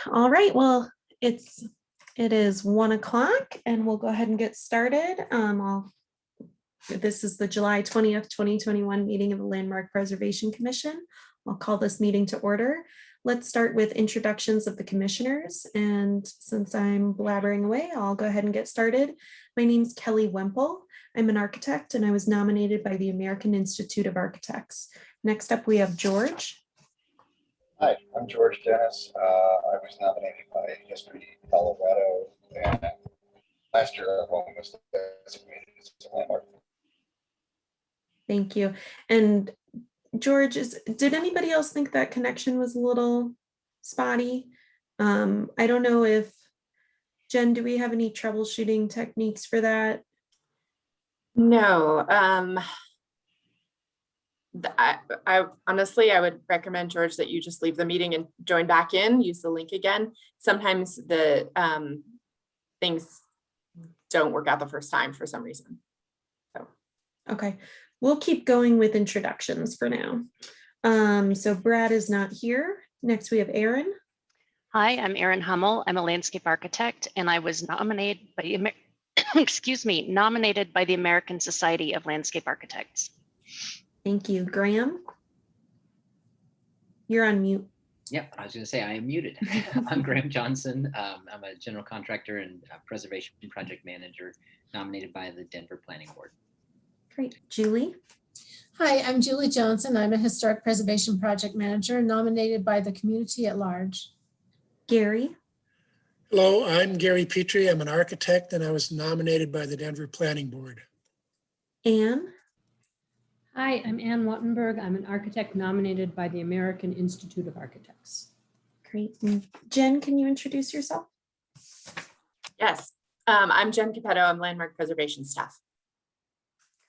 All right, well, it is 1 o'clock and we'll go ahead and get started. This is the July 20th, 2021 meeting of the Landmark Preservation Commission. I'll call this meeting to order. Let's start with introductions of the commissioners. And since I'm blabbering away, I'll go ahead and get started. My name is Kelly Wemple. I'm an architect and I was nominated by the American Institute of Architects. Next up, we have George. Hi, I'm George Dennis. I was nominated by History Colorado, and last year our home was designated as a landmark. Thank you. And George, did anybody else think that connection was a little spotty? I don't know if, Jen, do we have any troubleshooting techniques for that? No. I honestly, I would recommend, George, that you just leave the meeting and join back in, use the link again. Sometimes the things don't work out the first time for some reason. So. Okay, we'll keep going with introductions for now. So Brad is not here. Next we have Erin. Hi, I'm Erin Hummel. I'm a landscape architect and I was nominated by nominated by the American Society of Landscape Architects. Thank you. Graham, you're on mute. Yep, I was going to say I am muted. I'm Graham Johnson. I'm a general contractor and preservation project manager nominated by the Denver Planning Board. Great. Julie. Hi, I'm Julie Johnson. I'm a historic preservation project manager nominated by the community at large. Gary. Hello, I'm Gary Petrie. I'm an architect and I was nominated by the Denver Planning Board. Anne. Hi, I'm Ann Wattenberg. I'm an architect nominated by the American Institute of Architects. Great. And Jen, can you introduce yourself? Yes, I'm Jen Capetto. I'm landmark preservation staff.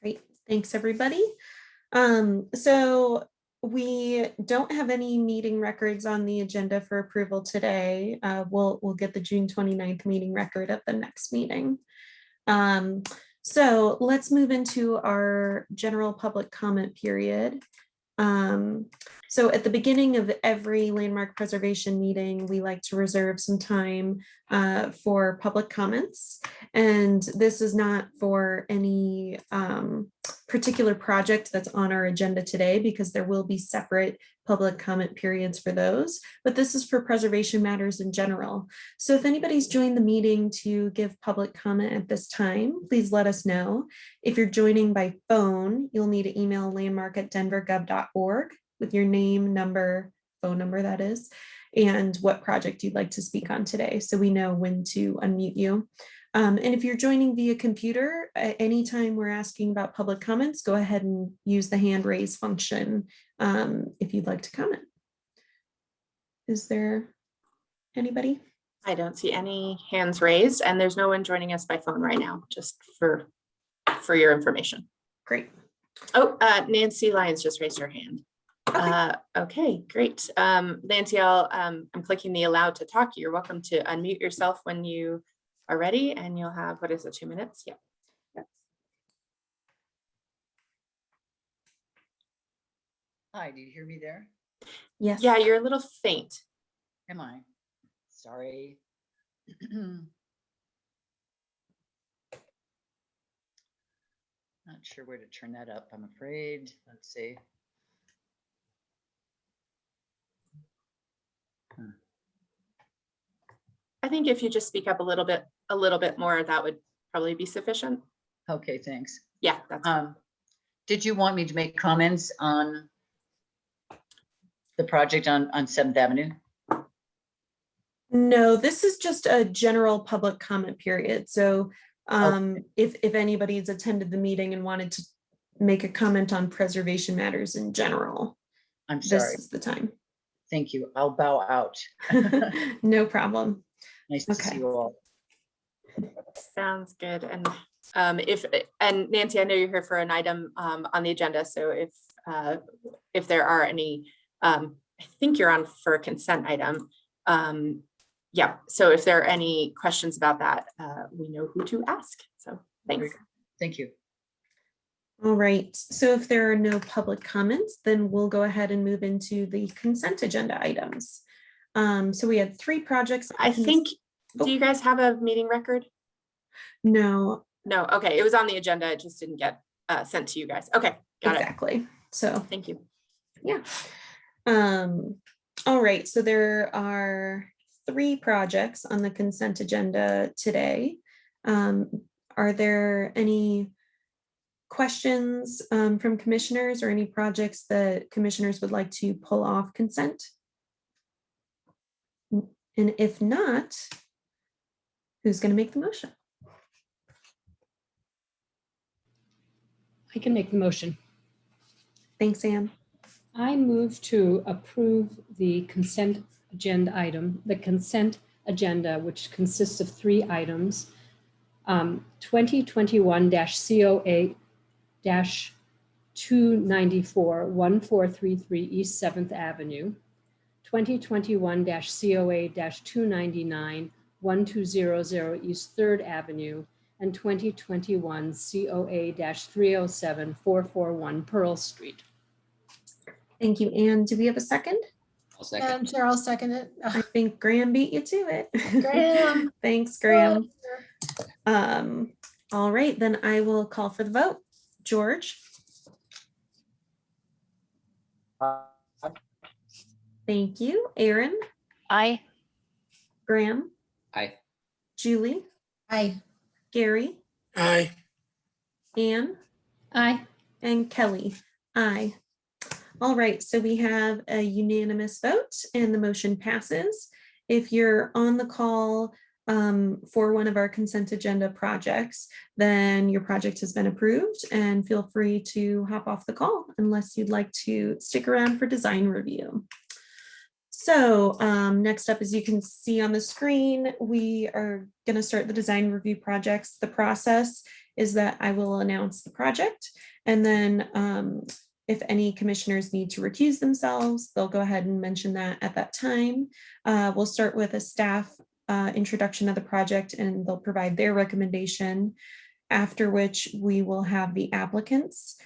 Great. Thanks, everybody. So we don't have any meeting records on the agenda for approval today. We'll get the June 29th meeting record at the next meeting. So let's move into our general public comment period. So at the beginning of every landmark preservation meeting, we like to reserve some time for public comments. And this is not for any particular project that's on our agenda today, because there will be separate public comment periods for those, but this is for preservation matters in general. So if anybody's joined the meeting to give public comment at this time, please let us know. If you're joining by phone, you'll need to email landmark@denvergov.org with your name, number, phone number that is, and what project you'd like to speak on today, so we know when to unmute you. And if you're joining via computer, anytime we're asking about public comments, go ahead and use the hand raise function if you'd like to comment. Is there anybody? I don't see any hands raised, and there's no one joining us by phone right now, just for your information. Great. Oh, Nancy Lyons just raised her hand. Okay, great. Nancy, I'm clicking the allow to talk. You're welcome to unmute yourself when you are ready, and you'll have, what is it, 2 minutes? Yeah. Yes. Hi, do you hear me there? Yes. Yeah, you're a little faint. Am I? Sorry. Not sure where to turn that up, I'm afraid. Let's see. I think if you just speak up a little bit more, that would probably be sufficient. Okay, thanks. Yeah, that's did you want me to make comments on the project on 7th Avenue? No, this is just a general public comment period. So if anybody's attended the meeting and wanted to make a comment on preservation matters in general, I'm sorry. This is the time. Thank you. I'll bow out. No problem. Nice to see you all. sounds good. And Nancy, I know you're here for an item on the agenda. So if there are any, I think you're on for a consent item. Yeah, so if there are any questions about that, we know who to ask. So thanks. Thank you. All right, so if there are no public comments, then we'll go ahead and move into the consent agenda items. So we had 3 projects. I think, Oh. do you guys have a meeting record? No, No, okay, it was on the agenda, it just didn't get sent to you guys. Okay, got it. exactly. So, Thank you. yeah. All right, so there are 3 projects on the consent agenda today. Are there any questions from commissioners or any projects that commissioners would like to pull off consent? And if not, who's going to make the motion? I can make the motion. Thanks, Anne. I move to approve the consent agenda item, the consent agenda, which consists of 3 items. 2021-COA-294, 1433 East 7th Avenue. 2021-COA-299, 1200 East 3rd Avenue, and 2021 COA-307, 441 Pearl Street. Thank you, Anne. Do we have a second? I'll second. Madam Chair, I'll second it. I think Graham beat you to it. Graham. Thanks, Graham. All right, then I will call for the vote. George? Thank you. Aaron? Aye. Graham? Aye. Julie? Aye. Gary? Aye. Anne? Aye. And Kelly? Aye. All right, so we have a unanimous vote and the motion passes. If you're on the call for one of our consent agenda projects, then your project has been approved and feel free to hop off the call unless you'd like to stick around for design review. So next up, as you can see on the screen, we are going to start the design review projects. The process is that I will announce the project, and then if any commissioners need to recuse themselves, they'll go ahead and mention that at that time. We'll start with a staff introduction of the project, and they'll provide their recommendation, after which we will have the applicants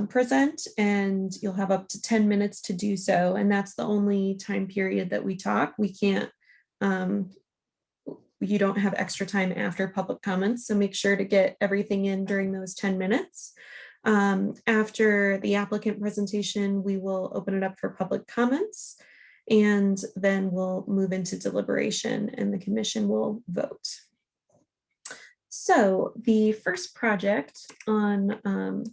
present, and you'll have up to 10 minutes to do so. And that's the only time period that we talk. We can't, you don't have extra time after public comments, so make sure to get everything in during those 10 minutes. After the applicant presentation, we will open it up for public comments, and then we'll move into deliberation and the commission will vote. So the first project on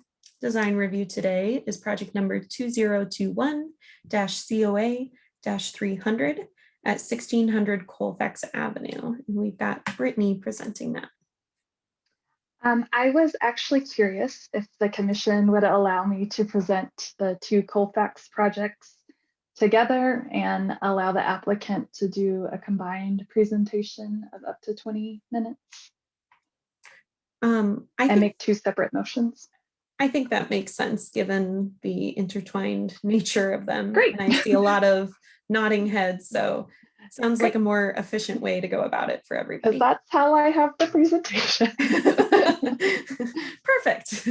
design review today is project number 2021-COA-300 at 1600 Colfax Avenue. And we've got Brittany presenting that. I was actually curious if the commission would allow me to present the 2 Colfax projects together and allow the applicant to do a combined presentation of up to 20 minutes and make 2 separate motions. I think that makes sense given the intertwined nature of them. Great. And I see a lot of nodding heads, so it sounds like a more efficient way to go about it for everybody. Because that's how I have the presentation. Perfect.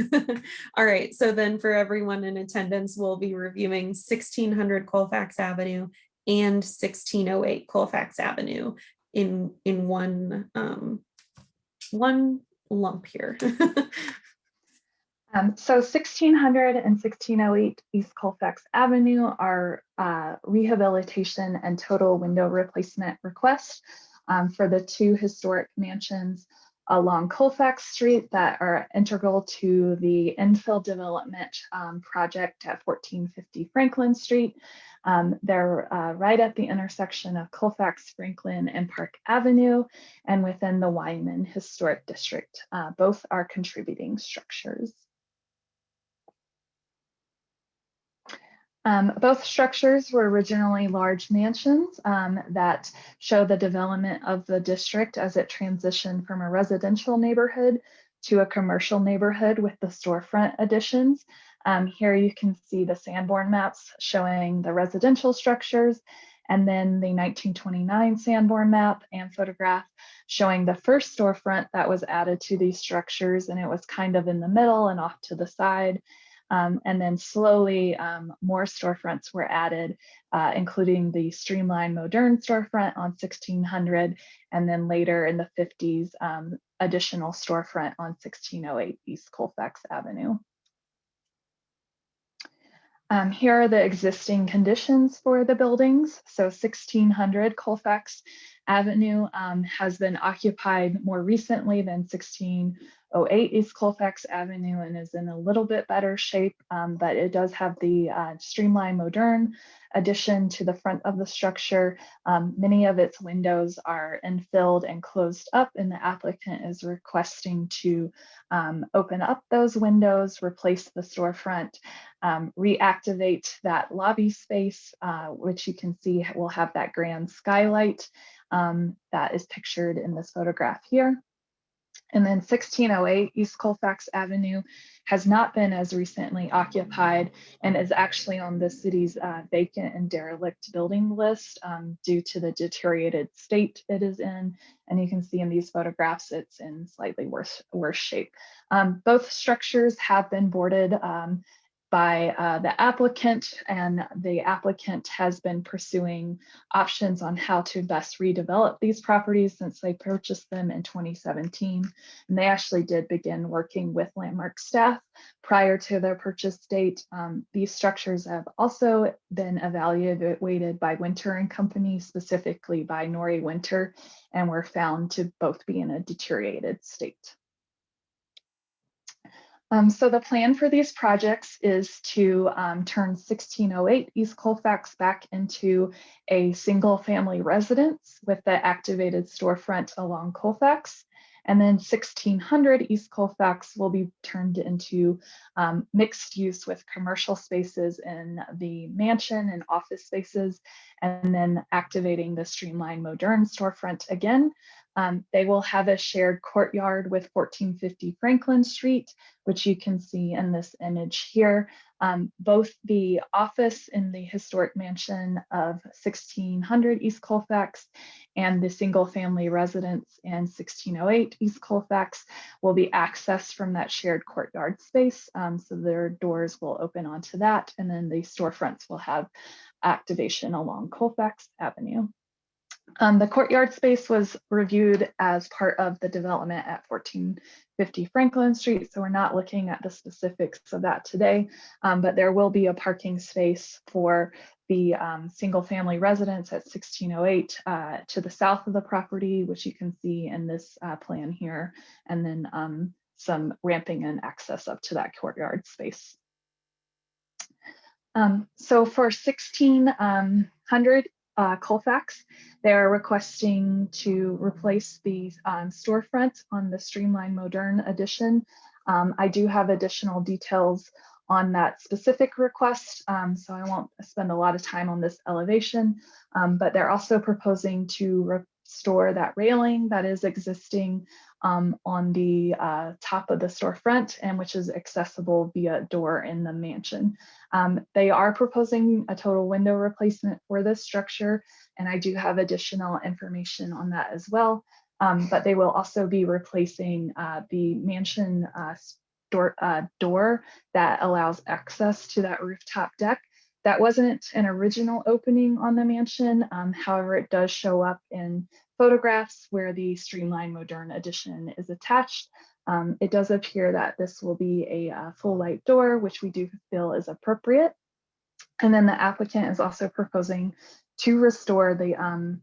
All right, so then for everyone in attendance, we'll be reviewing 1600 Colfax Avenue and 1608 Colfax Avenue in one lump here. So 1600 and 1608 East Colfax Avenue are rehabilitation and total window replacement requests for the 2 historic mansions along Colfax Street that are integral to the infill development project at 1450 Franklin Street. They're right at the intersection of Colfax, Franklin, and Park Avenue, and within the Wyman Historic District. Both are contributing structures. Both structures were originally large mansions that show the development of the district as it transitioned from a residential neighborhood to a commercial neighborhood with the storefront additions. Here you can see the Sanborn maps showing the residential structures, and then the 1929 Sanborn map and photograph showing the first storefront that was added to these structures, and it was kind of in the middle and off to the side. And then slowly more storefronts were added, including the Streamline Modern storefront on 1600, and then later in the 50s, additional storefront on 1608 East Colfax Avenue. Here are the existing conditions for the buildings. So 1600 Colfax Avenue has been occupied more recently than 1608 East Colfax Avenue and is in a little bit better shape, but it does have the Streamline Modern addition to the front of the structure. Many of its windows are infilled and closed up, and the applicant is requesting to open up those windows, replace the storefront, reactivate that lobby space, which you can see will have that grand skylight that is pictured in this photograph here. And then 1608 East Colfax Avenue has not been as recently occupied and is actually on the city's vacant and derelict building list due to the deteriorated state it is in. And you can see in these photographs, it's in slightly worse shape. Both structures have been boarded by the applicant, and the applicant has been pursuing options on how to best redevelop these properties since they purchased them in 2017. And they actually did begin working with Landmark staff prior to their purchase date. These structures have also been evaluated by Winter and Company, specifically by Nori Winter, and were found to both be in a deteriorated state. So the plan for these projects is to turn 1608 East Colfax back into a single family residence with the activated storefront along Colfax. And then 1600 East Colfax will be turned into mixed use with commercial spaces in the mansion and office spaces, and then activating the Streamline Modern storefront again. They will have a shared courtyard with 1450 Franklin Street, which you can see in this image here. Both the office in the historic mansion of 1600 East Colfax and the single family residence in 1608 East Colfax will be accessed from that shared courtyard space. So their doors will open onto that, and then the storefronts will have activation along Colfax Avenue. The courtyard space was reviewed as part of the development at 1450 Franklin Street, so we're not looking at the specifics of that today, but there will be a parking space for the single family residence at 1608 to the south of the property, which you can see in this plan here, and then some ramping and access up to that courtyard space. So for 1600 Colfax, they're requesting to replace the storefront on the Streamline Modern addition. I do have additional details on that specific request, so I won't spend a lot of time on this elevation, but they're also proposing to restore that railing that is existing on the top of the storefront, and which is accessible via door in the mansion. They are proposing a total window replacement for this structure, and I do have additional information on that as well. But they will also be replacing the mansion door that allows access to that rooftop deck. That wasn't an original opening on the mansion. However, it does show up in photographs where the Streamline Modern addition is attached. It does appear that this will be a full light door, which we do feel is appropriate. And then the applicant is also proposing to restore the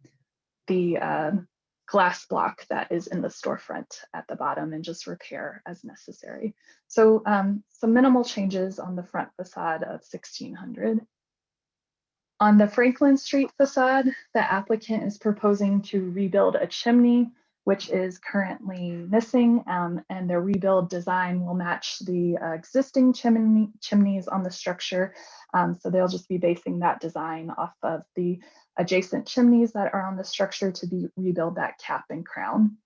glass block that is in the storefront at the bottom and just repair as necessary. So some minimal changes on the front facade of 1600. On the Franklin Street facade, the applicant is proposing to rebuild a chimney, which is currently missing, and the rebuild design will match the existing chimneys on the structure. So they'll just be basing that design off of the adjacent chimneys that are on the structure to rebuild that cap and crown.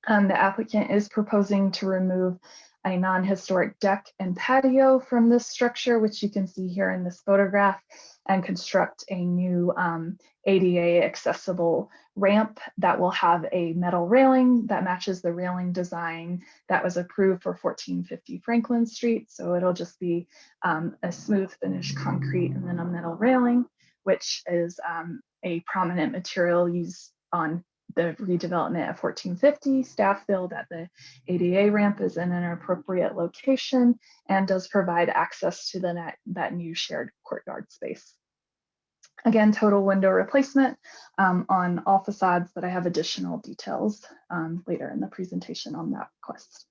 The applicant is proposing to remove a non-historic deck and patio from this structure, which you can see here in this photograph, and construct a new ADA accessible ramp that will have a metal railing that matches the railing design that was approved for 1450 Franklin Street. So it'll just be a smooth finished concrete and then a metal railing, which is a prominent material used on the redevelopment of 1450. Staff feel that the ADA ramp is in an appropriate location and does provide access to that new shared courtyard space. Again, total window replacement on all facades, but I have additional details later in the presentation on that request.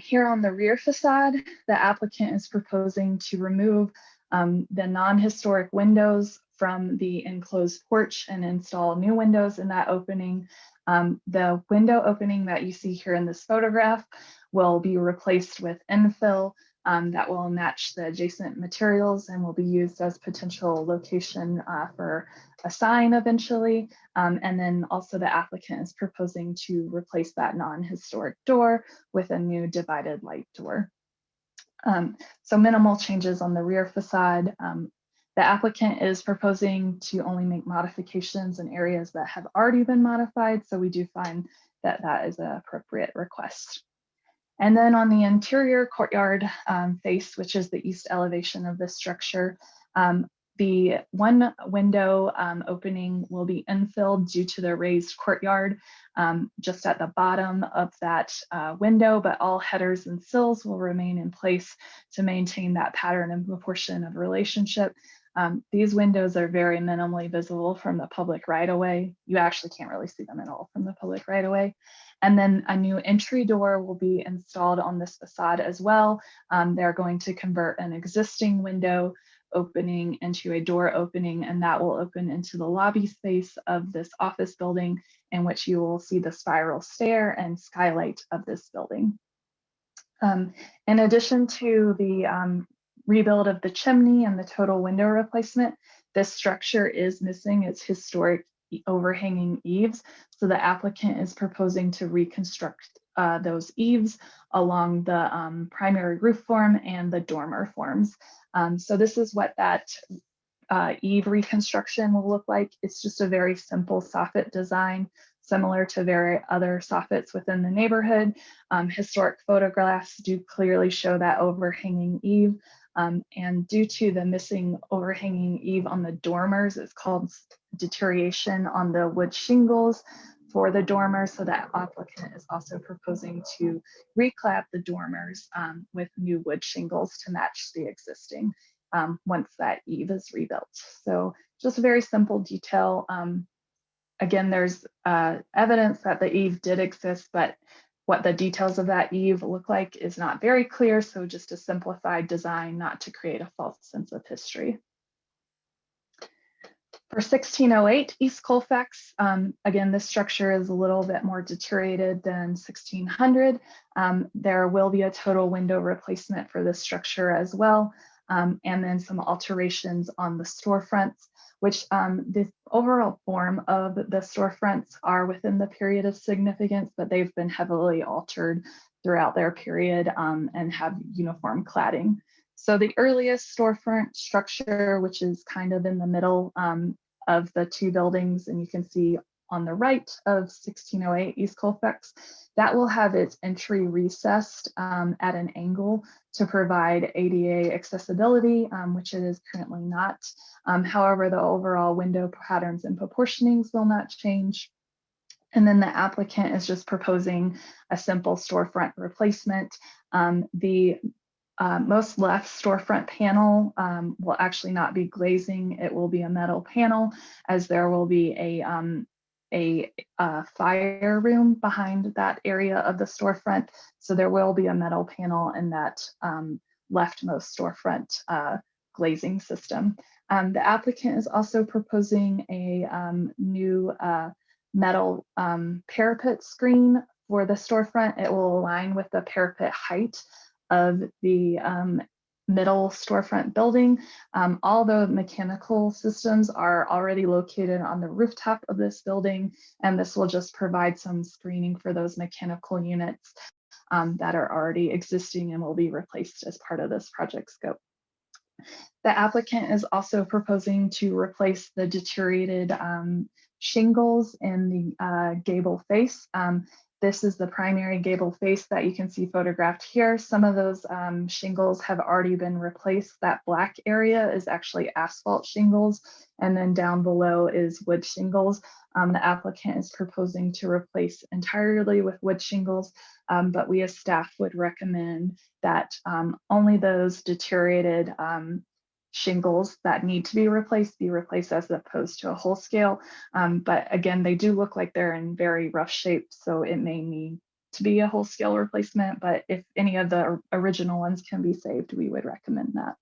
Here on the rear facade, the applicant is proposing to remove the non-historic windows from the enclosed porch and install new windows in that opening. The window opening that you see here in this photograph will be replaced with infill that will match the adjacent materials and will be used as potential location for a sign eventually. And then also the applicant is proposing to replace that non-historic door with a new divided light door. So minimal changes on the rear facade. The applicant is proposing to only make modifications in areas that have already been modified. So we do find that that is an appropriate request. And then on the interior courtyard face, which is the east elevation of this structure, the one window opening will be infilled due to the raised courtyard just at the bottom of that window, but all headers and sills will remain in place to maintain that pattern and proportion of relationship. These windows are very minimally visible from the public right-of-way. You actually can't really see them at all from the public right-of-way. And then a new entry door will be installed on this facade as well. They're going to convert an existing window opening into a door opening, and that will open into the lobby space of this office building, in which you will see the spiral stair and skylight of this building. In addition to the rebuild of the chimney and the total window replacement, this structure is missing its historic overhanging eaves. So the applicant is proposing to reconstruct those eaves along the primary roof form and the dormer forms. So this is what that eave reconstruction will look like. It's just a very simple soffit design, similar to very other soffits within the neighborhood. Historic photographs do clearly show that overhanging eave. And due to the missing overhanging eave on the dormers, it's called deterioration on the wood shingles for the dormers. So that applicant is also proposing to reclap the dormers with new wood shingles to match the existing once that eave is rebuilt. So just a very simple detail. Again, there's evidence that the eave did exist, but what the details of that eave look like is not very clear. So just a simplified design, not to create a false sense of history. For 1608 East Colfax, again, this structure is a little bit more deteriorated than 1600. There will be a total window replacement for this structure as well. And then some alterations on the storefronts, which the overall form of the storefronts are within the period of significance, but they've been heavily altered throughout their period and have uniform cladding. So the earliest storefront structure, which is kind of in the middle of the two buildings, and you can see on the right of 1608 East Colfax, that will have its entry recessed at an angle to provide ADA accessibility, which it is currently not. However, the overall window patterns and proportionings will not change. And then the applicant is just proposing a simple storefront replacement. The most left storefront panel will actually not be glazing. It will be a metal panel, as there will be a fire room behind that area of the storefront. So there will be a metal panel in that leftmost storefront glazing system. The applicant is also proposing a new metal parapet screen for the storefront. It will align with the parapet height of the middle storefront building. All the mechanical systems are already located on the rooftop of this building, and this will just provide some screening for those mechanical units that are already existing and will be replaced as part of this project scope. The applicant is also proposing to replace the deteriorated shingles in the gable face. This is the primary gable face that you can see photographed here. Some of those shingles have already been replaced. That black area is actually asphalt shingles, and then down below is wood shingles. The applicant is proposing to replace entirely with wood shingles, but we as staff would recommend that only those deteriorated shingles that need to be replaced as opposed to a whole scale. But again, they do look like they're in very rough shape, so it may need to be a whole scale replacement, but if any of the original ones can be saved, we would recommend that.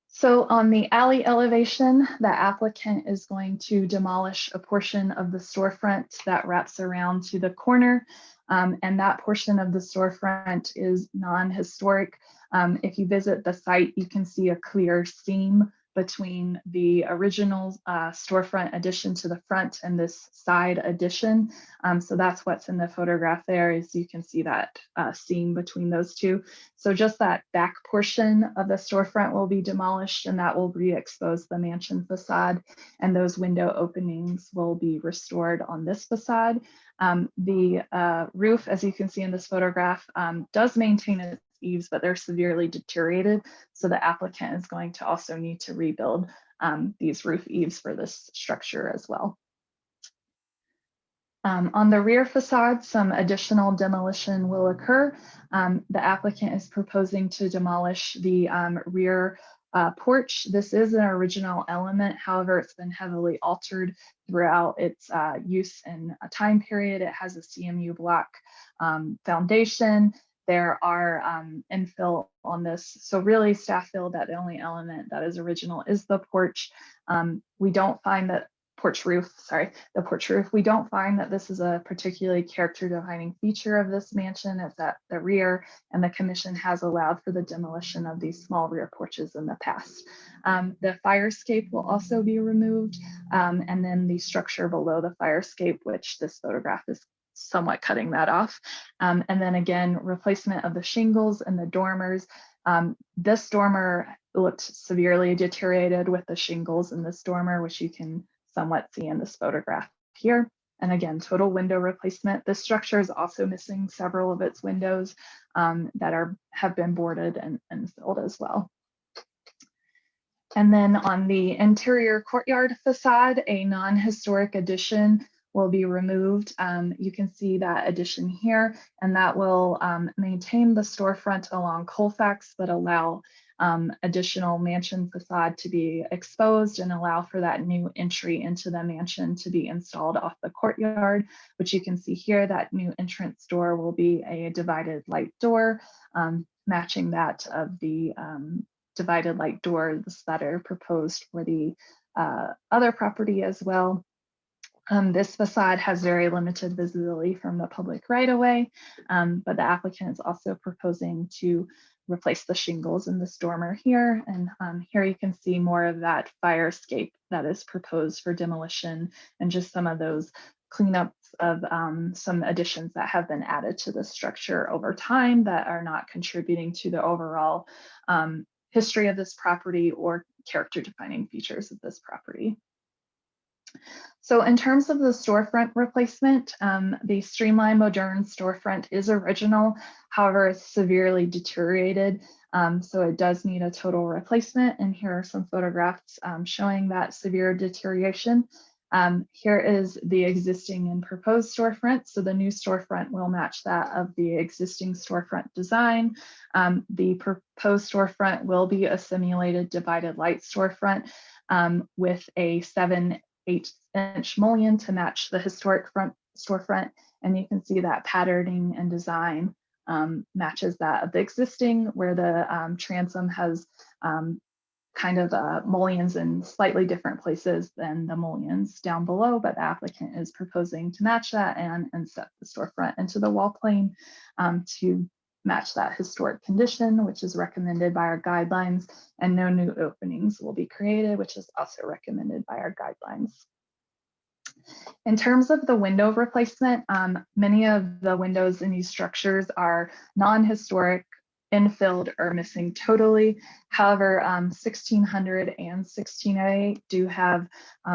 So on the alley elevation, the applicant is going to demolish a portion of the storefront that wraps around to the corner. And that portion of the storefront is non-historic. If you visit the site, you can see a clear seam between the original storefront addition to the front and this side addition. So that's what's in the photograph there, is you can see that seam between those two. So just that back portion of the storefront will be demolished, and that will re-expose the mansion facade, and those window openings will be restored on this facade. The roof, as you can see in this photograph, does maintain its eaves, but they're severely deteriorated. So the applicant is going to also need to rebuild these roof eaves for this structure as well. On the rear facade, some additional demolition will occur. The applicant is proposing to demolish the rear porch. This is an original element, however, it's been heavily altered throughout its use and time period. It has a CMU block foundation. There are infill on this. So really staff feel that the only element that is original is the porch. We don't find that the porch roof. We don't find that this is a particularly character defining feature of this mansion. It's at the rear, and the commission has allowed for the demolition of these small rear porches in the past. The fire escape will also be removed, and then the structure below the fire escape, which this photograph is somewhat cutting that off. And then again, replacement of the shingles and the dormers. This dormer looked severely deteriorated with the shingles in this dormer, which you can somewhat see in this photograph here. And again, total window replacement. This structure is also missing several of its windows that have been boarded and filled as well. And then on the interior courtyard facade, a non-historic addition will be removed. You can see that addition here, and that will maintain the storefront along Colfax, but allow additional mansion facade to be exposed and allow for that new entry into the mansion to be installed off the courtyard, which you can see here. That new entrance door will be a divided light door, matching that of the divided light doors that are proposed for the other property as well. This facade has very limited visibility from the public right away, but the applicant is also proposing to replace the shingles in this dormer here. And here you can see more of that fire escape that is proposed for demolition, and just some of those cleanups of some additions that have been added to the structure over time that are not contributing to the overall history of this property or character defining features of this property. So in terms of the storefront replacement, the Streamline modern storefront is original, however, it's severely deteriorated. So it does need a total replacement. And here are some photographs showing that severe deterioration. Here is the existing and proposed storefront. So the new storefront will match that of the existing storefront design. The proposed storefront will be a simulated divided light storefront with a 7/8" mullion to match the historic front storefront. And you can see that patterning and design matches that of the existing, where the transom has kind of mullions in slightly different places than the mullions down below, but the applicant is proposing to match that and set the storefront into the wall plane to match that historic condition, which is recommended by our guidelines, and no new openings will be created, which is also recommended by our guidelines. In terms of the window replacement, many of the windows in these structures are non-historic infilled or missing totally. However, 1600 and 1608 do have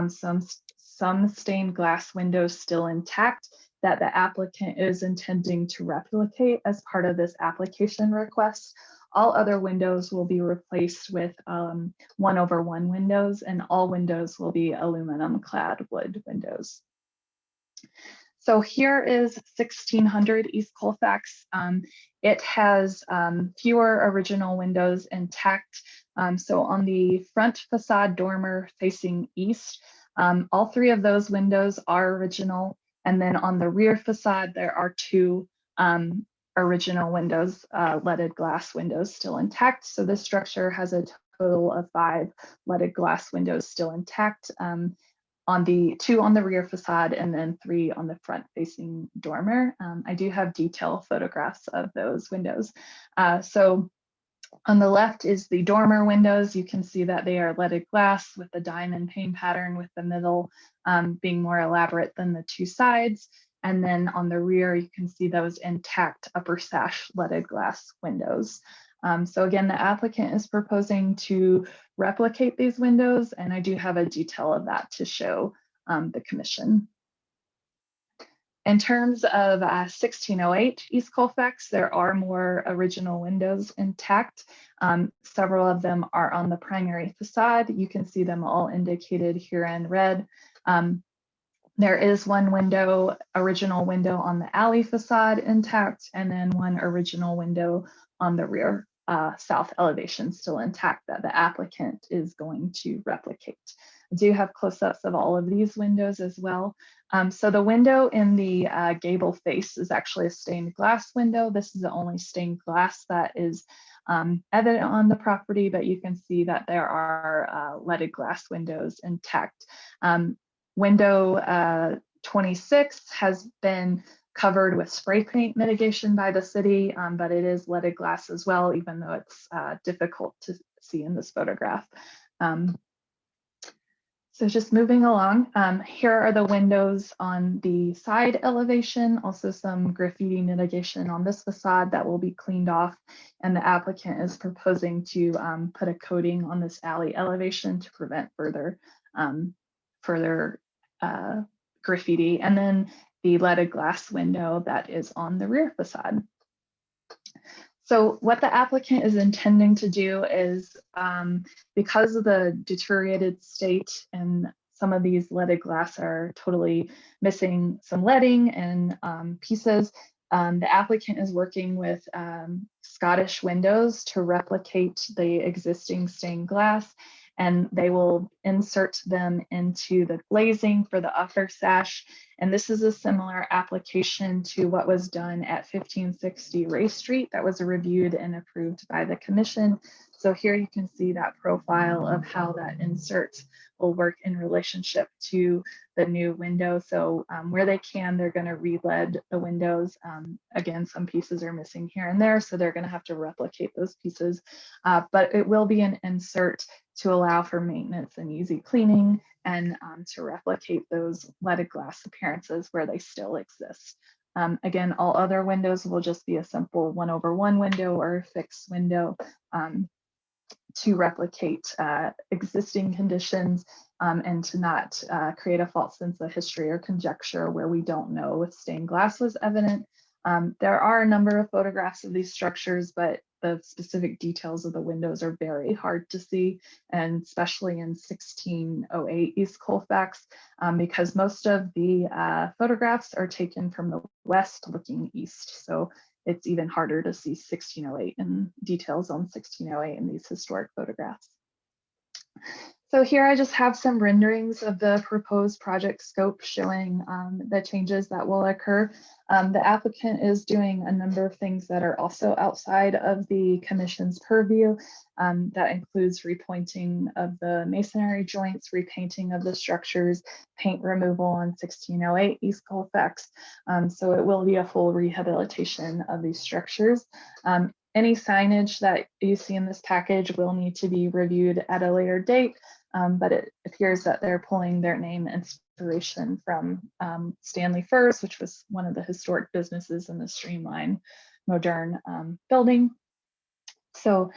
some stained glass windows still intact that the applicant is intending to replicate as part of this application request. All other windows will be replaced with 1/1 windows, and all windows will be aluminum clad wood windows. So here is 1600 East Colfax. It has fewer original windows intact. So on the front facade dormer facing east, all 3 of those windows are original. And then on the rear facade, there are 2 original windows, leaded glass windows still intact. So this structure has a total of 5 leaded glass windows still intact. On the 2 on the rear facade and then 3 on the front facing dormer. I do have detailed photographs of those windows. So on the left is the dormer windows. You can see that they are leaded glass with the diamond pane pattern, with the middle being more elaborate than the 2 sides. And then on the rear, you can see those intact upper sash leaded glass windows. So again, the applicant is proposing to replicate these windows, and I do have a detail of that to show the commission. In terms of 1608 East Colfax, there are more original windows intact. Several of them are on the primary facade. You can see them all indicated here in red. There is 1 window, original window on the alley facade intact, and then 1 original window on the rear south elevation still intact that the applicant is going to replicate. I do have close-ups of all of these windows as well. So the window in the gable face is actually a stained glass window. This is the only stained glass that is evident on the property, but you can see that there are leaded glass windows intact. Window 26 has been covered with spray paint mitigation by the city, but it is leaded glass as well, even though it's difficult to see in this photograph. So just moving along, here are the windows on the side elevation, also some graffiti mitigation on this facade that will be cleaned off, and the applicant is proposing to put a coating on this alley elevation to prevent further graffiti, and then the leaded glass window that is on the rear facade. So what the applicant is intending to do is, because of the deteriorated state and some of these leaded glass are totally missing some leading and pieces, the applicant is working with Scottish windows to replicate the existing stained glass, and they will insert them into the glazing for the upper sash. And this is a similar application to what was done at 1560 Ray Street that was reviewed and approved by the commission. So here you can see that profile of how that insert will work in relationship to the new window. So where they can, they're going to re-lead the windows. Again, some pieces are missing here and there, so they're going to have to replicate those pieces. But it will be an insert to allow for maintenance and easy cleaning, and to replicate those leaded glass appearances where they still exist. Again, all other windows will just be a simple 1/1 window or a fixed window to replicate existing conditions, and to not create a false sense of history or conjecture where we don't know if stained glass was evident. There are a number of photographs of these structures, but the specific details of the windows are very hard to see, and especially in 1608 East Colfax, because most of the photographs are taken from the west looking east. So it's even harder to see 1608 and details on 1608 in these historic photographs. So here I just have some renderings of the proposed project scope showing the changes that will occur. The applicant is doing a number of things that are also outside of the commission's purview. That includes repointing of the masonry joints, repainting of the structures, paint removal on 1608 East Colfax. So it will be a full rehabilitation of these structures. Any signage that you see in this package will need to be reviewed at a later date, but it appears that they're pulling their name inspiration from Stanley Furs, which was one of the historic businesses in the Streamline modern building. So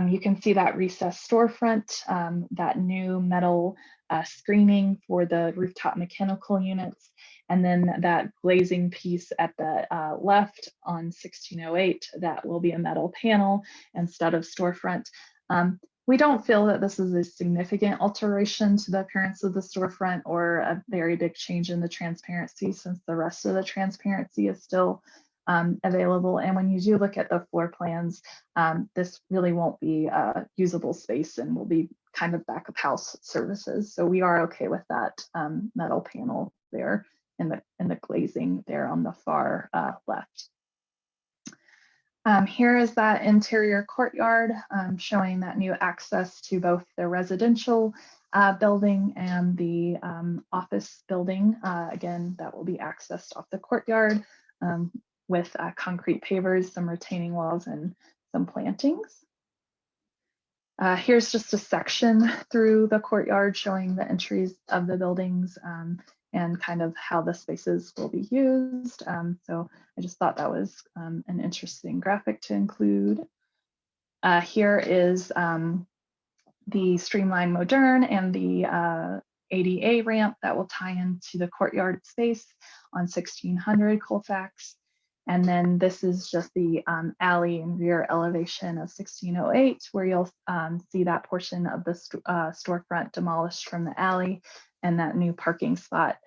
you can see that recessed storefront, that new metal screening for the rooftop mechanical units, and then that glazing piece at the left on 1608, that will be a metal panel instead of storefront. We don't feel that this is a significant alteration to the appearance of the storefront or a very big change in the transparency, since the rest of the transparency is still available. And when you do look at the floor plans, this really won't be usable space and will be kind of back of house services. So we are okay with that metal panel there in the glazing there on the far left. Here is that interior courtyard showing that new access to both the residential building and the office building. Again, that will be accessed off the courtyard with concrete pavers, some retaining walls, and some plantings. Here's just a section through the courtyard showing the entries of the buildings and kind of how the spaces will be used. So I just thought that was an interesting graphic to include. Here is the Streamline Modern and the ADA ramp that will tie into the courtyard space on 1600 Colfax. And then this is just the alley and rear elevation of 1608, where you'll see that portion of the storefront demolished from the alley, and that new parking spot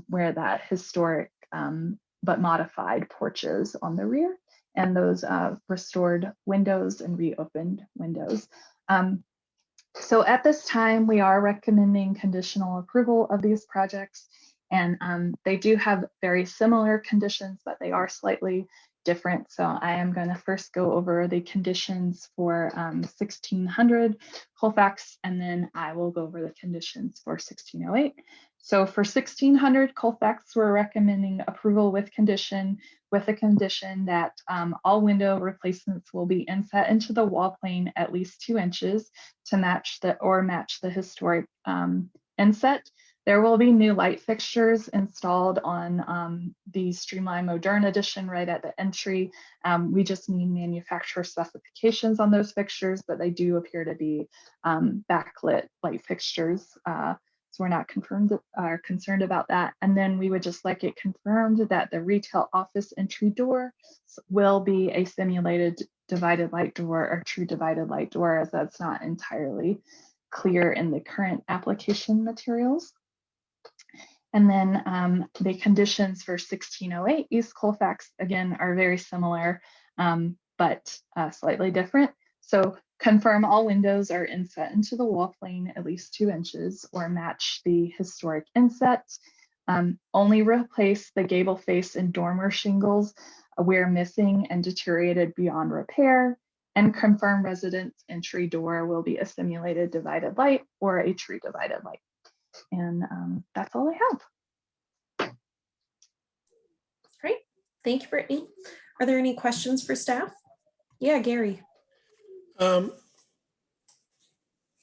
where that historic but modified porches on the rear, and those restored windows and reopened windows. So at this time, we are recommending conditional approval of these projects. And they do have very similar conditions, but they are slightly different. So I am going to first go over the conditions for 1600 Colfax, and then I will go over the conditions for 1608. So for 1600 Colfax, we're recommending approval with the condition that all window replacements will be inset into the wall plane at least 2 inches to match the historic inset. There will be new light fixtures installed on the Streamline Modern Edition right at the entry. We just need manufacturer specifications on those fixtures, but they do appear to be backlit light fixtures. So we're not concerned about that. And then we would just like it confirmed that the retail office entry door will be a simulated divided light door or true divided light door, as that's not entirely clear in the current application materials. And then the conditions for 1608 East Colfax, again, are very similar, but slightly different. So confirm all windows are inset into the wall plane at least 2 inches or match the historic inset. Only replace the gable face and dormer shingles where missing and deteriorated beyond repair. And confirm residence entry door will be a simulated divided light or a true divided light. And that's all I have. Great. Thank you, Brittany. Are there any questions for staff? Yeah, Gary.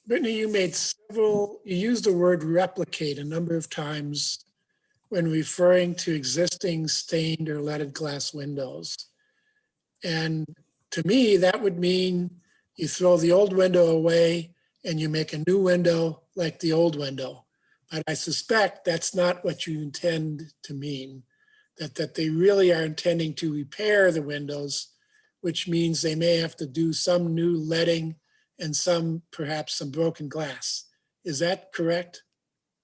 Brittany, you used the word replicate a number of times when referring to existing stained or leaded glass windows. And to me, that would mean you throw the old window away and you make a new window like the old window. But I suspect that's not what you intend to mean, that they really are intending to repair the windows, which means they may have to do some new leading and perhaps some broken glass. Is that correct?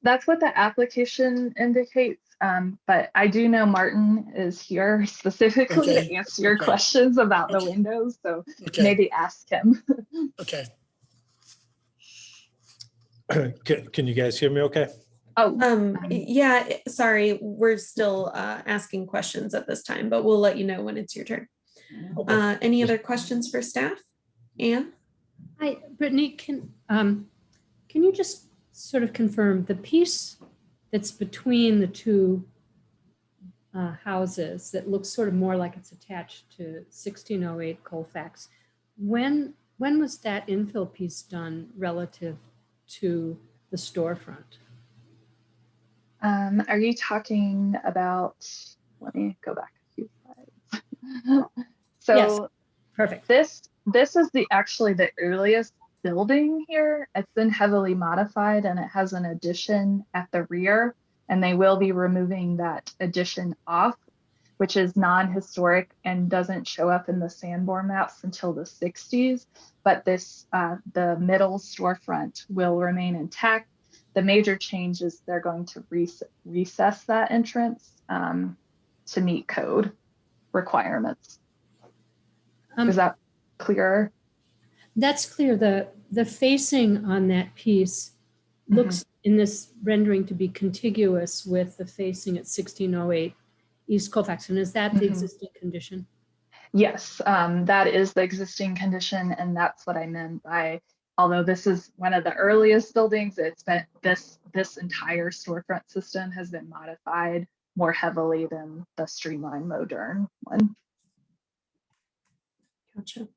That's what the application indicates. But I do know Martin is here specifically to answer your questions about the windows. So maybe ask him. Okay. Can you guys hear me okay? Oh, yeah, sorry, we're still asking questions at this time, but we'll let you know when it's your turn. Any other questions for staff? Anne? Hi, Brittany, can you just sort of confirm the piece that's between the two houses that looks sort of more like it's attached to 1608 Colfax? When was that infill piece done relative to the storefront? are you talking about, let me go back a few slides. So yes, perfect. This This is actually the earliest building here. It's been heavily modified and it has an addition at the rear, and they will be removing that addition off, which is non-historic and doesn't show up in the Sanborn maps until the 60s. But this, the middle storefront will remain intact. The major change is they're going to recess that entrance to meet code requirements. Is that clearer? That's clear. The facing on that piece looks in this rendering to be contiguous with the facing at 1608 East Colfax. And is that the existing condition? Yes, that is the existing condition, and that's what I meant by, although this is one of the earliest buildings, it's been this entire storefront system has been modified more heavily than the Streamline modern one. Gotcha.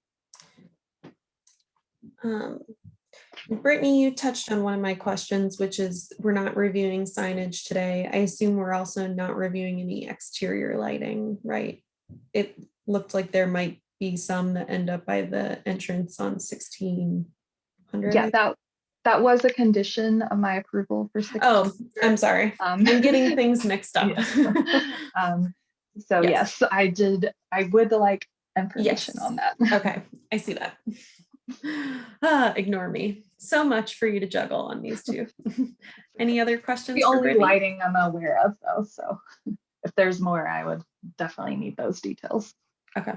Brittany, you touched on one of my questions, which is we're not reviewing signage today. I assume we're also not reviewing any exterior lighting, right? It looked like there might be some that end up by the entrance on 1600. Yeah, that was a condition of my approval for 1600. Oh, I'm sorry. I'm getting things mixed up. So yes, I would like information on that. Okay, I see that. Ignore me. So much for you to juggle on these two. Any other questions? The for only Brittany? lighting I'm aware of though, so if there's more, I would definitely need those details. Okay.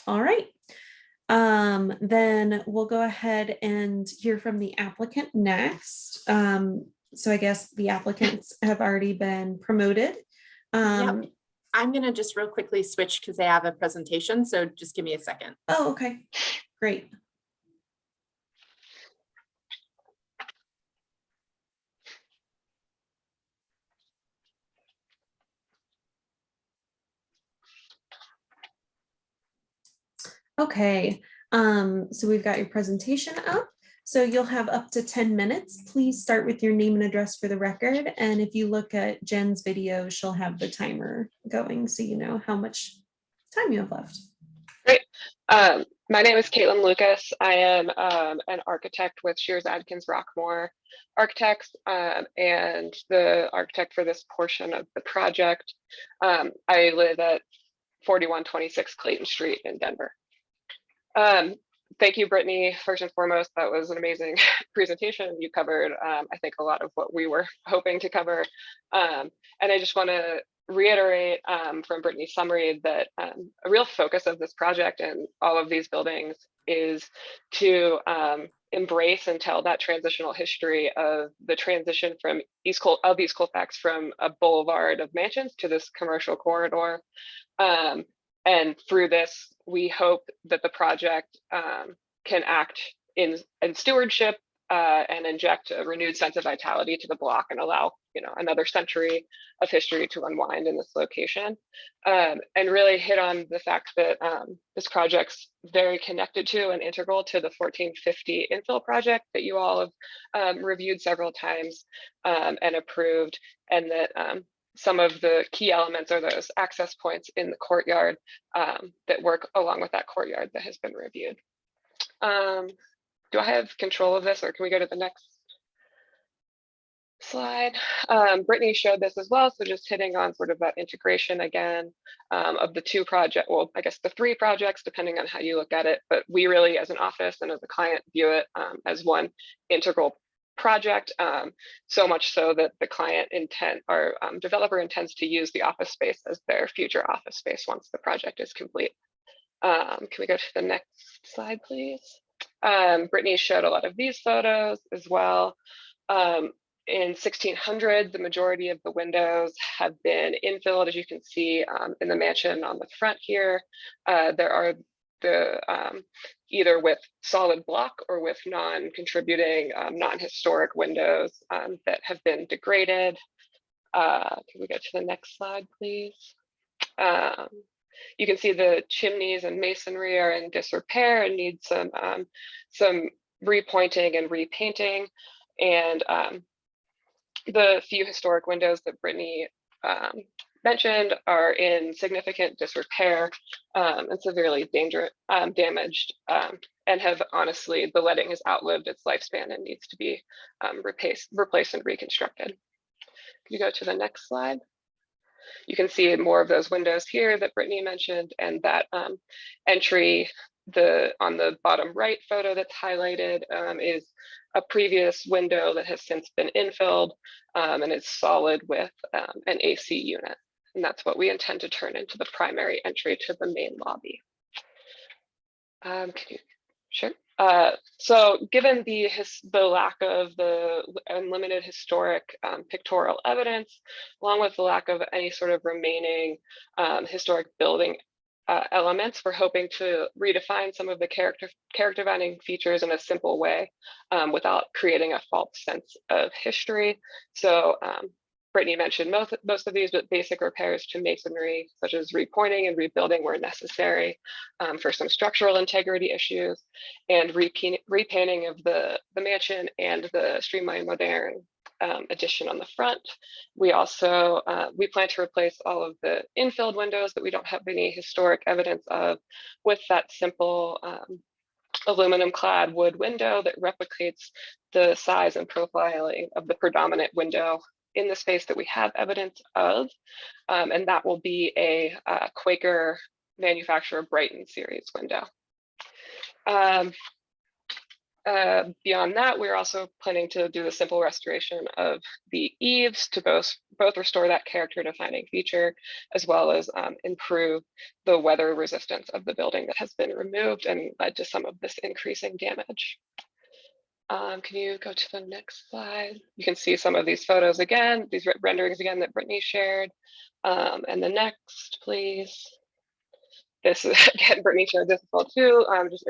All right. Then we'll go ahead and hear from the applicant next. So I guess the applicants have already been promoted. Yep. I'm gonna just real quickly switch because they have a presentation. So just give me a second. Oh, okay. Great. Okay, so we've got your presentation up. So you'll have up to 10 minutes. Please start with your name and address for the record. And if you look at Jen's video, she'll have the timer going so you know how much time you have left. Great. My name is Caitlin Lucas. I am an architect with Shears Adkins Rockmore Architects and the architect for this portion of the project. I live at 4126 Clayton Street in Denver. Thank you, Brittany. First and foremost, that was an amazing presentation. You covered, I think, a lot of what we were hoping to cover. And I just want to reiterate from Brittany's summary that a real focus of this project and all of these buildings is to embrace and tell that transitional history of the transition from East Colfax from a boulevard of mansions to this commercial corridor. And through this, we hope that the project can act in stewardship and inject a renewed sense of vitality to the block and allow, another century of history to unwind in this location. And really hit on the fact that this project's very connected to and integral to the 1450 infill project that you all have reviewed several times and approved, and that some of the key elements are those access points in the courtyard that work along with that courtyard that has been reviewed. Do I have control of this, or can we go to the next slide? Brittany showed this as well, so just hitting on sort of that integration again of the two projects, well, I guess the three projects, depending on how you look at it, but we really as an office and as a client view it as one integral project, so much so that the client developer intends to use the office space as their future office space once the project is complete. Can we go to the next slide, please? Brittany showed a lot of these photos as well. In 1600, the majority of the windows have been infilled, as you can see in the mansion on the front here. There are either with solid block or with non-contributing, non-historic windows that have been degraded. Can we go to the next slide, please? You can see the chimneys and masonry are in disrepair and need some repointing and repainting. And the few historic windows that Brittany mentioned are in significant disrepair and severely damaged, and have honestly, the letting has outlived its lifespan and needs to be replaced and reconstructed. Can you go to the next slide? You can see more of those windows here that Brittany mentioned, and that entry on the bottom right photo that's highlighted is a previous window that has since been infilled and it's solid with an AC unit. And that's what we intend to turn into the primary entry to the main lobby. Can you, sure. So given the lack of the unlimited historic pictorial evidence, along with the lack of any sort of remaining historic building elements, we're hoping to redefine some of the character defining features in a simple way without creating a false sense of history. So Brittany mentioned most of these, but basic repairs to masonry, such as repointing and rebuilding where necessary for some structural integrity issues, and repainting of the mansion and the Streamline modern addition on the front. We also, we plan to replace all of the infilled windows that we don't have any historic evidence of with that simple aluminum clad wood window that replicates the size and profiling of the predominant window in the space that we have evidence of. And that will be a Quaker manufacturer Brighton series window. Beyond that, we're also planning to do the simple restoration of the eaves to both restore that character defining feature, as well as improve the weather resistance of the building that has been removed and led to some of this increasing damage. Can you go to the next slide? You can see some of these photos again, these renderings again that Brittany shared. And the next, please. This is again, Brittany showed this as well too. Just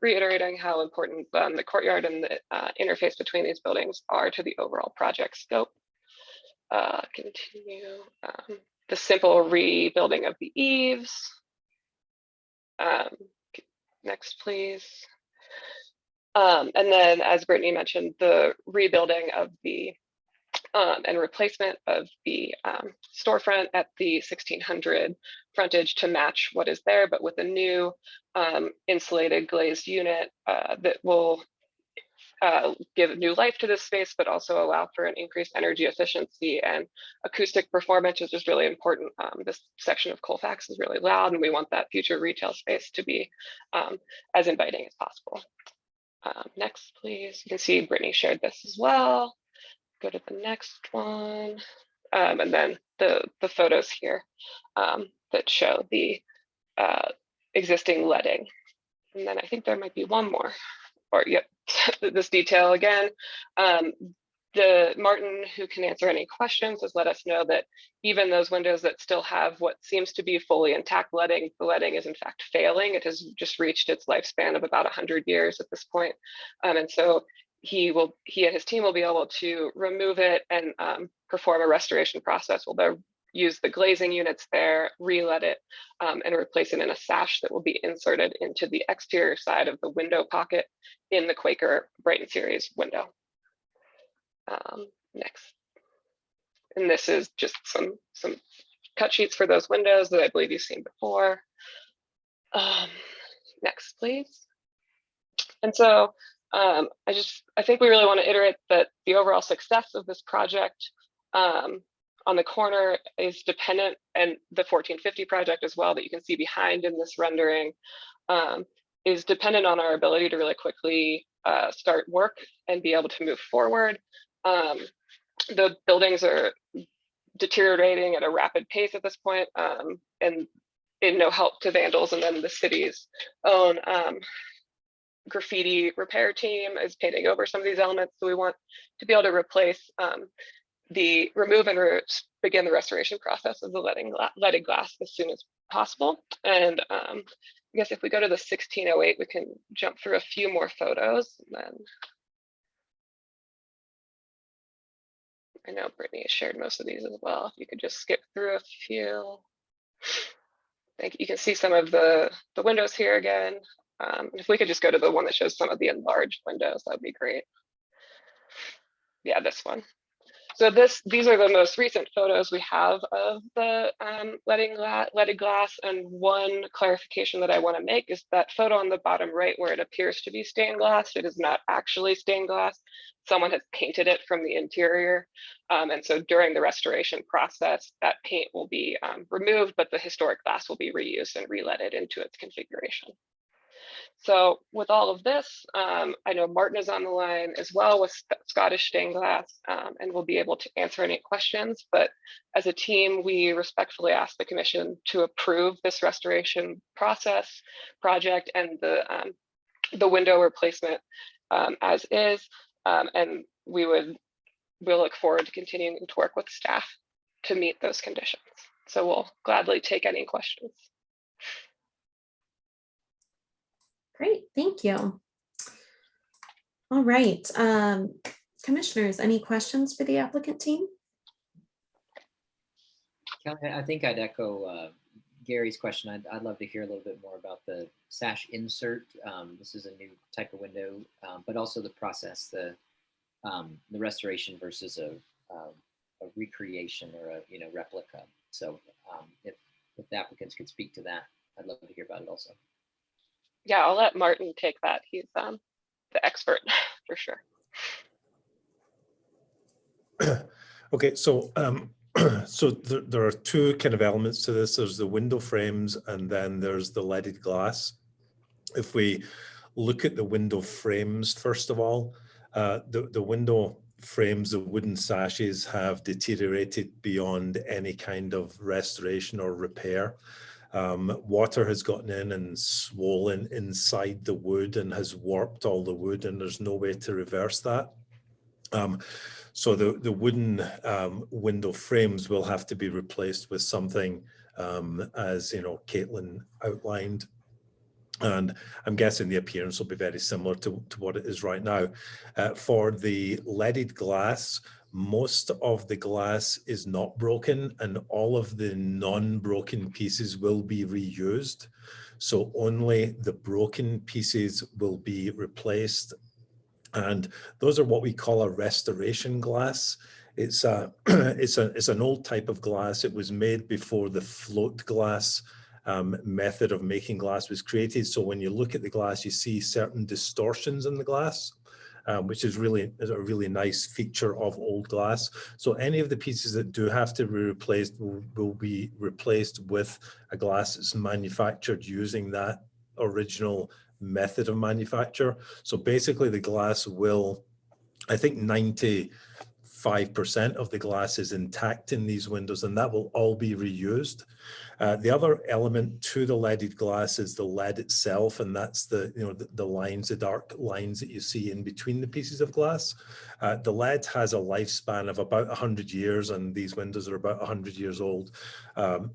reiterating how important the courtyard and the interface between these buildings are to the overall project scope. Continue. The simple rebuilding of the eaves. Next, please. And then, as Brittany mentioned, the rebuilding of the and replacement of the storefront at the 1600 frontage to match what is there, but with a new insulated glazed unit that will give new life to this space, but also allow for an increased energy efficiency and acoustic performance, which is really important. This section of Colfax is really loud, and we want that future retail space to be as inviting as possible. Next, please. You can see Brittany shared this as well. Go to the next one. And then the photos here that show the existing leading. And then I think there might be one more, or yep, this detail again. The Martin, who can answer any questions, has let us know that even those windows that still have what seems to be fully intact leading, the leading is in fact failing. It has just reached its lifespan of about 100 years at this point. And so he and his team will be able to remove it and perform a restoration process. They'll use the glazing units there, re-lead it, and replace it in a sash that will be inserted into the exterior side of the window pocket in the Quaker Brighton series window. Next. And this is just some cut sheets for those windows that I believe you've seen before. Next, please. And so I think we really want to iterate that the overall success of this project on the corner is dependent, and the 1450 project as well that you can see behind in this rendering is dependent on our ability to really quickly start work and be able to move forward. The buildings are deteriorating at a rapid pace at this point, and in no help to vandals, and then the city's own graffiti repair team is painting over some of these elements. So we want to be able to replace remove and begin the restoration process of the leaded glass as soon as possible. And I guess if we go to the 1608, we can jump through a few more photos. And then I know Brittany has shared most of these as well. If you could just skip through a few. Thank you. You can see some of the windows here again. If we could just go to the one that shows some of the enlarged windows, that would be great. Yeah, this one. So these are the most recent photos we have of the leaded glass. And one clarification that I want to make is that photo on the bottom right where it appears to be stained glass, it is not actually stained glass. Someone has painted it from the interior. And so during the restoration process, that paint will be removed, but the historic glass will be reused and re-leaded into its configuration. So with all of this, I know Martin is on the line as well with Scottish stained glass, and will be able to answer any questions. But as a team, we respectfully ask the commission to approve this restoration project and the window replacement as is. And we'll look forward to continuing to work with staff to meet those conditions. So we'll gladly take any questions. Great, thank you. All right, commissioners, any questions for the applicant team? Kelly, I think I'd echo Gary's question. I'd love to hear a little bit more about the sash insert. This is a new type of window, but also the process, the restoration versus a recreation or a replica. So if the applicants could speak to that, I'd love to hear about it also. Yeah, I'll let Martin take that. He's the expert for sure. Okay, so so there are two kind of elements to this. There's the window frames and then there's the leaded glass. If we look at the window frames, first of all, the window frames, the wooden sashes have deteriorated beyond any kind of restoration or repair. Water has gotten in and swollen inside the wood and has warped all the wood, and there's no way to reverse that. So the wooden window frames will have to be replaced with something, as Caitlin outlined. And I'm guessing the appearance will be very similar to what it is right now. For the leaded glass, most of the glass is not broken and all of the non-broken pieces will be reused. So only the broken pieces will be replaced. And those are what we call a restoration glass. It's an old type of glass. It was made before the float glass method of making glass was created. So when you look at the glass, you see certain distortions in the glass, which is a really nice feature of old glass. So any of the pieces that do have to be replaced will be replaced with a glass that's manufactured using that original method of manufacture. So basically the glass will, I think 95% of the glass is intact in these windows, and that will all be reused. The other element to the leaded glass is the lead itself, and that's the lines, the dark lines that you see in between the pieces of glass. The lead has a lifespan of about 100 years, and these windows are about 100 years old.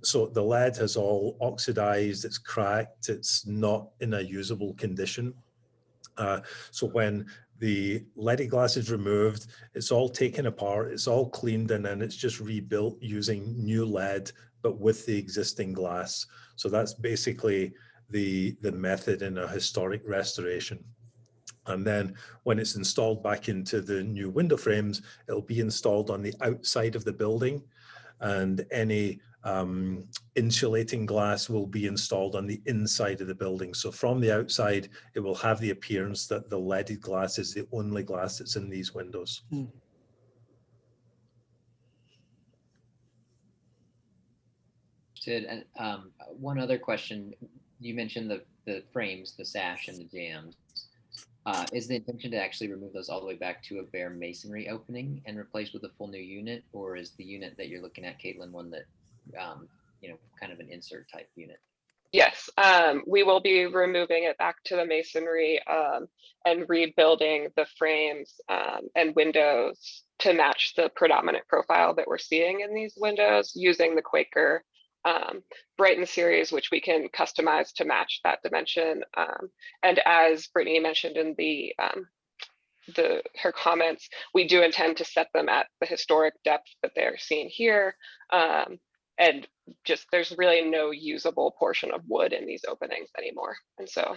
So the lead has all oxidized, it's cracked, it's not in a usable condition. So when the leaded glass is removed, it's all taken apart, it's all cleaned, and then it's just rebuilt using new lead, but with the existing glass. So that's basically the method in a historic restoration. And then when it's installed back into the new window frames, it'll be installed on the outside of the building, and any insulating glass will be installed on the inside of the building. So from the outside, it will have the appearance that the leaded glass is the only glass that's in these windows. Sid, and one other question. You mentioned the frames, the sash and the jambs. Is the intention to actually remove those all the way back to a bare masonry opening and replace with a full new unit, or is the unit that you're looking at, Caitlin, one that kind of an insert type unit? Yes, we will be removing it back to the masonry and rebuilding the frames and windows to match the predominant profile that we're seeing in these windows using the Quaker Brighton series, which we can customize to match that dimension. And as Brittany mentioned in her comments, we do intend to set them at the historic depth that they're seen here. And just there's really no usable portion of wood in these openings anymore. And so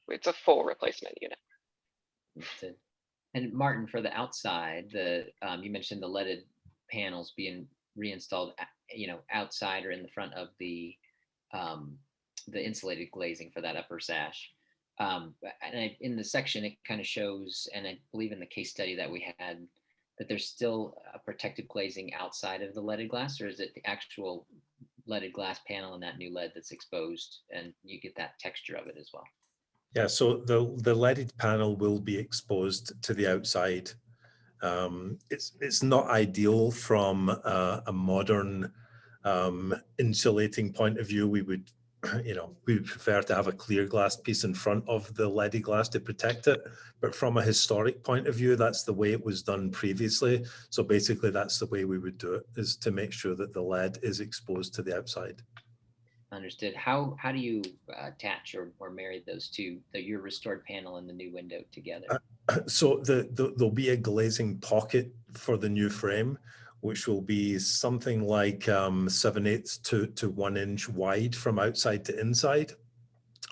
it's a full replacement unit. And Martin, for the outside, you mentioned the leaded panels being reinstalled, outside or in the front of the insulated glazing for that upper sash. In the section, it kind of shows, and I believe in the case study that we had, that there's still a protective glazing outside of the leaded glass, or is it the actual leaded glass panel and that new lead that's exposed, and you get that texture of it as well? Yeah, so the leaded panel will be exposed to the outside. It's not ideal from a modern insulating point of view. We would prefer to have a clear glass piece in front of the leaded glass to protect it. But from a historic point of view, that's the way it was done previously. So basically, that's the way we would do it, is to make sure that the lead is exposed to the outside. Understood. How do you attach or marry those two, your restored panel and the new window together? So there'll be a glazing pocket for the new frame, which will be something like 7/8 to 1 inch wide from outside to inside.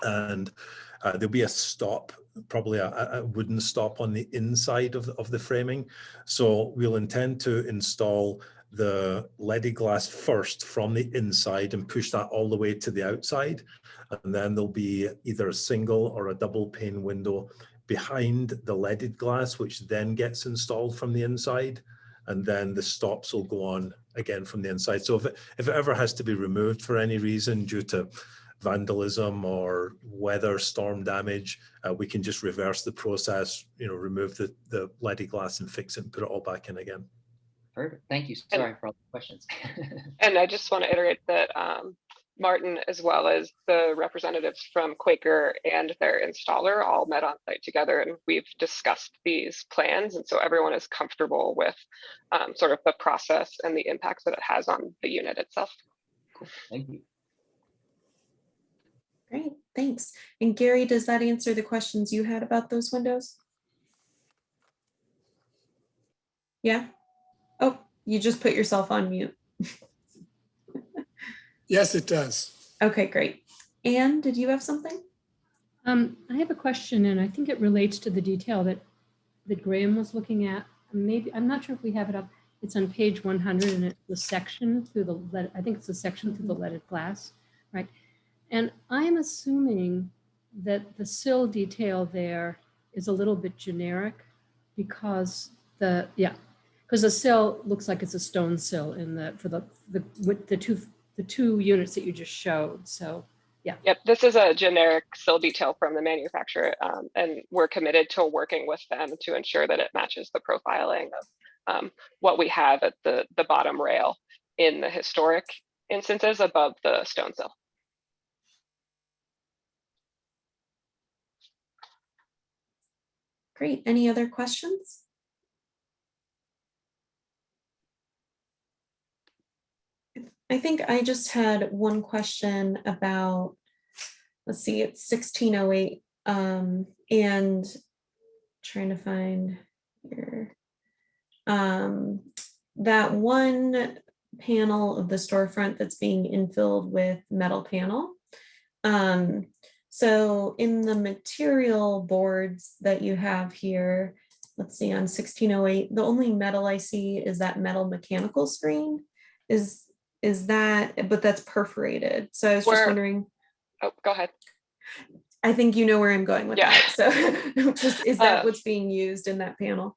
And there'll be a stop, probably a wooden stop on the inside of the framing. So we'll intend to install the leaded glass first from the inside and push that all the way to the outside. And then there'll be either a single or a double pane window behind the leaded glass, which then gets installed from the inside. And then the stops will go on again from the inside. So if it ever has to be removed for any reason due to vandalism or weather, storm damage, we can just reverse the process, remove the leaded glass and fix it and put it all back in again. Perfect. Thank you. Sorry for all the questions. And I just want to iterate that Martin, as well as the representatives from Quaker and their installer, all met on site together, and we've discussed these plans. And so everyone is comfortable with sort of the process and the impacts that it has on the unit itself. Cool. Thank you. Great, thanks. And Gary, does that answer the questions you had about those windows? Yeah. Oh, you just put yourself on mute. Yes, it does. Okay, great. Anne, did you have something? I have a question, and I think it relates to the detail that Graham was looking at. Maybe, I'm not sure if we have it up. It's on page 100, and it's the section through the lead. I think it's the section through the leaded glass, right? And I am assuming that the sill detail there is a little bit generic because the sill looks like it's a stone sill for the two units that you just showed. So yeah. Yep, this is a generic sill detail from the manufacturer, and we're committed to working with them to ensure that it matches the profiling of what we have at the bottom rail in the historic instances above the stone sill. Great. Any other questions? I think I just had one question about, let's see, it's 1608, and trying to find here. That one panel of the storefront that's being infilled with metal panel. So in the material boards that you have here, let's see, on 1608, the only metal I see is that metal mechanical screen. Is that, but that's perforated. So I was just wondering. Oh, go ahead. I think you know where I'm going with that. So is that what's being used in that panel?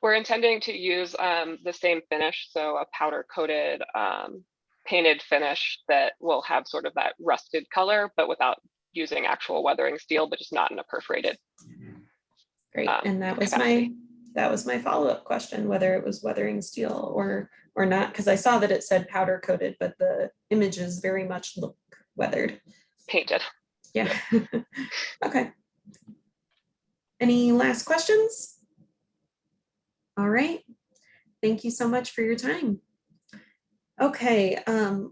We're intending to use the same finish, so a powder coated painted finish that will have sort of that rusted color, but without using actual weathering steel, but just not in a perforated. Great, and that was my follow-up question, whether it was weathering steel or not, because I saw that it said powder coated, but the images very much look weathered. Painted. Yeah. Okay. Any last questions? All right. Thank you so much for your time. Okay,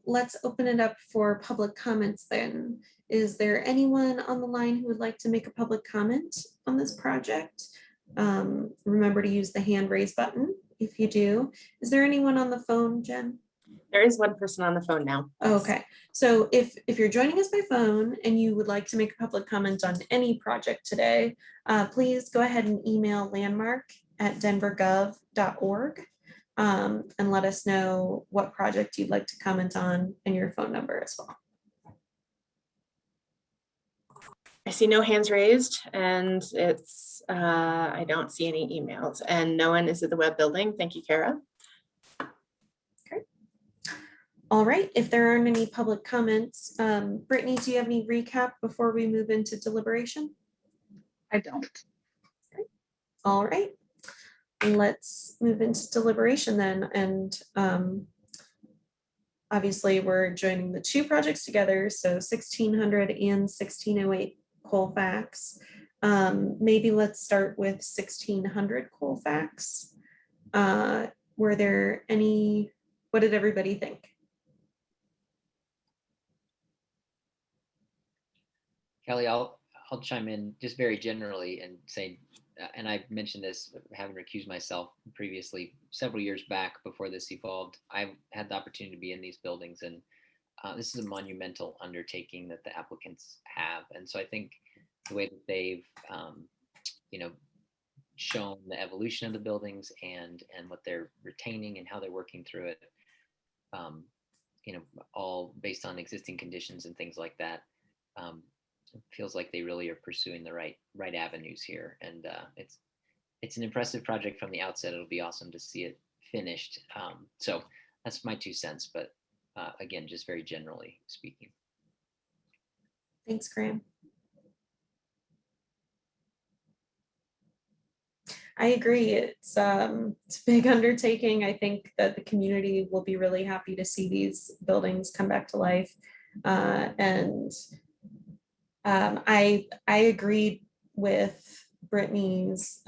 let's open it up for public comments then. Is there anyone on the line who would like to make a public comment on this project? Remember to use the hand raise button if you do. Is there anyone on the phone, Jen? There is one person on the phone now. Okay, so if you're joining us by phone and you would like to make a public comment on any project today, please go ahead and email landmark@denvergov.org. and let us know what project you'd like to comment on and your phone number as well. I see no hands raised, and it's, I don't see any emails, and no one is at the web building. Thank you, Kara. All right, if there aren't any public comments, Brittany, do you have any recap before we move into deliberation? I don't. All right, let's move into deliberation then. And obviously we're joining the two projects together, so 1600 and 1608 Colfax. Maybe let's start with 1600 Colfax. Were there any, what did everybody think? Kelly, I'll chime in just very generally and say, and I mentioned this, having recused myself previously, several years back before this evolved, I had the opportunity to be in these buildings, and this is a monumental undertaking that the applicants have. And so I think the way that they've, shown the evolution of the buildings and what they're retaining and how they're working through it, all based on existing conditions and things like that. It feels like they really are pursuing the right avenues here, and it's an impressive project from the outset. It'll be awesome to see it finished. So that's my 2 cents, but again, just very generally speaking. Thanks, Graham. I agree. It's a big undertaking. I think that the community will be really happy to see these buildings come back to life, and I agreed with Brittany's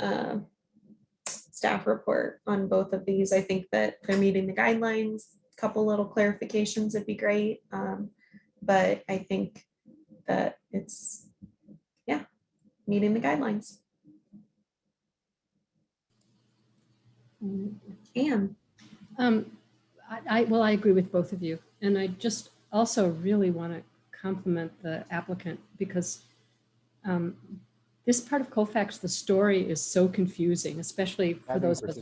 staff report on both of these. I think that they're meeting the guidelines. A couple little clarifications would be great, but I think that it's, yeah, meeting the guidelines. Anne. I agree with both of you. And I just also really want to compliment the applicant, because this part of Colfax, the story is so confusing, especially for those of us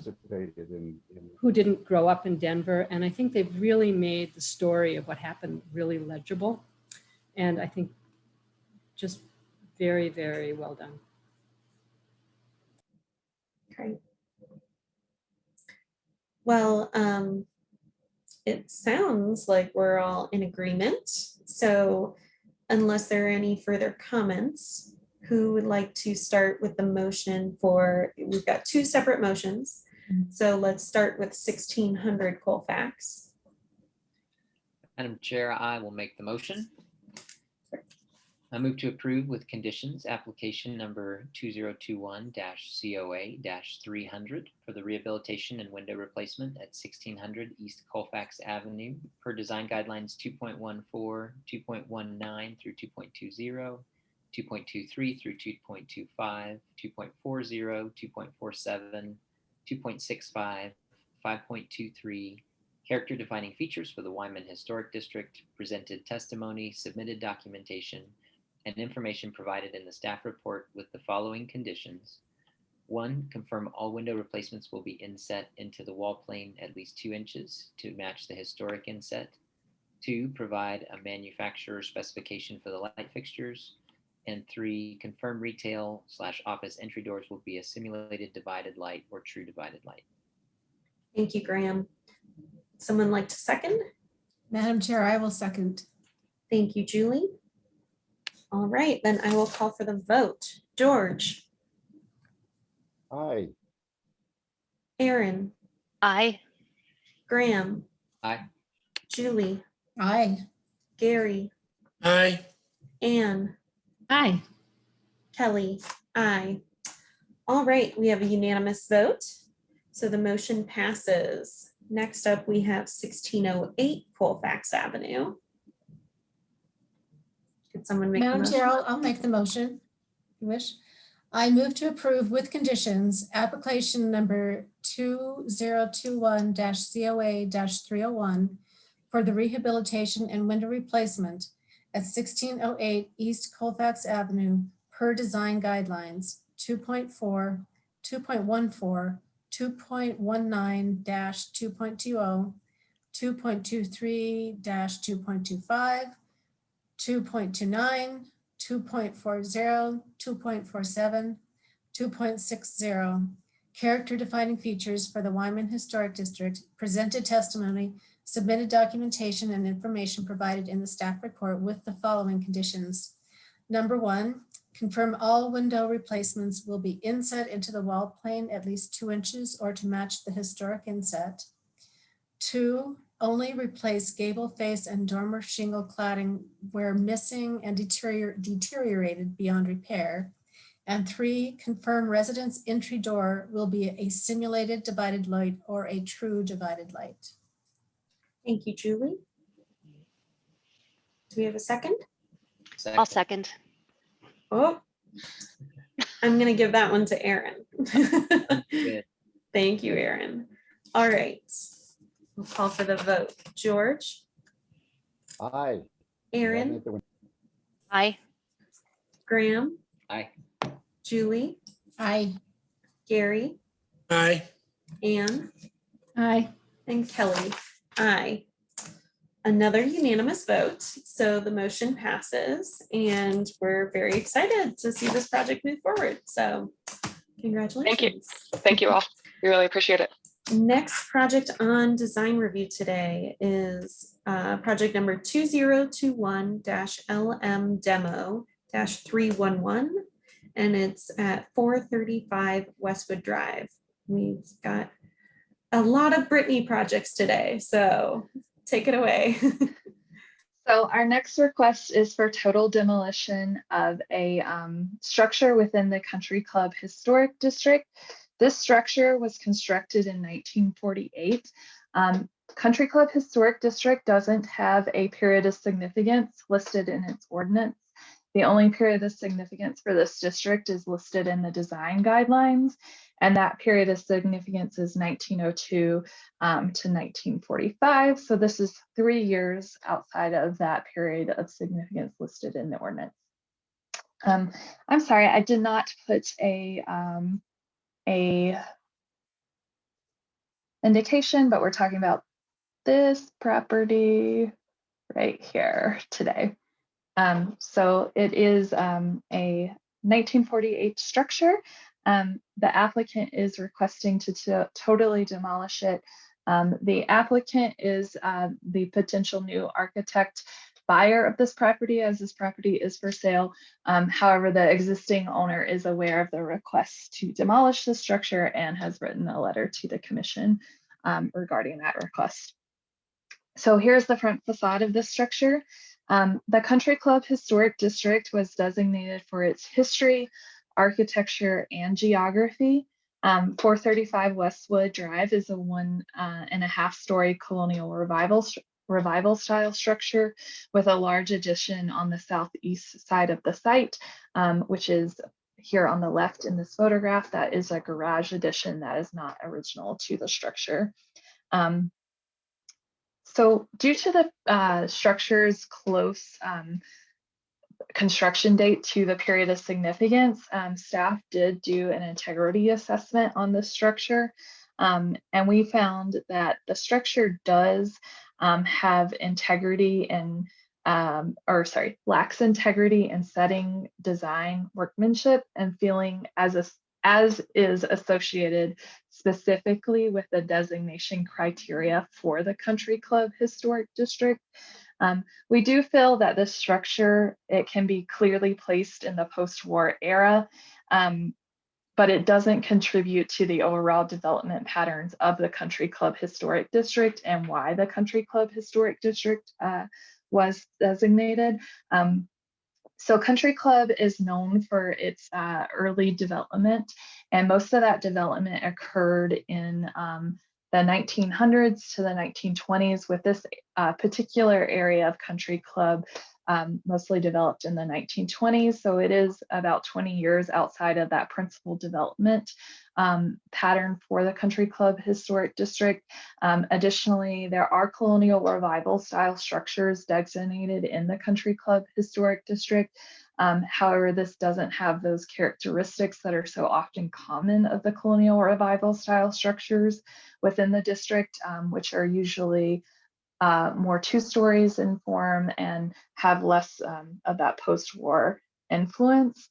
who didn't grow up in Denver. And I think they've really made the story of what happened really legible. And I think just very, very well done. Great. Well, it sounds like we're all in agreement. So unless there are any further comments, who would like to start with the motion for, we've got two separate motions. So let's start with 1600 Colfax. Madam Chair, I will make the motion. I move to approve with conditions application number 2021-COA-300 for the rehabilitation and window replacement at 1600 East Colfax Avenue per design guidelines 2.14, 2.19 through 2.20, 2.23 through 2.25, 2.40, 2.47, 2.65, 5.23, character defining features for the Wyman Historic District, presented testimony, submitted documentation, and information provided in the staff report with the following conditions. 1, confirm all window replacements will be inset into the wall plane at least 2 inches to match the historic inset. 2, provide a manufacturer specification for the light fixtures. And 3, confirm retail/office entry doors will be a simulated divided light or true divided light. Thank you, Graham. Someone like to second? Madam Chair, I will second. Thank you, Julie. All right, then I will call for the vote. George. Aye. Aaron. Aye. Graham. Aye. Julie. Aye. Gary. Aye. Anne. Aye. Kelly. Aye. All right, we have a unanimous vote. So the motion passes. Next up, we have 1608 Colfax Avenue. Could someone make the Madam motion? Chair, I'll make the motion, if you wish. I move to approve with conditions application number 2021-COA-301 for the rehabilitation and window replacement at 1608 East Colfax Avenue per design guidelines 2.4, 2.14, 2.19-2.20, 2.23-2.25, 2.29, 2.40, 2.47, 2.60. Character defining features for the Wyman Historic District, presented testimony, submitted documentation and information provided in the staff report with the following conditions. Number 1, confirm all window replacements will be inset into the wall plane at least 2 inches or to match the historic inset. 2, only replace gable face and dormer shingle cladding where missing and deteriorated beyond repair. And 3, confirm residence entry door will be a simulated divided light or a true divided light. Thank you, Julie. Do we have a second? I'll second. Oh, I'm gonna give that one to Aaron. Good. Thank you, Aaron. All right, we'll call for the vote. George, Aye. Aaron, Aye. Graham, Aye. Julie, Aye. Gary, Aye. Anne, Aye. and Kelly. Aye. Another unanimous vote, so the motion passes, and we're very excited to see this project move forward. So congratulations. Thank you all. We really appreciate it. Next project on design review today is project number 2021-LM Demo-311, and it's at 435 Westwood Drive. We've got a lot of Brittany projects today, so take it away. So our next request is for total demolition of a structure within the Country Club Historic District. This structure was constructed in 1948. Country Club Historic District doesn't have a period of significance listed in its ordinance. The only period of significance for this district is listed in the design guidelines, and that period of significance is 1902 to 1945. So this is 3 years outside of that period of significance listed in the ordinance. I'm sorry, I did not put a indication, but we're talking about this property right here today. So it is a 1948 structure. The applicant is requesting to totally demolish it. The applicant is the potential new architect buyer of this property, as this property is for sale. However, the existing owner is aware of the request to demolish the structure and has written a letter to the commission regarding that request. So here's the front facade of this structure. The Country Club Historic District was designated for its history, architecture, and geography. 435 Westwood Drive is a 1.5 story colonial revival style structure with a large addition on the southeast side of the site, which is here on the left in this photograph. That is a garage addition that is not original to the structure. So due to the structure's close construction date to the period of significance, staff did do an integrity assessment on this structure. And we found that the structure does have integrity and, lacks integrity in setting, design, workmanship, and feeling as is associated specifically with the designation criteria for the Country Club Historic District. We do feel that this structure, it can be clearly placed in the post-war era, but it doesn't contribute to the overall development patterns of the Country Club Historic District and why the Country Club Historic District was designated. So Country Club is known for its early development, and most of that development occurred in the 1900s to the 1920s, with this particular area of Country Club mostly developed in the 1920s. So it is about 20 years outside of that principal development pattern for the Country Club Historic District. Additionally, there are colonial revival style structures designated in the Country Club Historic District. However, this doesn't have those characteristics that are so often common of the colonial revival style structures within the district, which are usually more 2 stories in form and have less of that post-war influence.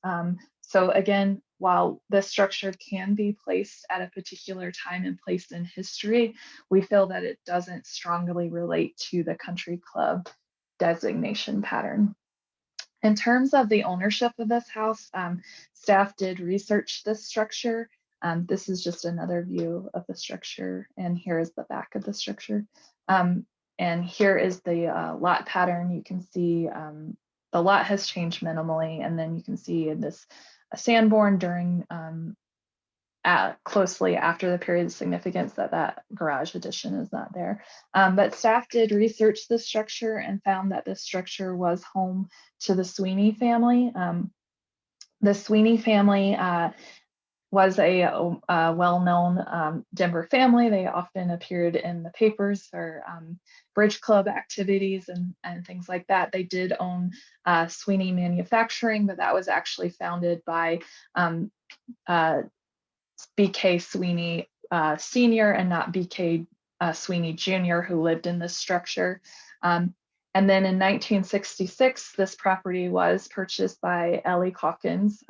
So again, while this structure can be placed at a particular time and place in history, we feel that it doesn't strongly relate to the country club designation pattern. In terms of the ownership of this house, staff did research this structure. This is just another view of the structure, and here is the back of the structure. And here is the lot pattern. You can see the lot has changed minimally, and then you can see in this Sanborn during closely after the period of significance that garage addition is not there. But staff did research this structure and found that this structure was home to the Sweeney family. The Sweeney family was a well-known Denver family. They often appeared in the papers for bridge club activities and things like that. They did own Sweeney Manufacturing, but that was actually founded by BK Sweeney Sr. and not BK Sweeney Jr., who lived in this structure. And then in 1966, this property was purchased by Ellie Calkins,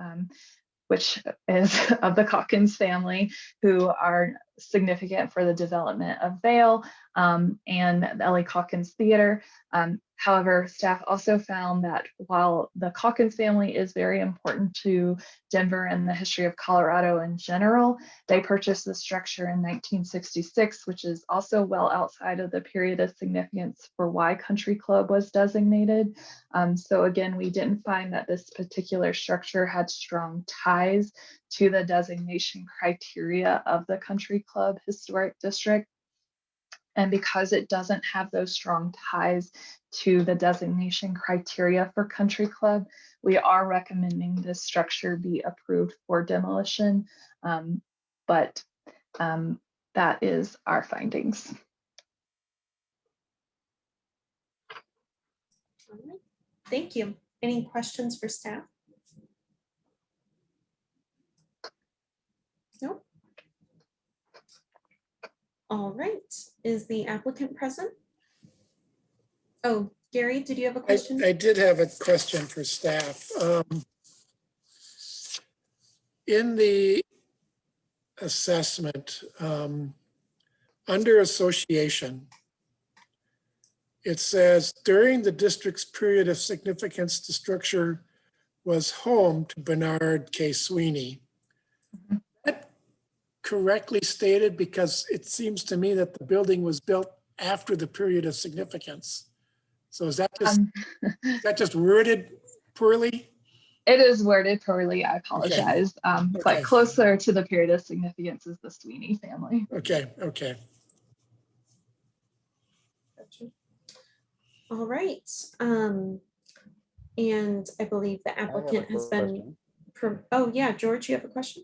which is of the Calkins family, who are significant for the development of Vail and Ellie Calkins Theater. However, staff also found that while the Calkins family is very important to Denver and the history of Colorado in general, they purchased the structure in 1966, which is also well outside of the period of significance for why Country Club was designated. So again, we didn't find that this particular structure had strong ties to the designation criteria of the Country Club Historic District. And because it doesn't have those strong ties to the designation criteria for Country Club, we are recommending this structure be approved for demolition. But that is our findings. All right. Thank you. Any questions for staff? Nope. All right. Is the applicant present? Oh, Gary, did you have a question? I did have a question for staff. In the assessment, under association, it says during the district's period of significance, the structure was home to Bernard K. Sweeney. Mhm. That correctly stated, because it seems to me that the building was built after the period of significance. So is that just worded poorly? It is worded poorly, I apologize. Okay. But closer to the period of significance is the Sweeney family. Okay. Gotcha. All right. And I believe the applicant has been. Oh yeah, George, you have a question?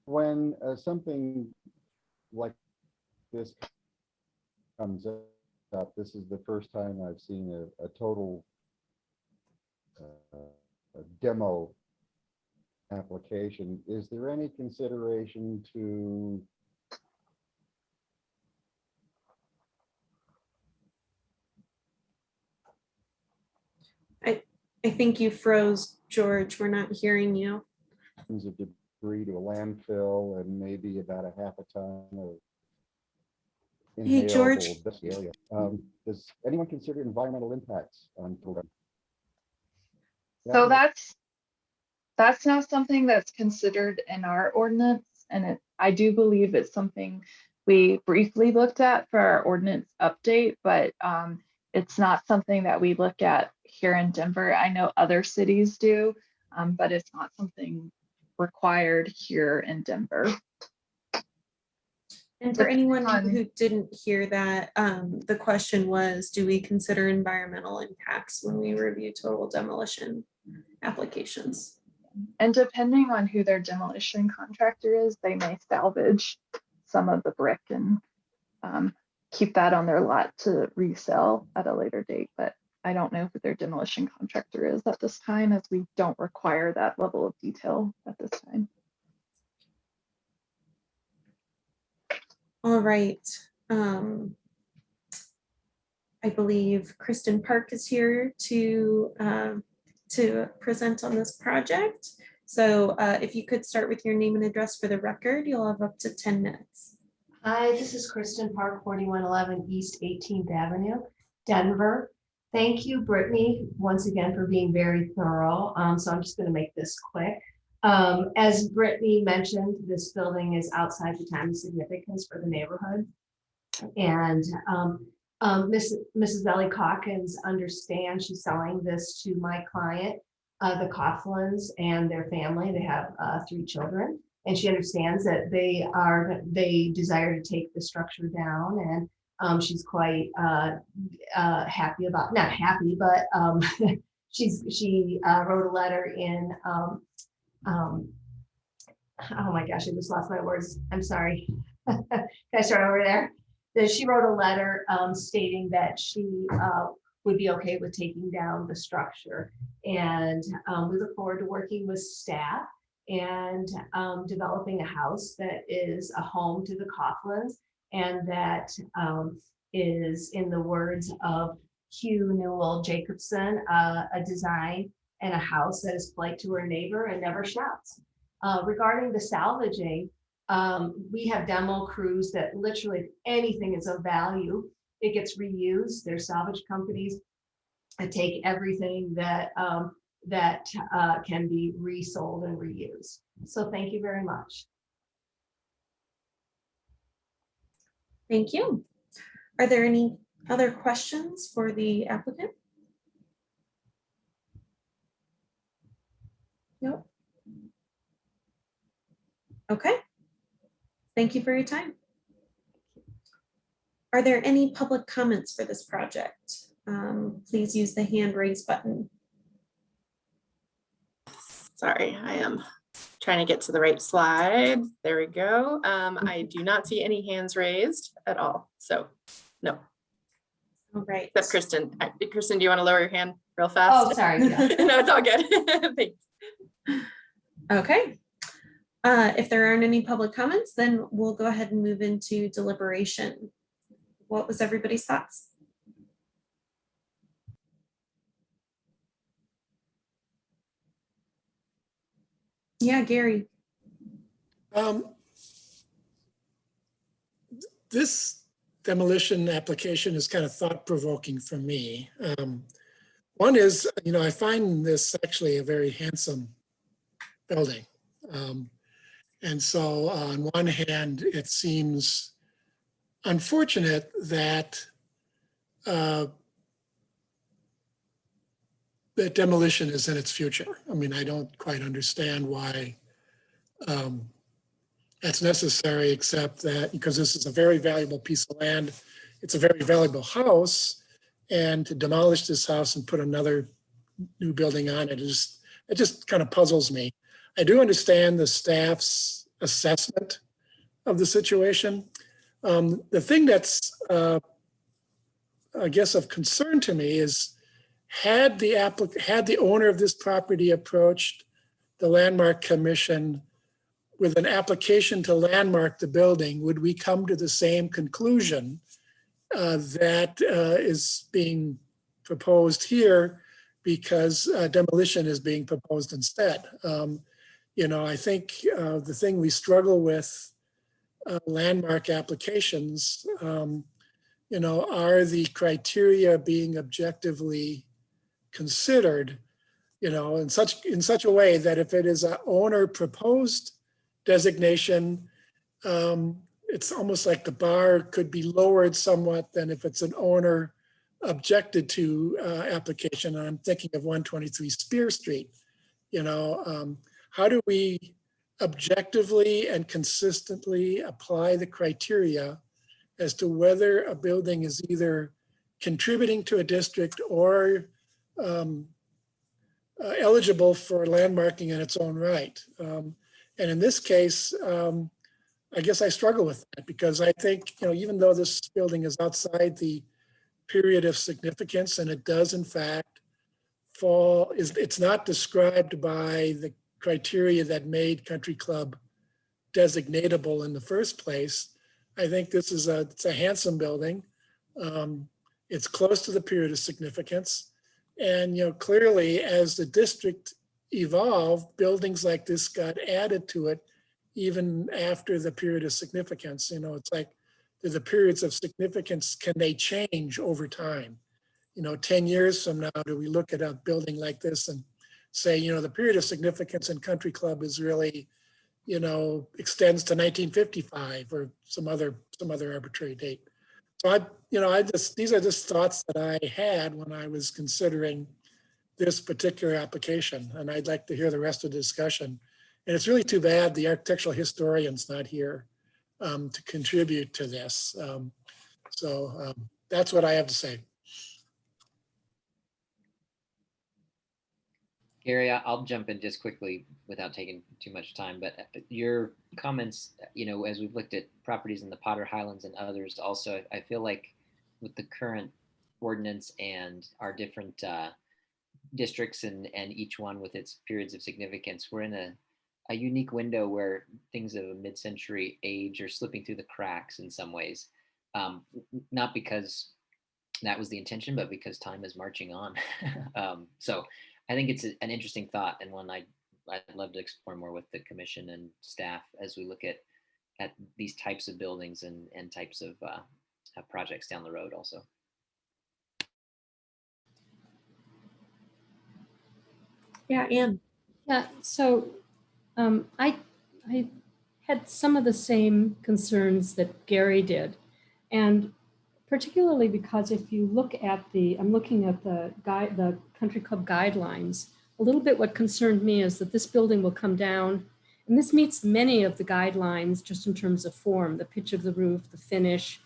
When something like this comes up, this is the first time I've seen a total a demo application. Is there any consideration to I think you froze, George. We're not hearing you. of debris to a landfill and maybe about a half a ton of Hey, George. inhalable area? Does anyone consider environmental impacts on program? So that's not something that's considered in our ordinance, and I do believe it's something we briefly looked at for our ordinance update, but it's not something that we look at here in Denver. I know other cities do, but it's not something required here in Denver. And for anyone who didn't hear that, the question was, do we consider environmental impacts when we review total demolition applications? And depending on who their demolition contractor is, they may salvage some of the brick and keep that on their lot to resell at a later date. But I don't know who their demolition contractor is at this time, as we don't require that level of detail at this time. All right. I believe Kristen Park is here to present on this project. So if you could start with your name and address for the record, you'll have up to 10 minutes. Hi, this is Kristen Park, 4111 East 18th Avenue, Denver. Thank you, Brittany, once again for being very thorough. So I'm just going to make this quick. As Brittany mentioned, this building is outside the time of significance for the neighborhood. And Mrs. Ellie Calkins understands she's selling this to my client, the Coughlins and their family. They have 3 children. And she understands that they desire to take the structure down, and she's quite happy about, not happy, but she wrote a letter in, oh my gosh, I just lost my words. I'm sorry. Can I start over there? That she wrote a letter stating that she would be okay with taking down the structure. And we look forward to working with staff and developing a house that is a home to the Coughlins, and that is, in the words of Hugh Newell Jacobson, a design and a house that is polite to her neighbor and never shouts. Regarding the salvaging, we have demo crews that literally, if anything is of value, it gets reused. There's salvage companies that take everything that can be resold and reused. So thank you very much. Thank you. Are there any other questions for the applicant? Nope. Okay. Thank you for your time. Are there any public comments for this project? Please use the hand raise button. Sorry, I am trying to get to the right slide. There we go. I do not see any hands raised at all. So no. All right. Except Kristen. Kristen, do you want to lower your hand real fast? Oh, sorry. Yeah. No, it's all good. Thanks. Okay. If there aren't any public comments, then we'll go ahead and move into deliberation. What was everybody's thoughts? Yeah, Gary. This demolition application is kind of thought-provoking for me. One is, I find this actually a very handsome building. And so on one hand, it seems unfortunate that that demolition is in its future. I mean, I don't quite understand why that's necessary, except that because this is a very valuable piece of land, it's a very valuable house, and to demolish this house and put another new building on it, it just kind of puzzles me. I do understand the staff's assessment of the situation. The thing that's, I guess, of concern to me is, had the owner of this property approached the Landmark Commission with an application to landmark the building, would we come to the same conclusion that is being proposed here, because demolition is being proposed instead? I think the thing we struggle with landmark applications, are the criteria being objectively considered, in such a way that if it is an owner proposed designation, it's almost like the bar could be lowered somewhat than if it's an owner objected to application. I'm thinking of 123 Spear Street. How do we objectively and consistently apply the criteria as to whether a building is either contributing to a district or eligible for landmarking in its own right? And in this case, I guess I struggle with that, because I think, even though this building is outside the period of significance, and it does in fact fall, it's not described by the criteria that made Country Club designatable in the first place. I think this is it's a handsome building. It's close to the period of significance. And, clearly as the district evolved, buildings like this got added to it even after the period of significance. It's like the periods of significance, can they change over time? 10 years from now, do we look at a building like this and say, the period of significance in Country Club is really, extends to 1955 or some other arbitrary date. So these are just thoughts that I had when I was considering this particular application, and I'd like to hear the rest of the discussion. And it's really too bad the architectural historian's not here to contribute to this. That's what I have to say. Gary, I'll jump in just quickly without taking too much time, but your comments, as we've looked at properties in the Potter Highlands and others also, I feel like with the current ordinance and our different districts and each one with its periods of significance, we're in a unique window where things of a mid-century age are slipping through the cracks in some ways, not because that was the intention, but because time is marching on. So I think it's an interesting thought, and one I'd love to explore more with the commission and staff as we look at these types of buildings and types of projects down the road also. Yeah, Anne. Yeah, so I had some of the same concerns that Gary did. And particularly because if you look at I'm looking at the Country Club guidelines, a little bit what concerned me is that this building will come down, and this meets many of the guidelines just in terms of form, the pitch of the roof, the finish,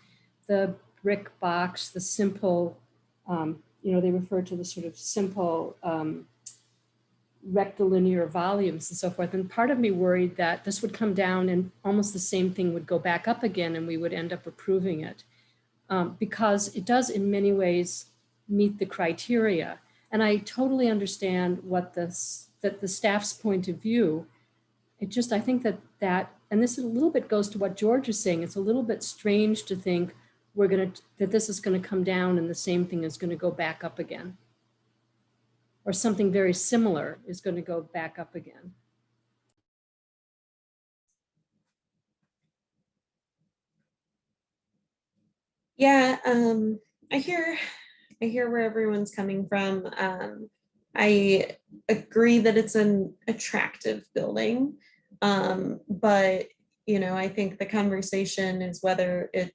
the brick box, the simple, they refer to the sort of simple rectilinear volumes and so forth. And part of me worried that this would come down and almost the same thing would go back up again and we would end up approving it. Because it does in many ways meet the criteria. And I totally understand that the staff's point of view, I think that, and this is a little bit goes to what George is saying, it's a little bit strange to think that this is gonna come down and the same thing is gonna go back up again. Or something very similar is gonna go back up again. Yeah, I hear where everyone's coming from. I agree that it's an attractive building, but I think the conversation is whether it's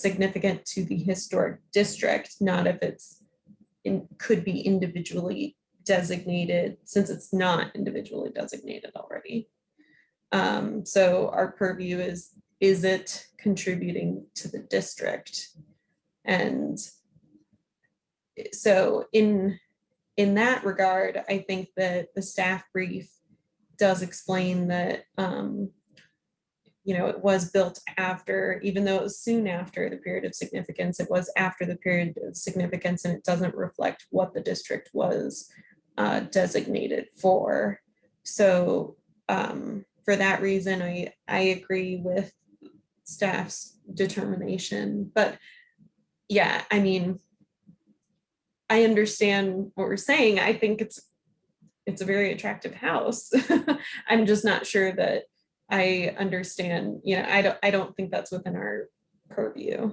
significant to the historic district, not if could be individually designated, since it's not individually designated already. So our purview is it contributing to the district? And so in that regard, I think that the staff brief does explain that it was built after, even though it was soon after the period of significance, it was after the period of significance, and it doesn't reflect what the district was designated for. So for that reason, I agree with staff's determination. But yeah, I mean, I understand what we're saying. I think it's a very attractive house. I'm just not sure that I understand, I don't think that's within our purview.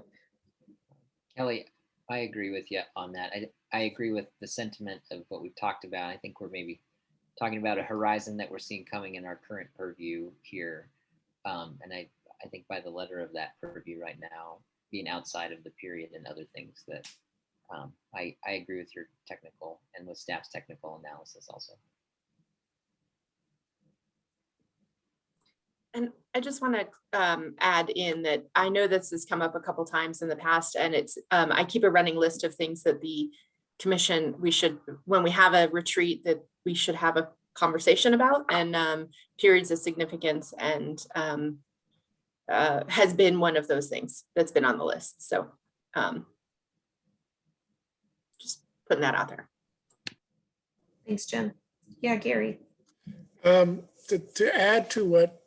Kelly, I agree with you on that. I agree with the sentiment of what we've talked about. I think we're maybe talking about a horizon that we're seeing coming in our current purview here. And I think by the letter of that purview right now, being outside of the period and other things that I agree with your technical and with staff's technical analysis also. And I just want to add in that I know this has come up a couple times in the past, and it's I keep a running list of things that the commission, when we have a retreat, that we should have a conversation about, and periods of significance and has been one of those things that's been on the list. So just putting that out there. Thanks, Jen. Yeah, Gary. To add to what,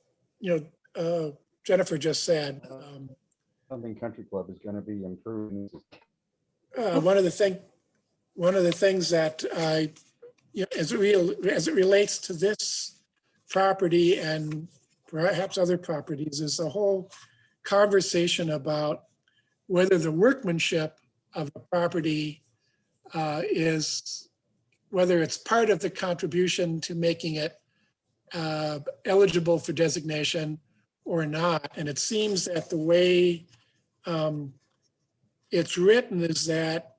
Jennifer just said, Something Country Club is going to be improving. one of the things that I, as it relates to this property and perhaps other properties, is the whole conversation about whether the workmanship of the property whether it's part of the contribution to making it eligible for designation or not. And it seems that the way it's written is that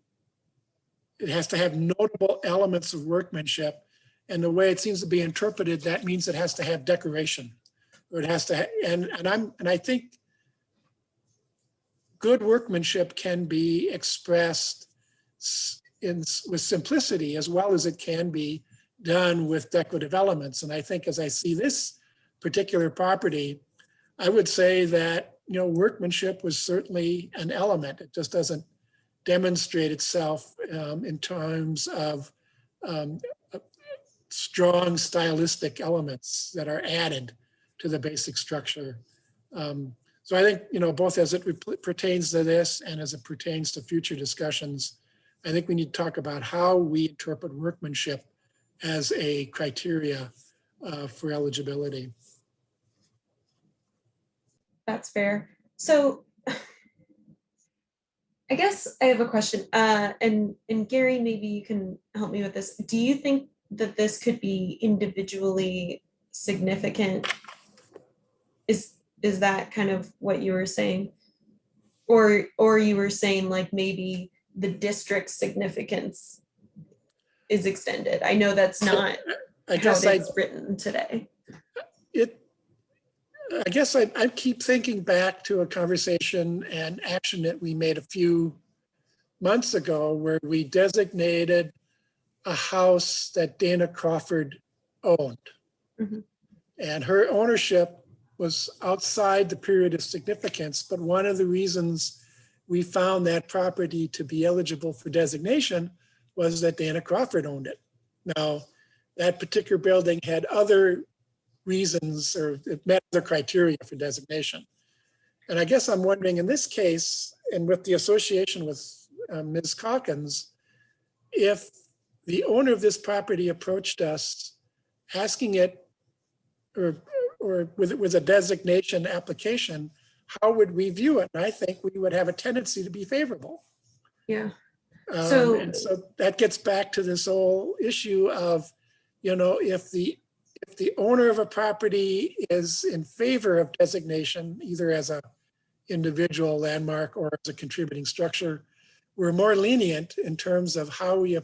it has to have notable elements of workmanship. And the way it seems to be interpreted, that means it has to have decoration, or it has to, and I think good workmanship can be expressed with simplicity as well as it can be done with decorative elements. And I think as I see this particular property, I would say that, workmanship was certainly an element. It just doesn't demonstrate itself in terms of strong stylistic elements that are added to the basic structure. So I think, both as it pertains to this and as it pertains to future discussions, I think we need to talk about how we interpret workmanship as a criteria for eligibility. That's fair. So I guess I have a question, and Gary, maybe you can help me with this. Do you think that this could be individually significant? Is that kind of what you were saying? Or you were saying like maybe the district's significance is extended? I know that's not I guess how it's written today. I guess I keep thinking back to a conversation and action that we made a few months ago where we designated a house that Dana Crawford owned. Mm-hmm. And her ownership was outside the period of significance, but one of the reasons we found that property to be eligible for designation was that Dana Crawford owned it. Now, that particular building had other reasons, or it met the criteria for designation. And I guess I'm wondering in this case, and with the association with Ms. Calkins, if the owner of this property approached us asking it, or with a designation application, how would we view it? And I think we would have a tendency to be favorable. Yeah. And so that gets back to this whole issue of, if the owner of a property is in favor of designation, either as a individual landmark or as a contributing structure, we're more lenient in terms of how we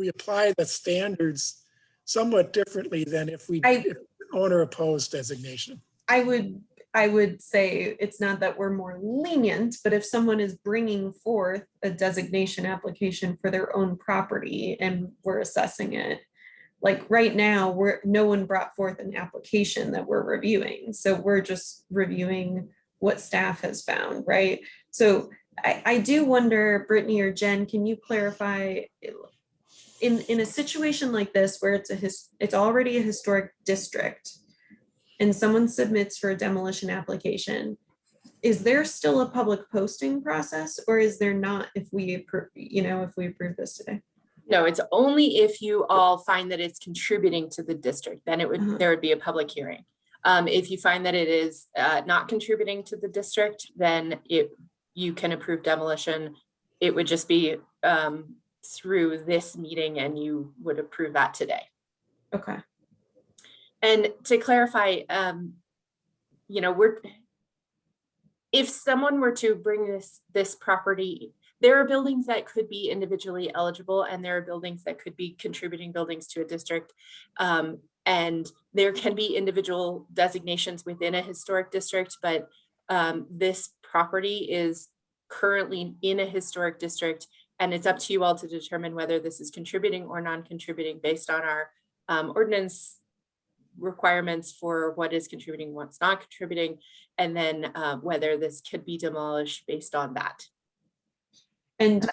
apply the standards somewhat differently than if the owner opposed designation. I would say it's not that we're more lenient, but if someone is bringing forth a designation application for their own property and we're assessing it, like right now, no one brought forth an application that we're reviewing. So we're just reviewing what staff has found, right? So I do wonder, Brittany or Jen, can you clarify in a situation like this where it's already a historic district and someone submits for a demolition application, is there still a public posting process, or is there not if we approve this today? No, it's only if you all find that it's contributing to the district, then there would be a public hearing. If you find that it is not contributing to the district, then you can approve demolition. It would just be through this meeting and you would approve that today. Okay. And to clarify, if someone were to bring this property, there are buildings that could be individually eligible and there are buildings that could be contributing buildings to a district. And there can be individual designations within a historic district, but this property is currently in a historic district, and it's up to you all to determine whether this is contributing or non-contributing based on our ordinance requirements for what is contributing, what's not contributing, and then whether this could be demolished based on that. And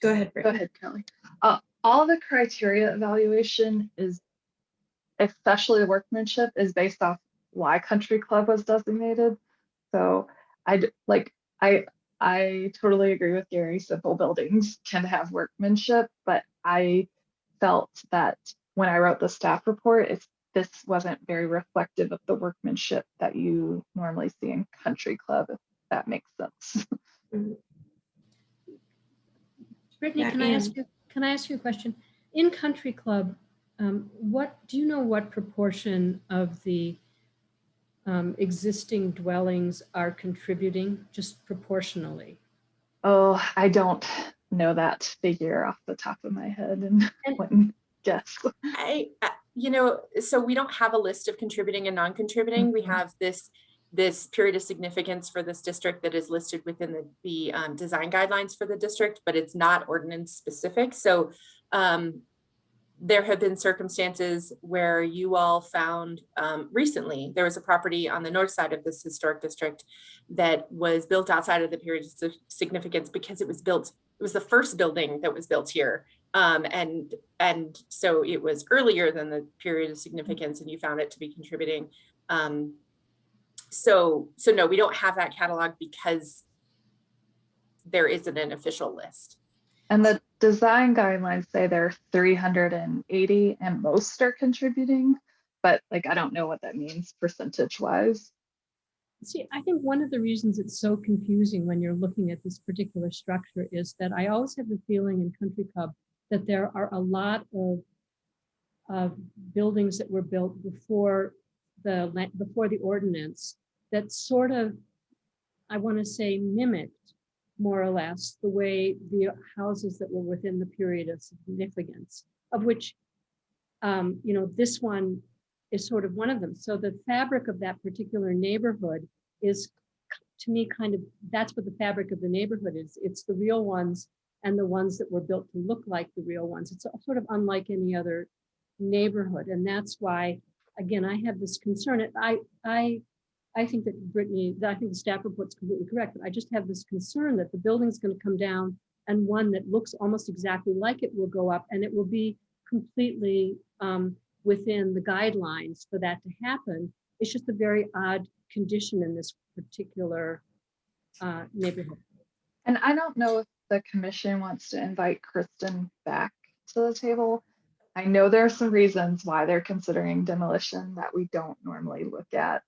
go ahead, Go Brittany. ahead, Kelly. All the criteria evaluation is, especially the workmanship, is based off why country club was designated. So I totally agree with Gary. Simple buildings can have workmanship, but I felt that when I wrote the staff report, this wasn't very reflective of the workmanship that you normally see in country club, if that makes sense. Brittany, Yeah, can I ask you a question? In country club, what do you know what proportion of the existing dwellings are contributing, just proportionally? Oh, I don't know that figure off the top of my head and wouldn't guess. So we don't have a list of contributing and non-contributing. We have this period of significance for this district that is listed within the design guidelines for the district, but it's not ordinance specific. So there have been circumstances where you all found recently, there was a property on the north side of this historic district that was built outside of the period of significance because it was the first building that was built here. And so it was earlier than the period of significance and you found it to be contributing. So no, we don't have that catalog because there isn't an official list. And the design guidelines say there are 380 and most are contributing, but like, I don't know what that means percentage wise. See, I think one of the reasons it's so confusing when you're looking at this particular structure is that I always have the feeling in country club that there are a lot of buildings that were built before the ordinance that sort of, I want to say, mimicked more or less the way the houses that were within the period of significance, of which, this one is sort of one of them. So the fabric of that particular neighborhood is, to me, kind of, that's what the fabric of the neighborhood is. It's the real ones and the ones that were built to look like the real ones. It's sort of unlike any other neighborhood. And that's why, again, I have this concern. I think that Brittany, I think the staff report's completely correct, but I just have this concern that the building's going to come down and one that looks almost exactly like it will go up, and it will be completely within the guidelines for that to happen. It's just a very odd condition in this particular neighborhood. And I don't know if the commission wants to invite Kristen back to the table. I know there are some reasons why they're considering demolition that we don't normally look at.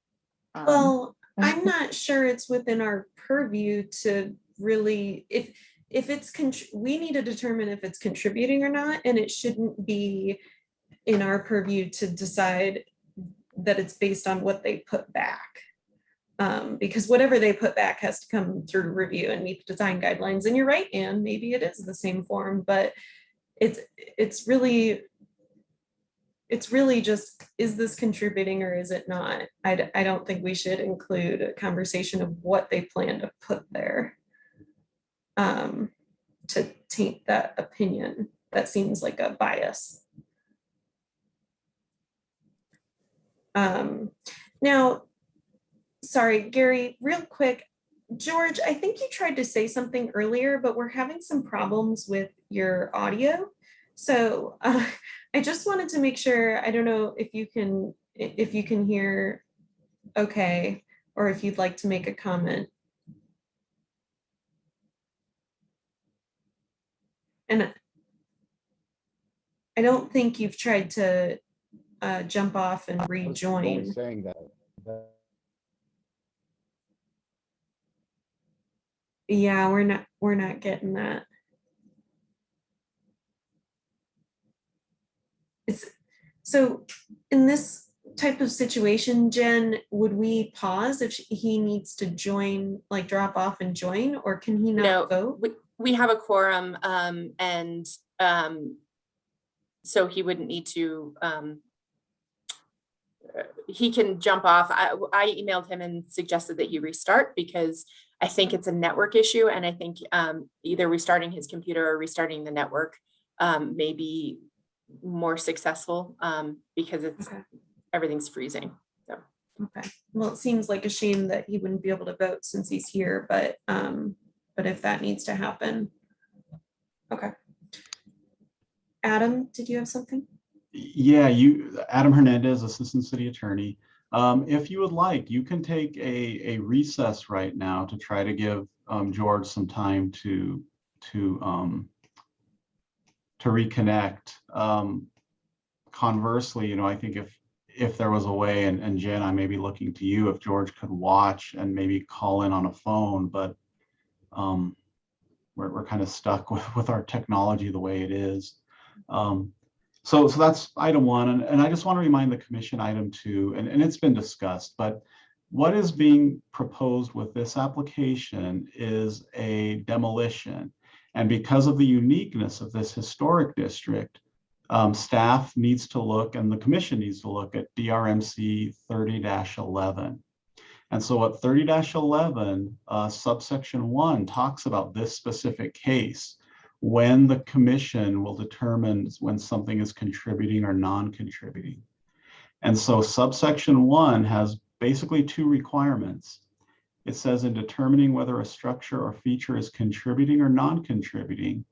Well, I'm not sure it's within our purview to really, if it's, we need to determine if it's contributing or not, and it shouldn't be in our purview to decide that it's based on what they put back. Because whatever they put back has to come through review and meet the design guidelines. And you're right, Anne, maybe it is the same form, but it's really just, is this contributing or is it not? I don't think we should include a conversation of what they plan to put there to taint that opinion. That seems like a bias. Now, sorry, Gary, real quick, George, I think you tried to say something earlier, but we're having some problems with your audio. So I just wanted to make sure, I don't know if you can hear okay, or if you'd like to make a comment. And I don't think you've tried to jump off and rejoin. Saying that. Yeah, we're not getting that. So in this type of situation, Jen, would we pause if he needs to join, like drop off and join, or can he not vote? We have a quorum, and so he wouldn't need to, he can jump off. I emailed him and suggested that he restart because I think it's a network issue, and I think either restarting his computer or restarting the network may be more successful because it's everything's freezing. So. Okay, well, it seems like a shame that he wouldn't be able to vote since he's here, but if that needs to happen. Okay. Adam, did you have something? Yeah, Adam Hernandez, Assistant City Attorney. If you would like, you can take a recess right now to try to give George some time to reconnect. Conversely, I think if there was a way, and Jen, I may be looking to you, if George could watch and maybe call in on a phone, but we're kind of stuck with our technology the way it is. So that's item one. And I just want to remind the commission item two, and it's been discussed, but what is being proposed with this application is a demolition. And because of the uniqueness of this historic district, staff needs to look, and the commission needs to look at DRMC 30-11. And so what 30-11 subsection 1 talks about this specific case, when the commission will determine when something is contributing or non-contributing. And so subsection 1 has basically two requirements. It says in determining whether a structure or feature is contributing or non-contributing,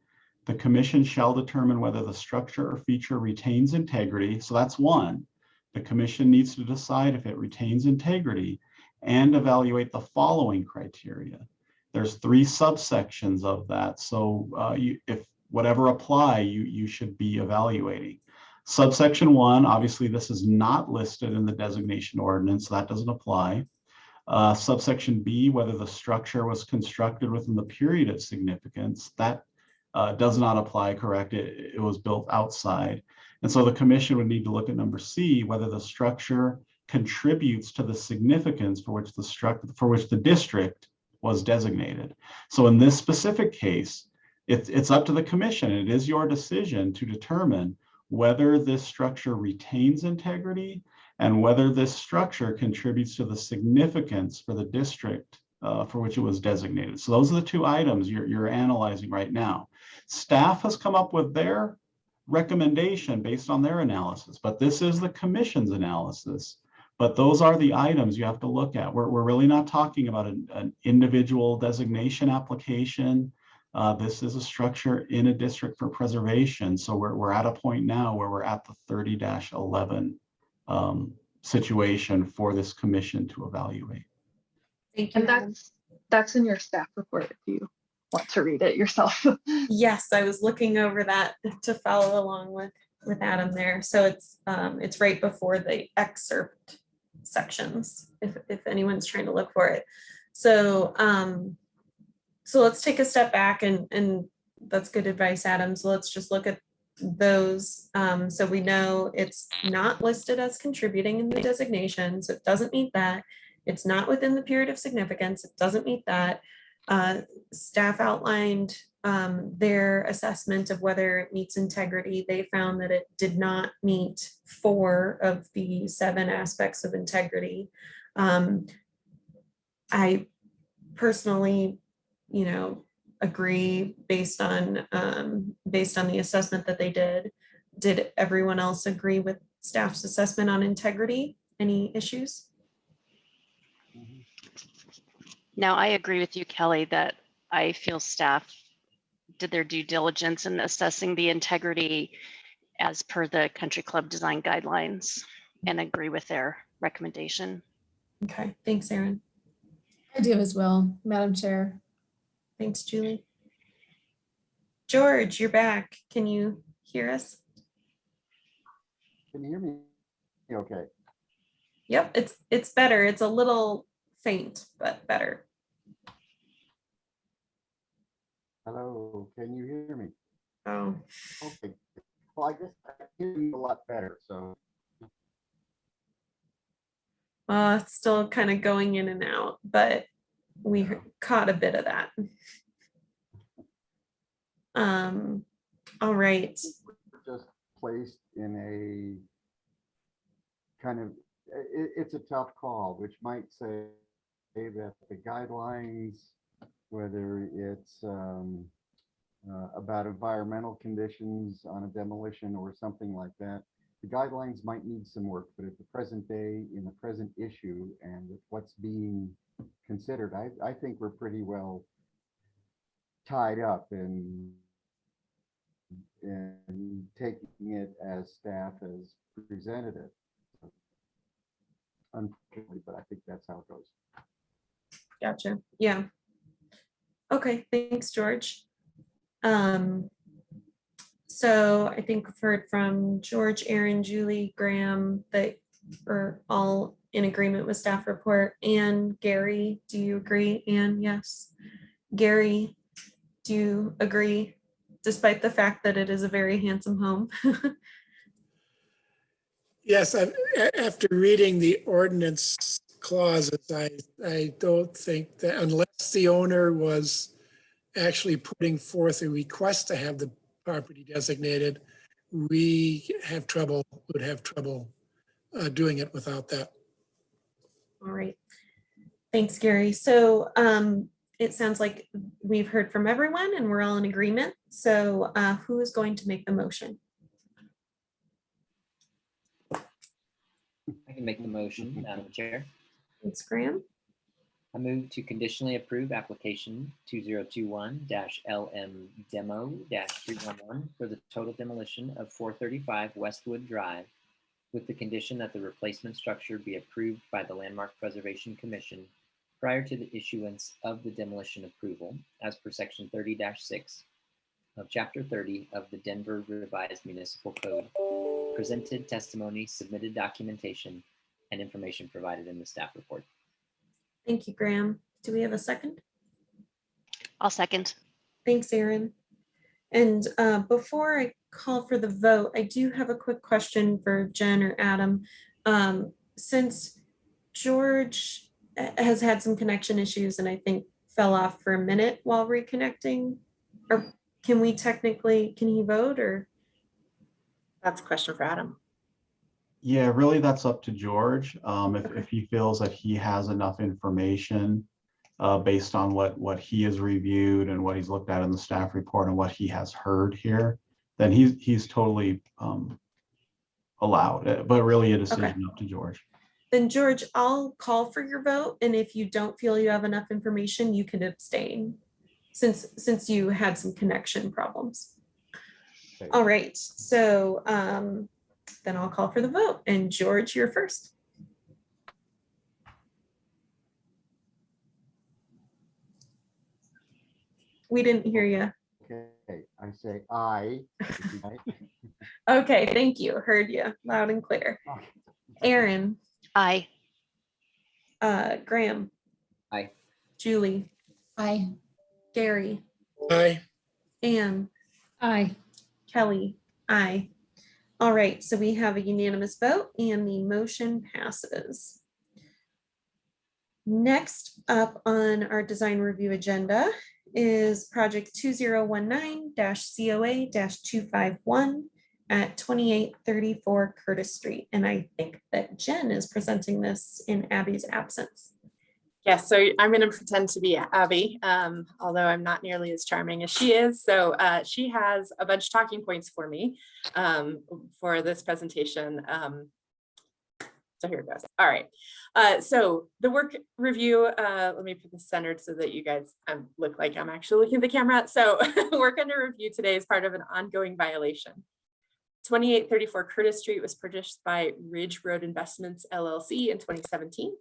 the commission shall determine whether the structure or feature retains integrity. So that's one. The commission needs to decide if it retains integrity and evaluate the following criteria. There's three subsections of that. So if whatever apply, you should be evaluating. Subsection 1, obviously this is not listed in the designation ordinance, so that doesn't apply. Subsection B, whether the structure was constructed within the period of significance, that does not apply, correct? It was built outside. And so the commission would need to look at number C, whether the structure contributes to the significance for which the district was designated. So in this specific case, it's up to the commission. It is your decision to determine whether this structure retains integrity and whether this structure contributes to the significance for the district for which it was designated. So those are the two items you're analyzing right now. Staff has come up with their recommendation based on their analysis, but this is the commission's analysis. But those are the items you have to look at. We're really not talking about an individual designation application. This is a structure in a district for preservation. So we're at a point now where we're at the 30-11 situation for this commission to evaluate. Thank you. And that's in your staff report if you want to read it yourself. Yes, I was looking over that to follow along with Adam there. So it's right before the excerpt sections, if anyone's trying to look for it. So so let's take a step back, and that's good advice, Adam. So let's just look at those. So we know it's not listed as contributing in the designation, so it doesn't meet that. It's not within the period of significance, it doesn't meet that. Staff outlined their assessment of whether it meets integrity. They found that it did not meet 4 of the 7 aspects of integrity. I personally, agree based on the assessment that they did. Did everyone else agree with staff's assessment on integrity? Any issues? Now, I agree with you, Kelly, that I feel staff did their due diligence in assessing the integrity as per the country club design guidelines and agree with their recommendation. Okay, thanks, Erin. I do as well, Madam Chair. Thanks, Julie. George, you're back. Can you hear us? Can you hear me? Okay. Yep, it's better. It's a little faint, but better. Hello, can you hear me? Oh. Okay. Well, I guess I hear you a lot better, so. It's still kind of going in and out, but we caught a bit of that. All right. Just placed in a kind of, it's a tough call, which might say that the guidelines, whether it's about environmental conditions on a demolition or something like that, the guidelines might need some work, but at the present day, in the present issue, and with what's being considered, I think we're pretty well tied up in taking it as staff has presented it. Unfortunately, but I think that's how it goes. Gotcha. Yeah. Okay, thanks, George. So I think we've heard from George, Aaron, Julie, Graham, that are all in agreement with staff report. And Gary, do you agree? And yes. Gary, do you agree, despite the fact that it is a very handsome home? Yes, after reading the ordinance clauses, I don't think that unless the owner was actually putting forth a request to have the property designated, we would have trouble doing it without that. All right. Thanks, Gary. So it sounds like we've heard from everyone and we're all in agreement. So who is going to make the motion? I can make the motion, Madam Chair. Thanks, Graham. I move to conditionally approve application 2021-LM Demo-311 for the total demolition of 435 Westwood Drive, with the condition that the replacement structure be approved by the Landmark Preservation Commission prior to the issuance of the demolition approval, as per section 30-6 of chapter 30 of the Denver Revised Municipal Code. Presented testimony, submitted documentation, and information provided in the staff report. Thank you, Graham. Do we have a second? I'll second. Thanks, Aaron. And before I call for the vote, I do have a quick question for Jen or Adam. Since George has had some connection issues and I think fell off for a minute while reconnecting, or can he vote, or? That's a question for Adam. Yeah, really, that's up to George. If he feels that he has enough information based on what he has reviewed and what he's looked at in the staff report and what he has heard here, then he's totally allowed. But really, a decision up to George. Then George, I'll call for your vote, and if you don't feel you have enough information, you can abstain, since you had some connection problems. Okay. All right, so then I'll call for the vote. And George, you're first. We didn't hear you. Okay, I say aye. Okay, thank you. Heard you loud and clear. Aaron. Aye. Graham. Aye. Julie. Aye. Gary. Aye. Anne. Aye. Kelly. Aye. All right, so we have a unanimous vote and the motion passes. Next up on our design review agenda is project 2019-COA-251 at 2834 Curtis Street. And I think that Jen is presenting this in Abby's absence. Yes, so I'm going to pretend to be Abby, although I'm not nearly as charming as she is. So she has a bunch of talking points for me for this presentation. So here it goes. All right. So the work review, let me put this centered so that you guys look like I'm actually looking at the camera. So work under review today is part of an ongoing violation. 2834 Curtis Street was purchased by Ridge Road Investments LLC in 2017.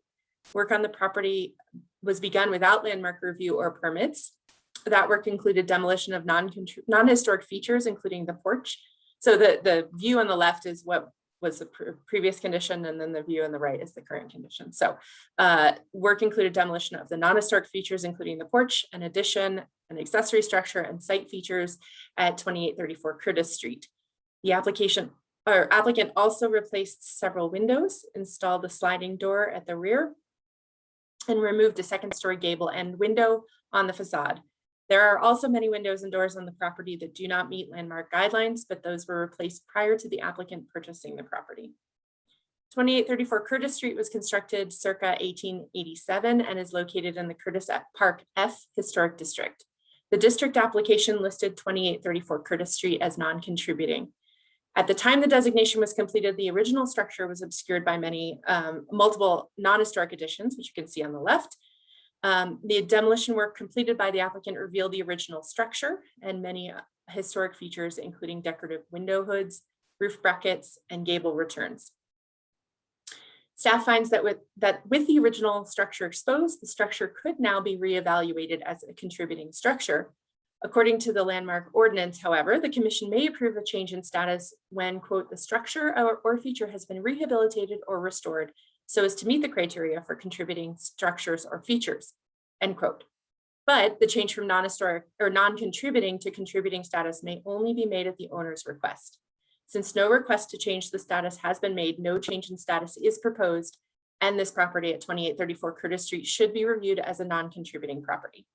Work on the property was begun without landmark review or permits. That work included demolition of non-historic features, including the porch. So the view on the left is what was the previous condition, and then the view on the right is the current condition. So work included demolition of the non-historic features, including the porch, an addition, an accessory structure, and site features at 2834 Curtis Street. The applicant also replaced several windows, installed a sliding door at the rear, and removed a second-story gable end window on the facade. There are also many windows and doors on the property that do not meet landmark guidelines, but those were replaced prior to the applicant purchasing the property. 2834 Curtis Street was constructed circa 1887 and is located in the Curtis Park F Historic District. The district application listed 2834 Curtis Street as non-contributing. At the time the designation was completed, the original structure was obscured by multiple non-historic additions, which you can see on the left. The demolition work completed by the applicant revealed the original structure and many historic features, including decorative window hoods, roof brackets, and gable returns. Staff finds that with the original structure exposed, the structure could now be reevaluated as a contributing structure. According to the landmark ordinance, however, the commission may approve a change in status when, quote, the structure or feature has been rehabilitated or restored so as to meet the criteria for contributing structures or features, end quote. But the change from non-historic or non-contributing to contributing status may only be made at the owner's request. Since no request to change the status has been made, no change in status is proposed, and this property at 2834 Curtis Street should be reviewed as a non-contributing property.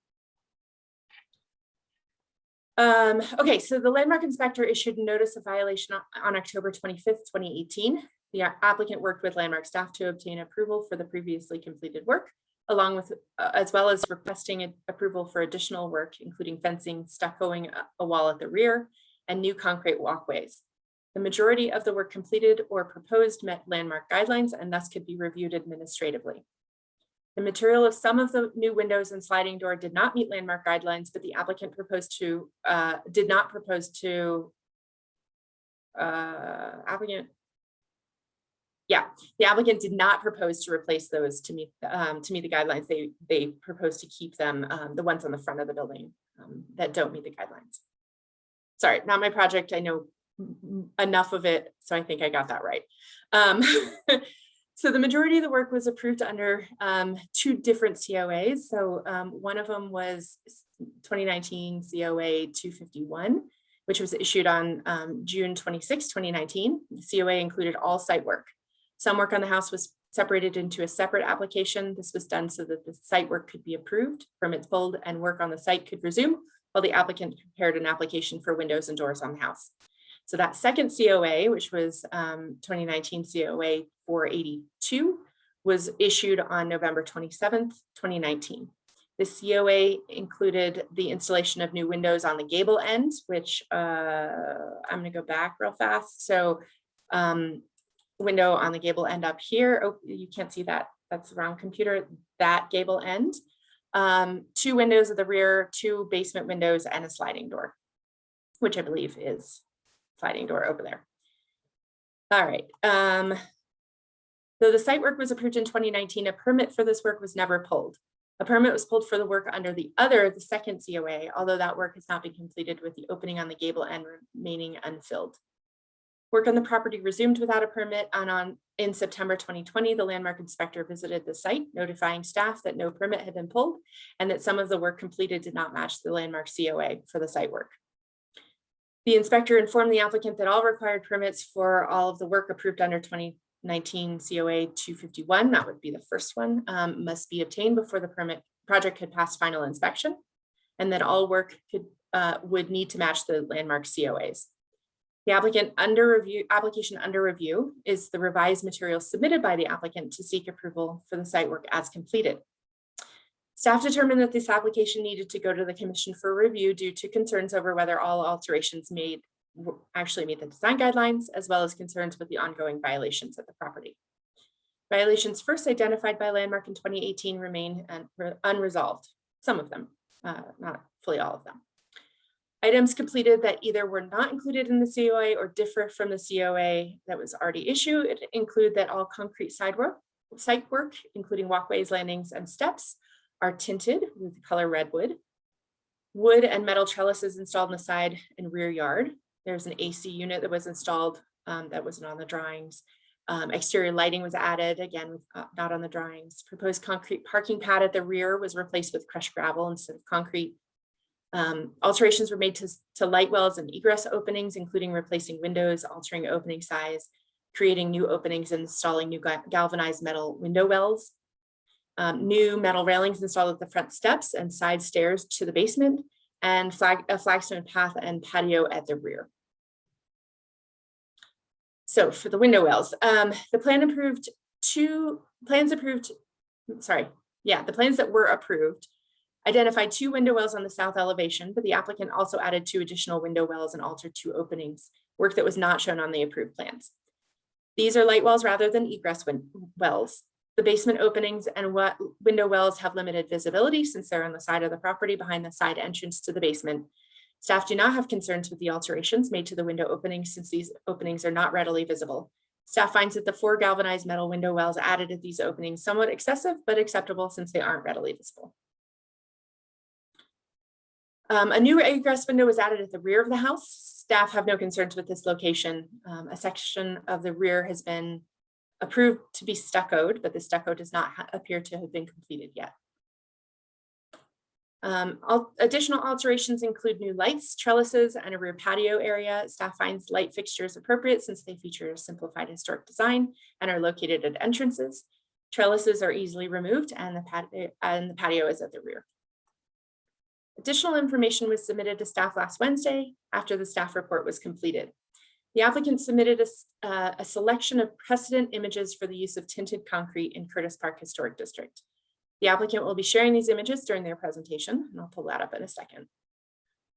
Okay, so the landmark inspector issued notice of violation on October 25th, 2018. The applicant worked with landmark staff to obtain approval for the previously completed work, along with, as well as requesting approval for additional work, including fencing, stuccoing a wall at the rear, and new concrete walkways. The majority of the work completed or proposed met landmark guidelines and thus could be reviewed administratively. The material of some of the new windows and sliding door did not meet landmark guidelines, but the applicant did not propose to, the applicant did not propose to replace those to meet the guidelines. They proposed to keep them, the ones on the front of the building that don't meet the guidelines. Sorry, not my project. I know enough of it, so I think I got that right. So the majority of the work was approved under two different COAs. So one of them was 2019 COA 251, which was issued on June 26, 2019. The COA included all site work. Some work on the house was separated into a separate application. This was done so that the site work could be approved, permits pulled, and work on the site could resume while the applicant prepared an application for windows and doors on the house. So that second COA, which was 2019 COA 482, was issued on November 27th, 2019. The COA included the installation of new windows on the gable end, which I'm gonna go back real fast. So window on the gable end up here. Oh, you can't see that, that's the wrong computer, that gable end. Two windows at the rear, two basement windows, and a sliding door, which I believe is sliding door over there. All right. Though the site work was approved in 2019, a permit for this work was never pulled. A permit was pulled for the work under the second COA, although that work has not been completed with the opening on the gable end remaining unfilled. Work on the property resumed without a permit, and in September 2020, the landmark inspector visited the site, notifying staff that no permit had been pulled and that some of the work completed did not match the landmark COA for the site work. The inspector informed the applicant that all required permits for all of the work approved under 2019 COA 251, that would be the first one, must be obtained before the project could pass final inspection, and that all work would need to match the landmark COAs. The application under review is the revised material submitted by the applicant to seek approval for the site work as completed. Staff determined that this application needed to go to the commission for review due to concerns over whether all alterations made actually meet the design guidelines, as well as concerns with the ongoing violations at the property. Violations first identified by Landmark in 2018 remain unresolved, some of them, not fully all of them. Items completed that either were not included in the COA or differ from the COA that was already issued include that all concrete site work, including walkways, landings, and steps, are tinted with the color redwood. Wood and metal trellises installed in the side and rear yard. There's an AC unit that was installed that wasn't on the drawings. Exterior lighting was added, again, not on the drawings. Proposed concrete parking pad at the rear was replaced with crushed gravel instead of concrete. Alterations were made to light wells and egress openings, including replacing windows, altering opening size, creating new openings, and installing new galvanized metal window wells. New metal railings installed at the front steps and side stairs to the basement, and a flagstone path and patio at the rear. So for the window wells, the plans that were approved identified 2 window wells on the south elevation, but the applicant also added 2 additional window wells and altered 2 openings work that was not shown on the approved plans. These are light wells rather than egress wells. The basement openings and window wells have limited visibility since they're on the side of the property behind the side entrance to the basement. Staff do not have concerns with the alterations made to the window openings since these openings are not readily visible. Staff finds that the 4 galvanized metal window wells added at these openings somewhat excessive, but acceptable since they aren't readily visible. A new egress window was added at the rear of the house. Staff have no concerns with this location. A section of the rear has been approved to be stuccoed, but the stucco does not appear to have been completed yet. Additional alterations include new lights, trellises, and a rear patio area. Staff finds light fixtures appropriate since they feature a simplified historic design and are located at entrances. Trellises are easily removed and the patio is at the rear. Additional information was submitted to staff last Wednesday after the staff report was completed. The applicant submitted a selection of precedent images for the use of tinted concrete in Curtis Park Historic District. The applicant will be sharing these images during their presentation, and I'll pull that up in a second.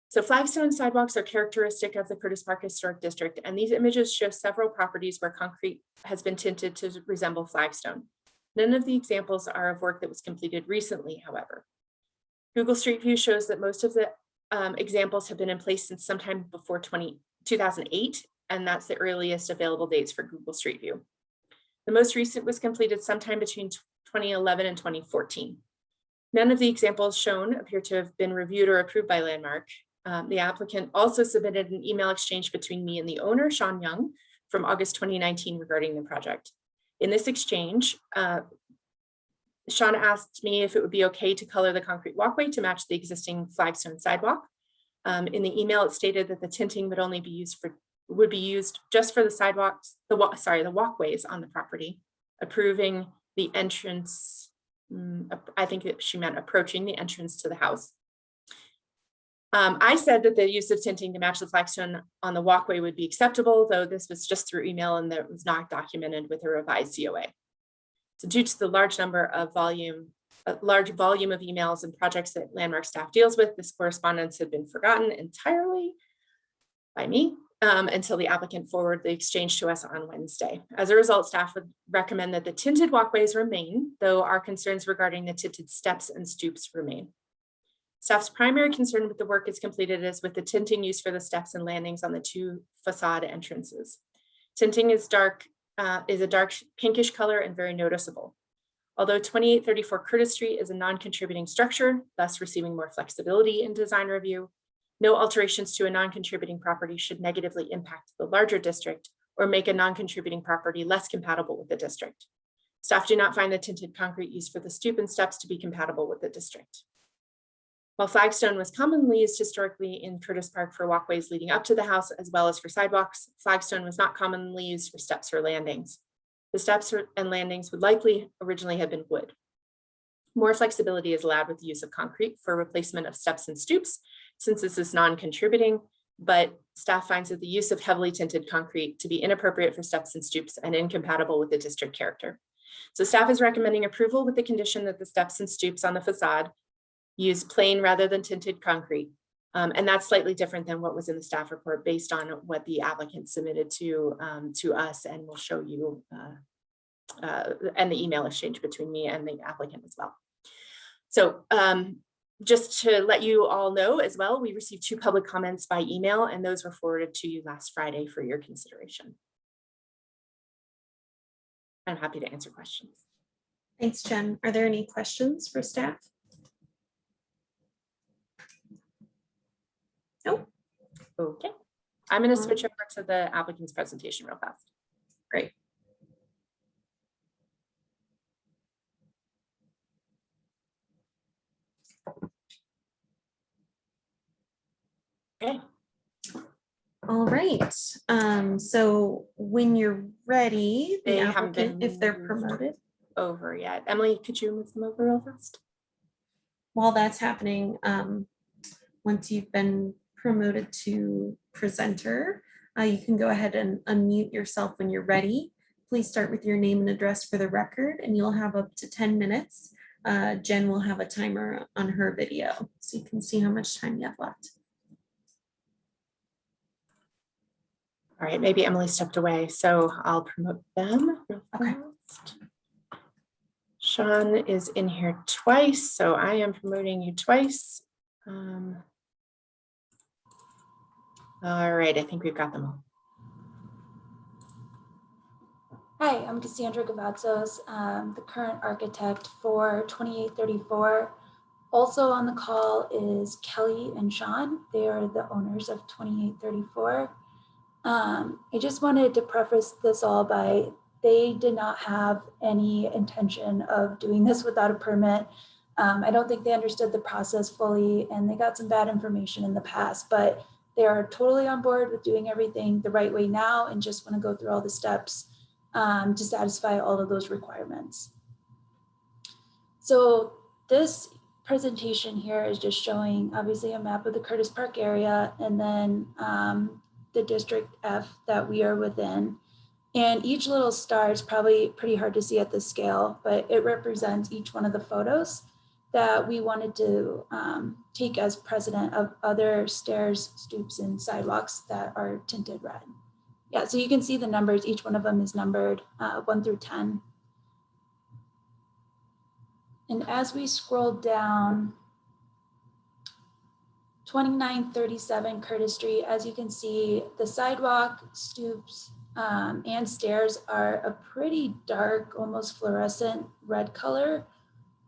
So flagstone sidewalks are characteristic of the Curtis Park Historic District, and these images show several properties where concrete has been tinted to resemble flagstone. None of the examples are of work that was completed recently, however. Google Street View shows that most of the examples have been in place since sometime before 2008, and that's the earliest available dates for Google Street View. The most recent was completed sometime between 2011 and 2014. None of the examples shown appear to have been reviewed or approved by Landmark. The applicant also submitted an email exchange between me and the owner, Sean Young, from August 2019 regarding the project. In this exchange, Sean asked me if it would be okay to color the concrete walkway to match the existing flagstone sidewalk. In the email, it stated that the tinting would only be used just for the sidewalks, the walkways on the property, approving the entrance. I think that she meant approaching the entrance to the house. I said that the use of tinting to match the flagstone on the walkway would be acceptable, though this was just through email and that was not documented with a revised COA. So due to the large volume of emails and projects that Landmark staff deals with, this correspondence had been forgotten entirely by me until the applicant forwarded the exchange to us on Wednesday. As a result, staff would recommend that the tinted walkways remain, though our concerns regarding the tinted steps and stoops remain. Staff's primary concern with the work is completed is with the tinting used for the steps and landings on the 2 facade entrances. Tinting is a dark pinkish color and very noticeable. Although 2834 Curtis Street is a non-contributing structure, thus receiving more flexibility in design review, no alterations to a non-contributing property should negatively impact the larger district or make a non-contributing property less compatible with the district. Staff do not find the tinted concrete used for the stoop and steps to be compatible with the district. While flagstone was commonly used historically in Curtis Park for walkways leading up to the house as well as for sidewalks, flagstone was not commonly used for steps or landings. The steps and landings would likely originally have been wood. More flexibility is allowed with the use of concrete for replacement of steps and stoops, since this is non-contributing, but staff finds that the use of heavily tinted concrete to be inappropriate for steps and stoops and incompatible with the district character. So staff is recommending approval with the condition that the steps and stoops on the facade use plain rather than tinted concrete. And that's slightly different than what was in the staff report based on what the applicant submitted to us, and we'll show you and the email exchange between me and the applicant as well. So just to let you all know as well, we received 2 public comments by email, and those were forwarded to you last Friday for your consideration. I'm happy to answer questions. Thanks, Jen. Are there any questions for staff? Nope. Okay. I'm going to switch over to the applicant's presentation real fast. Great. Okay. All right. So when you're ready, the They haven't applicant, been if they're moved promoted. over yet. Emily, could you move them over real fast? While that's happening, once you've been promoted to presenter, you can go ahead and unmute yourself when you're ready. Please start with your name and address for the record, and you'll have up to 10 minutes. Jen will have a timer on her video, so you can see how much time you have left. All right, maybe Emily stepped away, so I'll promote them. Okay. Sean is in here twice, so I am promoting you twice. All right, I think we've got them all. Hi, I'm Cassandra Gavatzos, the current architect for 2834. Also on the call is Kelly and Sean. They are the owners of 2834. I just wanted to preface this all by they did not have any intention of doing this without a permit. I don't think they understood the process fully, and they got some bad information in the past, but they are totally on board with doing everything the right way now and just want to go through all the steps to satisfy all of those requirements. So this presentation here is just showing obviously a map of the Curtis Park area and then the District F that we are within. And each little star is probably pretty hard to see at this scale, but it represents each one of the photos that we wanted to take as precedent of other stairs, stoops, and sidewalks that are tinted red. Yeah, so you can see the numbers. Each one of them is numbered 1 through 10. And as we scroll down, 2937 Curtis Street, as you can see, the sidewalk, stoops, and stairs are a pretty dark, almost fluorescent red color,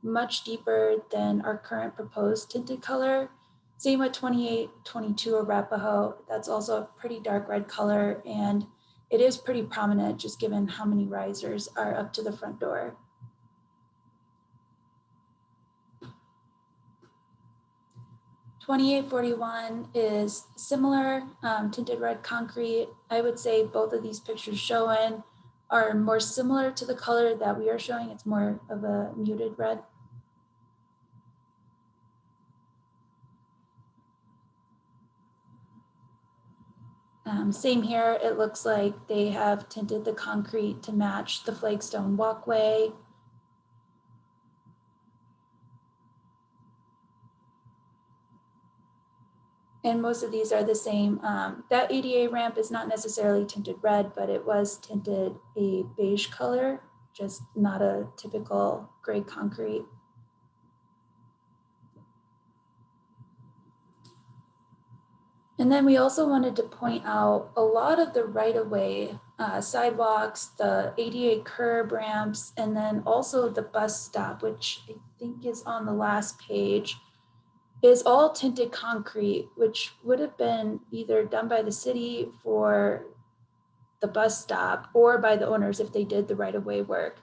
much deeper than our current proposed tinted color. Same with 2822 Arapahoe, that's also a pretty dark red color, and it is pretty prominent just given how many risers are up to the front door. (2841) is similar, tinted red concrete. I would say both of these pictures shown are more similar to the color that we are showing. It's more of a muted red. Same here, it looks like they have tinted the concrete to match the flagstone walkway. And most of these are the same. That ADA ramp is not necessarily tinted red, but it was tinted a beige color, just not a typical gray concrete. And then we also wanted to point out a lot of the right-of-way sidewalks, the ADA curb ramps, and then also the bus stop, which I think is on the last page, is all tinted concrete, which would have been either done by the city for the bus stop or by the owners if they did the right-of-way work.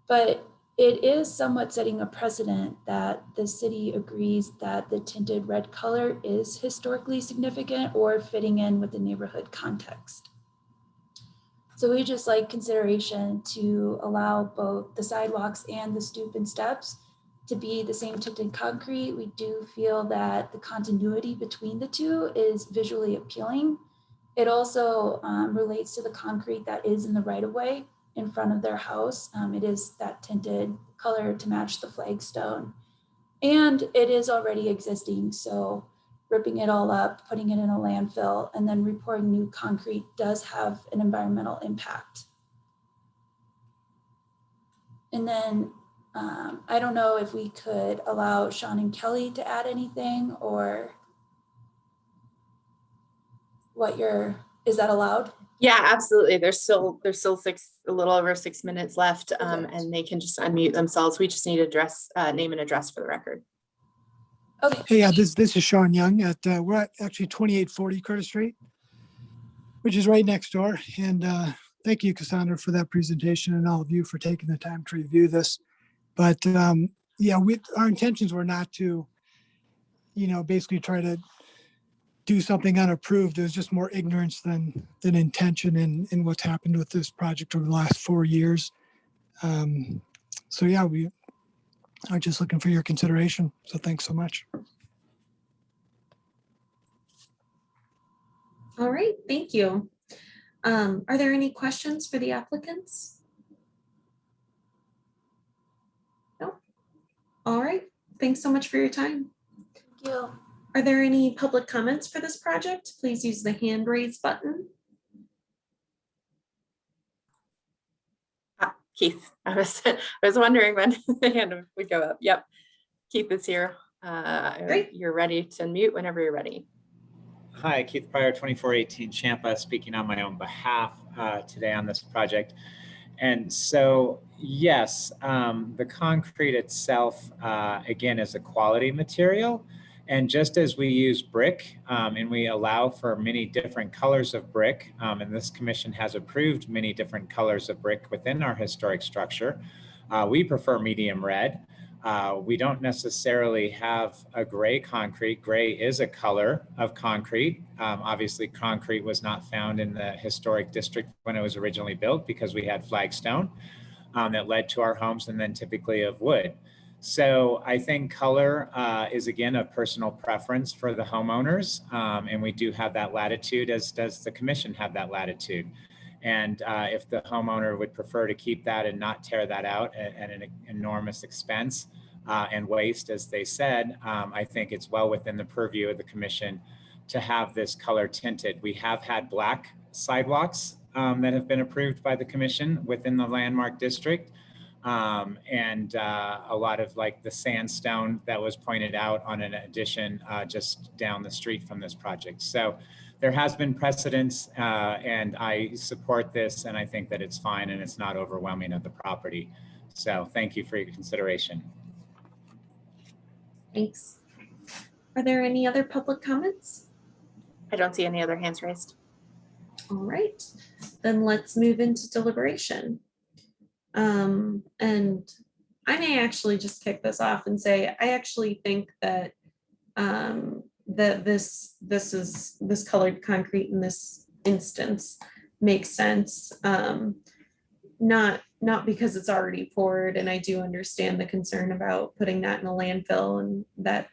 But it is somewhat setting a precedent that the city agrees that the tinted red color is historically significant or fitting in with the neighborhood context. So we just like consideration to allow both the sidewalks and the stoop and steps to be the same tinted concrete. We do feel that the continuity between the two is visually appealing. It also relates to the concrete that is in the right-of-way in front of their house. It is that tinted color to match the flagstone. And it is already existing, so ripping it all up, putting it in a landfill, and then repouring new concrete does have an environmental impact. And then I don't know if we could allow Sean and Kelly to add anything, or what is that allowed? Yeah, absolutely. There's still a little over 6 minutes left, and they can just unmute themselves. We just need to address, name and address for the record. Okay. Hey, yeah, this is Sean Young we're at actually 2840 Curtis Street, which is right next door. And thank you, Cassandra, for that presentation, and all of you for taking the time to review this. But yeah, our intentions were not to, basically try to do something unapproved. It was just more ignorance than intention in what's happened with this project over the last 4 years. So yeah, we are just looking for your consideration. So thanks so much. All right, thank you. Are there any questions for the applicants? No. All right, thanks so much for your time. Thank you. Are there any public comments for this project? Please use the hand raise button. Keith, I was wondering when the hand would go up. Yep, Keith is here. Great. You're ready to unmute whenever you're ready. Hi, Keith Pryor, 2418 Champa, speaking on my own behalf today on this project. And so, yes, the concrete itself, again, is a quality material. And just as we use brick and we allow for many different colors of brick, and this commission has approved many different colors of brick within our historic structure, we prefer medium red. We don't necessarily have a gray concrete. Gray is a color of concrete. Obviously, concrete was not found in the historic district when it was originally built because we had flagstone that led to our homes, and then typically of wood. So I think color is, again, a personal preference for the homeowners, and we do have that latitude, as does the commission have that latitude. And if the homeowner would prefer to keep that and not tear that out at an enormous expense and waste, as they said, I think it's well within the purview of the commission to have this color tinted. We have had black sidewalks that have been approved by the commission within the landmark district. And a lot of like the sandstone that was pointed out on an addition just down the street from this project. So there has been precedence and I support this, and I think that it's fine and it's not overwhelming of the property. So thank you for your consideration. Thanks. Are there any other public comments? I don't see any other hands raised. All right, then let's move into deliberation. And I may actually just kick this off and say, I actually think that that this colored concrete in this instance makes sense. Not because it's already poured, and I do understand the concern about putting that in a landfill, and that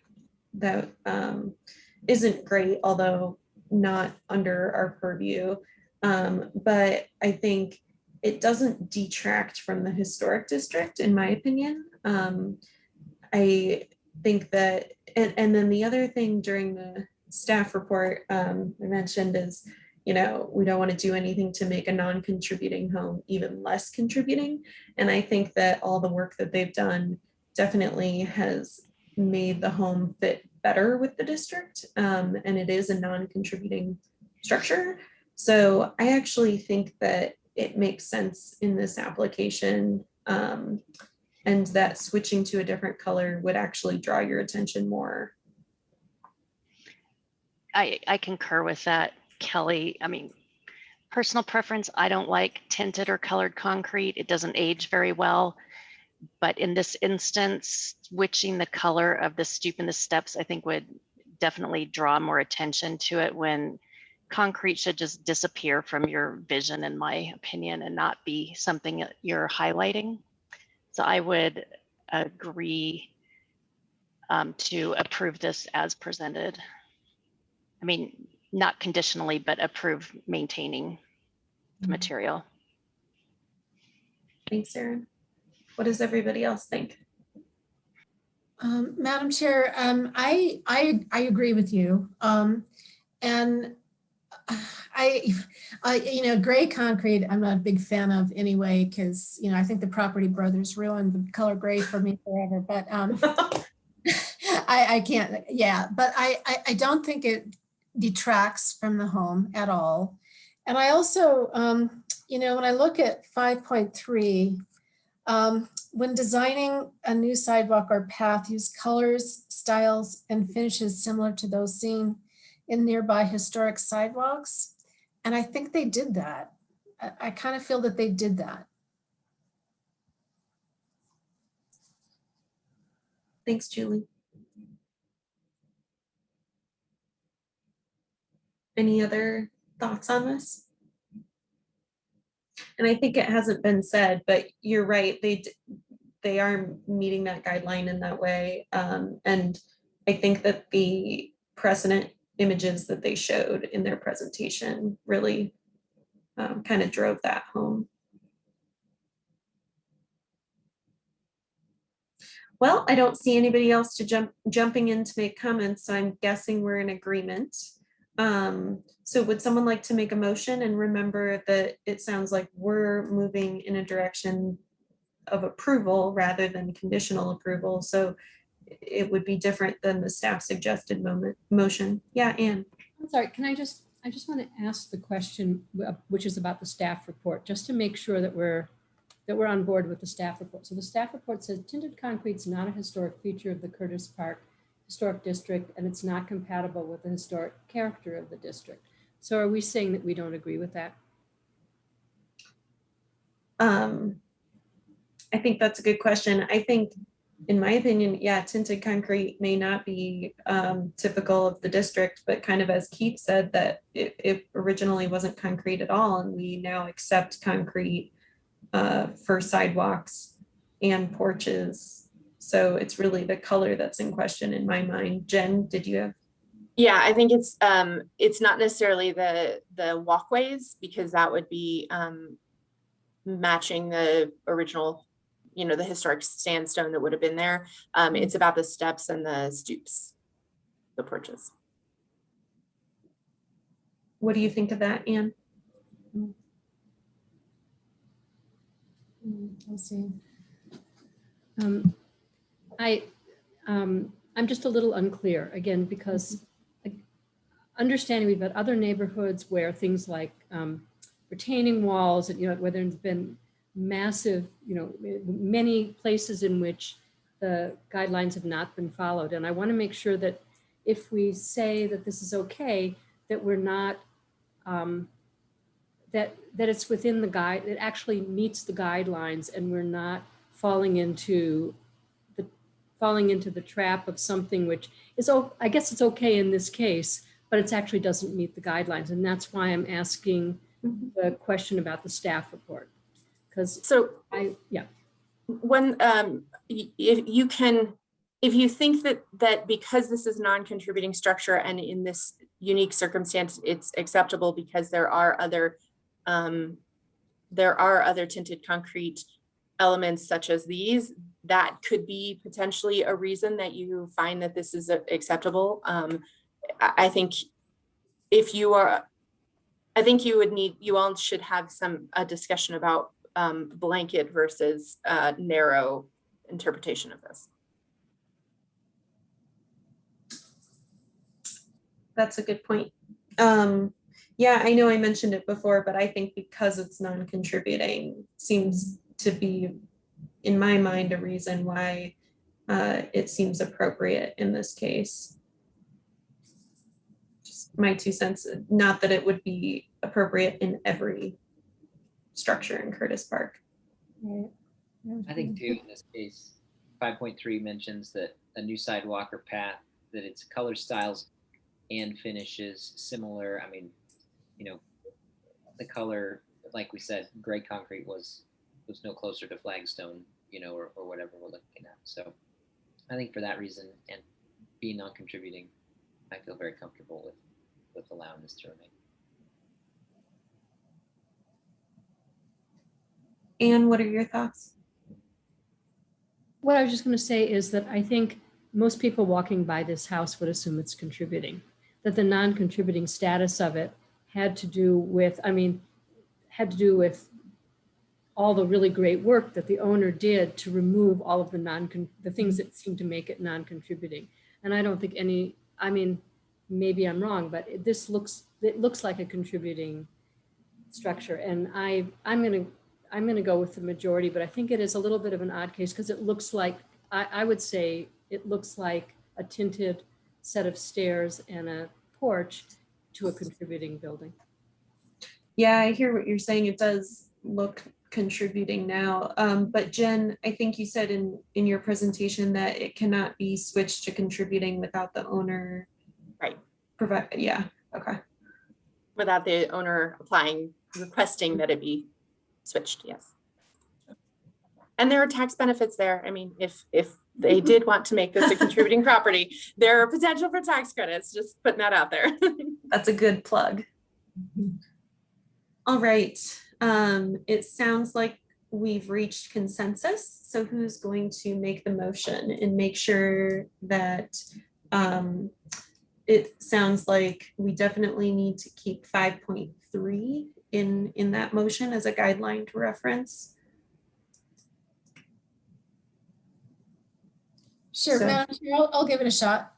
isn't great, although not under our purview. But I think it doesn't detract from the historic district, in my opinion. I think that, and then the other thing during the staff report I mentioned is, we don't want to do anything to make a non-contributing home even less contributing. And I think that all the work that they've done definitely has made the home fit better with the district. And it is a non-contributing structure. So I actually think that it makes sense in this application, and that switching to a different color would actually draw your attention more. I concur with that, Kelly. I mean, personal preference, I don't like tinted or colored concrete. It doesn't age very well. But in this instance, switching the color of the stoop and the steps, I think would definitely draw more attention to it, when concrete should just disappear from your vision, in my opinion, and not be something that you're highlighting. So I would agree to approve this as presented. I mean, not conditionally, but approve maintaining the material. Thanks, Erin. What does everybody else think? Madam Chair, I agree with you. And gray concrete, I'm not a big fan of anyway, because, I think the Property Brothers ruined the color gray for me forever, but I can't, but I don't think it detracts from the home at all. And I also, when I look at 5.3, when designing a new sidewalk or path, use colors, styles, and finishes similar to those seen in nearby historic sidewalks. And I think they did that. I kind of feel that they did that. Thanks, Julie. Any other thoughts on this? And I think it hasn't been said, but you're right. They are meeting that guideline in that way. And I think that the precedent images that they showed in their presentation really kind of drove that home. Well, I don't see anybody else to jumping in to make comments, so I'm guessing we're in agreement. So would someone like to make a motion? And remember that it sounds like we're moving in a direction of approval rather than conditional approval. So it would be different than the staff suggested motion. Yeah, Anne. I'm sorry, I just want to ask the question, which is about the staff report, just to make sure that we're on board with the staff report. So the staff report says tinted concrete is not a historic feature of the Curtis Park Historic District, and it's not compatible with the historic character of the district. So are we saying that we don't agree with that? I think that's a good question. I think, in my opinion, yeah, tinted concrete may not be typical of the district, but kind of as Keith said, that it originally wasn't concrete at all, and we now accept concrete for sidewalks and porches. So it's really the color that's in question in my mind. Jen, did you have? Yeah, I think it's not necessarily the walkways, because that would be matching the original, the historic sandstone that would have been there. It's about the steps and the stoops, the porches. What do you think of that, Anne? Let's see. I'm just a little unclear again, because understanding we've got other neighborhoods where things like retaining walls, and where there's been massive, many places in which the guidelines have not been followed. And I want to make sure that if we say that this is okay, that we're not, that it's within the guide, it actually meets the guidelines, and we're not falling into the trap of something which is, I guess it's okay in this case, but it actually doesn't meet the guidelines. And that's why I'm asking the question about the staff report. Because when if you think that because this is non-contributing structure and in this unique circumstance it's acceptable because there are other tinted concrete elements such as these, that could be potentially a reason that you find that this is acceptable. I think you all should have a discussion about blanket versus narrow interpretation of this. That's a good point. Yeah, I know I mentioned it before, but I think because it's non-contributing seems to be, in my mind, a reason why it seems appropriate in this case. Just my 2 cents, not that it would be appropriate in every structure in Curtis Park. I think too, in this case, 5.3 mentions that a new sidewalk or path, that its color styles and finishes similar. I mean, the color, like we said, gray concrete was no closer to Flagstone, or whatever we're looking at. So I think for that reason, and being non-contributing, I feel very comfortable with allowing this to remain. Anne, what are your thoughts? What I was just going to say is that I think most people walking by this house would assume it's contributing, that the non-contributing status of it had to do with all the really great work that the owner did to remove all of the things that seem to make it non-contributing. And I don't think maybe I'm wrong, but it looks like a contributing structure. And I'm going to go with the majority, but I think it is a little bit of an odd case because it looks like, I would say it looks like a tinted set of stairs and a porch to a contributing building. Yeah, I hear what you're saying. It does look contributing now. But Jen, I think you said in your presentation that it cannot be switched to contributing without the owner. Right. Yeah, okay. Without the owner requesting that it be switched, yes. And there are tax benefits there. I mean, if they did want to make this a contributing property, there are potential for tax credits, just putting that out there. That's a good plug. All right, it sounds like we've reached consensus. So who's going to make the motion and make sure that it sounds like we definitely need to keep 5.3 in that motion as a guideline to reference? Sure, So- Madam Chair, I'll give it a shot.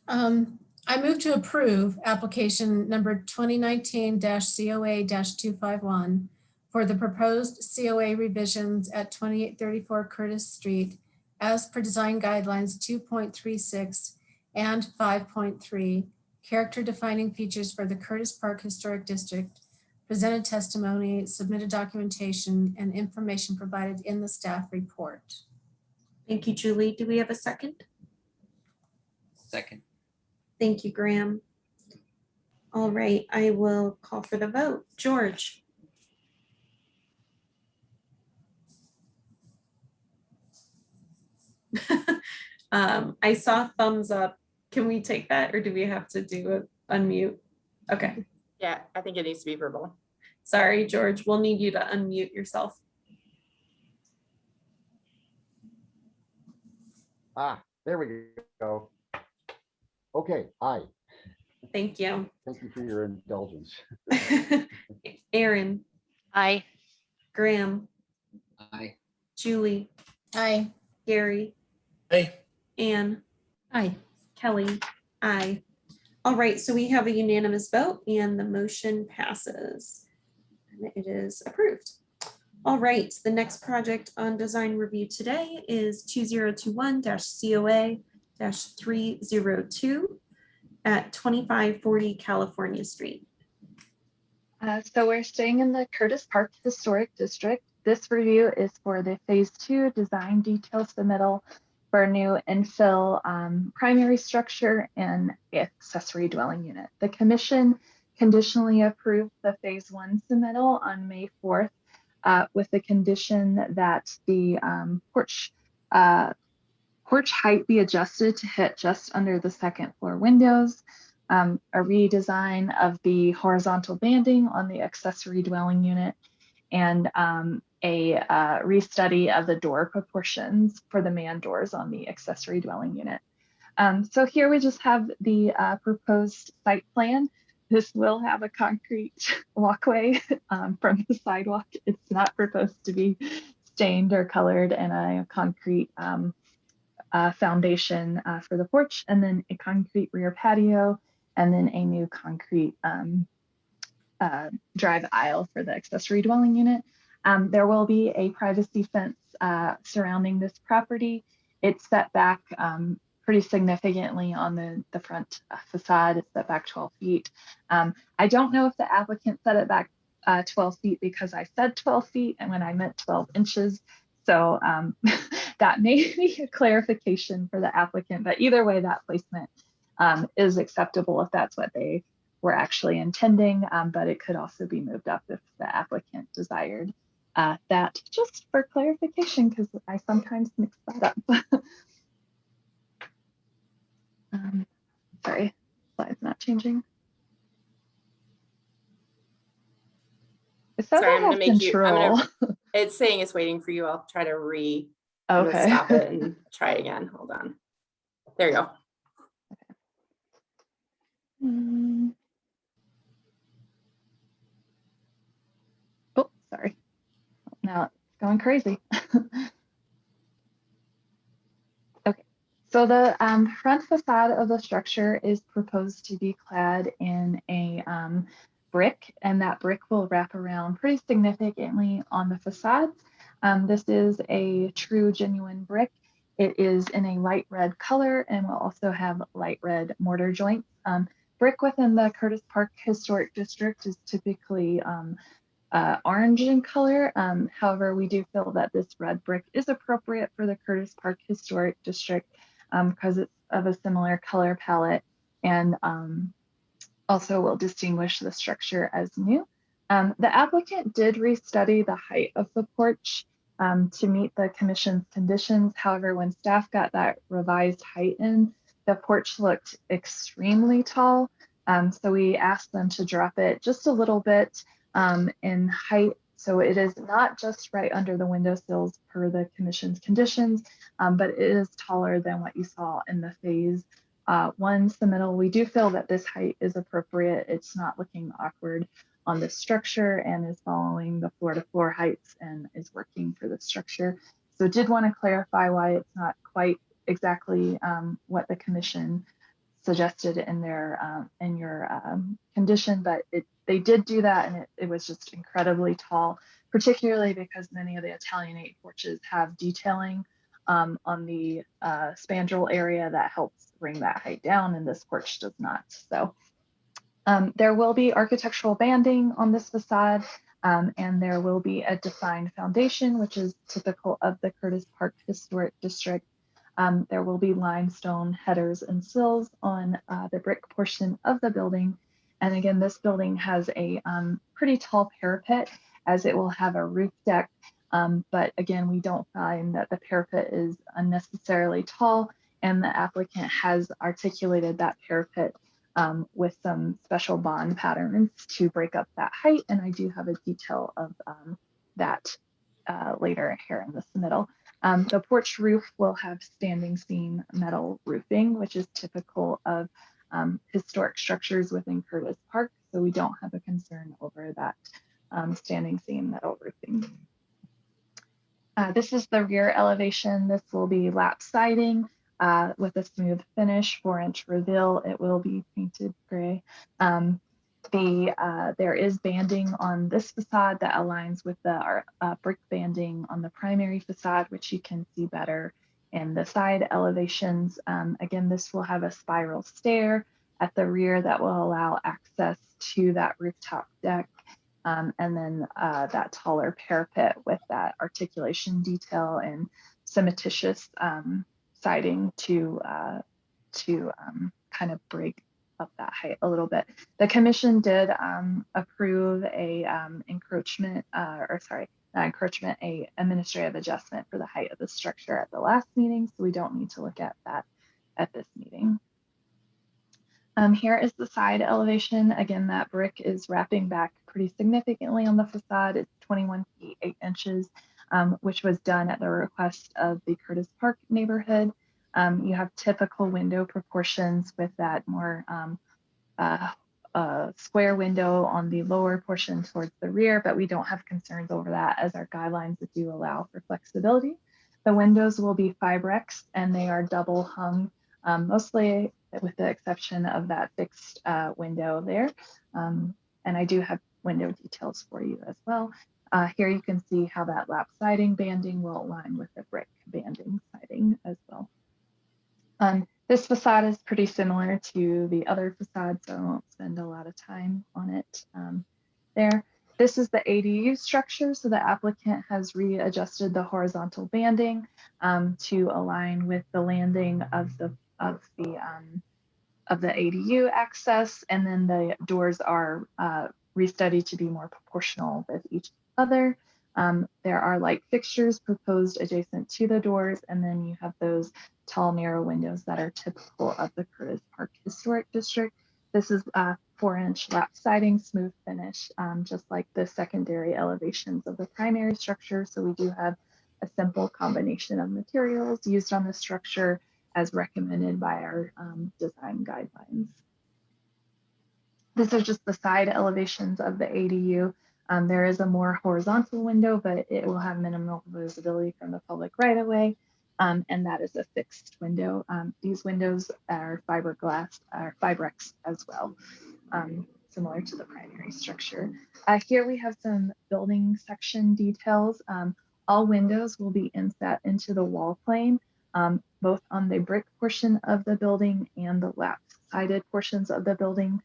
I move to approve application number 2019-COA-251 for the proposed COA revisions at 2834 Curtis Street as per design guidelines 2.36 and 5.3, character defining features for the Curtis Park Historic District, presented testimony, submitted documentation, and information provided in the staff report. Thank you, Julie. Do we have a second? Second. Thank you, Graham. All right, I will call for the vote. George? I saw thumbs up. Can we take that, or do we have to do an unmute? Okay, Yeah, I think it needs to be verbal. sorry, George. We'll need you to unmute yourself. Ah, there we go. Okay, aye. Thank you. Thank you for your indulgence. Aaron, Aye. Graham, Aye. Julie, Aye. Gary, Hey, Anne, Aye. Kelly, aye. All right, so we have a unanimous vote and the motion passes. And it is approved. All right, the next project on design review today is 2021-COA-302 at 2540 California Street. So we're staying in the Curtis Park Historic District. This review is for the Phase 2 design detail submittal for a new infill primary structure and accessory dwelling unit. The commission conditionally approved the Phase 1 submittal on May 4th with the condition that the porch height be adjusted to hit just under the second floor windows, a redesign of the horizontal banding on the accessory dwelling unit, and a restudy of the door proportions for the man doors on the accessory dwelling unit. So here we just have the proposed site plan. This will have a concrete walkway from the sidewalk. It's not proposed to be stained or colored, and a concrete foundation for the porch, and then a concrete rear patio, and then a new concrete drive aisle for the accessory dwelling unit. There will be a privacy fence surrounding this property. It's set back pretty significantly on the front facade. It's set back 12 feet. I don't know if the applicant set it back 12 feet because I said 12 feet and when I meant 12 inches. So that may be a clarification for the applicant, but either way, that placement is acceptable if that's what they were actually intending, but it could also be moved up if the applicant desired that, just for clarification, because I sometimes mix that up. Sorry, slide's not changing. It says Sorry, I I'm gonna have make you, control. it's saying it's waiting for you. I'll try to I'm gonna Okay. stop it and try again. Hold on. There you go. Oh, sorry. Now it's going crazy. Okay, so the front facade of the structure is proposed to be clad in a brick, and that brick will wrap around pretty significantly on the facade. This is a true genuine brick. It is in a light red color and will also have light red mortar joints. Brick within the Curtis Park Historic District is typically orange in color. However, we do feel that this red brick is appropriate for the Curtis Park Historic District because it's of a similar color palette and also will distinguish the structure as new. The applicant did restudy the height of the porch to meet the commission's conditions. However, when staff got that revised height in, the porch looked extremely tall. So we asked them to drop it just a little bit in height. So it is not just right under the windowsills per the commission's conditions, but it is taller than what you saw in the Phase 1 submittal. We do feel that this height is appropriate. It's not looking awkward on the structure and is following the floor to floor heights and is working for the structure. So did want to clarify why it's not quite exactly what the commission suggested in their in your condition, but they did do that, and it was just incredibly tall, particularly because many of the Italianate porches have detailing on the spandrel area that helps bring that height down, and this porch does not. So there will be architectural banding on this facade, and there will be a defined foundation, which is typical of the Curtis Park Historic District. There will be limestone headers and sills on the brick portion of the building. And again, this building has a pretty tall parapet, as it will have a roof deck. But again, we don't find that the parapet is unnecessarily tall, and the applicant has articulated that parapet with some special bond patterns to break up that height. And I do have a detail of that later here in the submittal. The porch roof will have standing seam metal roofing, which is typical of historic structures within Curtis Park. So we don't have a concern over that standing seam metal roofing. This is the rear elevation. This will be lap siding with a smooth finish, 4-inch reveal. It will be painted gray. There is banding on this facade that aligns with the brick banding on the primary facade, which you can see better in the side elevations. Again, this will have a spiral stair at the rear that will allow access to that rooftop deck. And then that taller parapet with that articulation detail and cementitious siding to kind of break up that height a little bit. The commission did approve a administrative adjustment for the height of the structure at the last meeting, so we don't need to look at that at this meeting. Here is the side elevation. Again, that brick is wrapping back pretty significantly on the facade. It's 21 feet 8 inches, which was done at the request of the Curtis Park neighborhood. You have typical window proportions with that more square window on the lower portion towards the rear, but we don't have concerns over that, as our guidelines do allow for flexibility. The windows will be Fibrex, and they are double hung, mostly with the exception of that fixed window there. And I do have window details for you as well. Here you can see how that lap siding banding will align with the brick banding siding as well. This facade is pretty similar to the other facade, so I won't spend a lot of time on it there. This is the ADU structure, so the applicant has readjusted the horizontal banding to align with the landing of the ADU access, and then the doors are restudied to be more proportional with each other. There are light fixtures proposed adjacent to the doors, and then you have those tall narrow windows that are typical of the Curtis Park Historic District. This is 4-inch lap siding, smooth finish, just like the secondary elevations of the primary structure. So we do have a simple combination of materials used on the structure as recommended by our design guidelines. This is just the side elevations of the ADU. There is a more horizontal window, but it will have minimal visibility from the public right away. And that is a fixed window. These windows are fiberglass, or Fibrex as well, similar to the primary structure. Here we have some building section details. All windows will be inset into the wall plane, both on the brick portion of the building and the lap-sided portions of the building.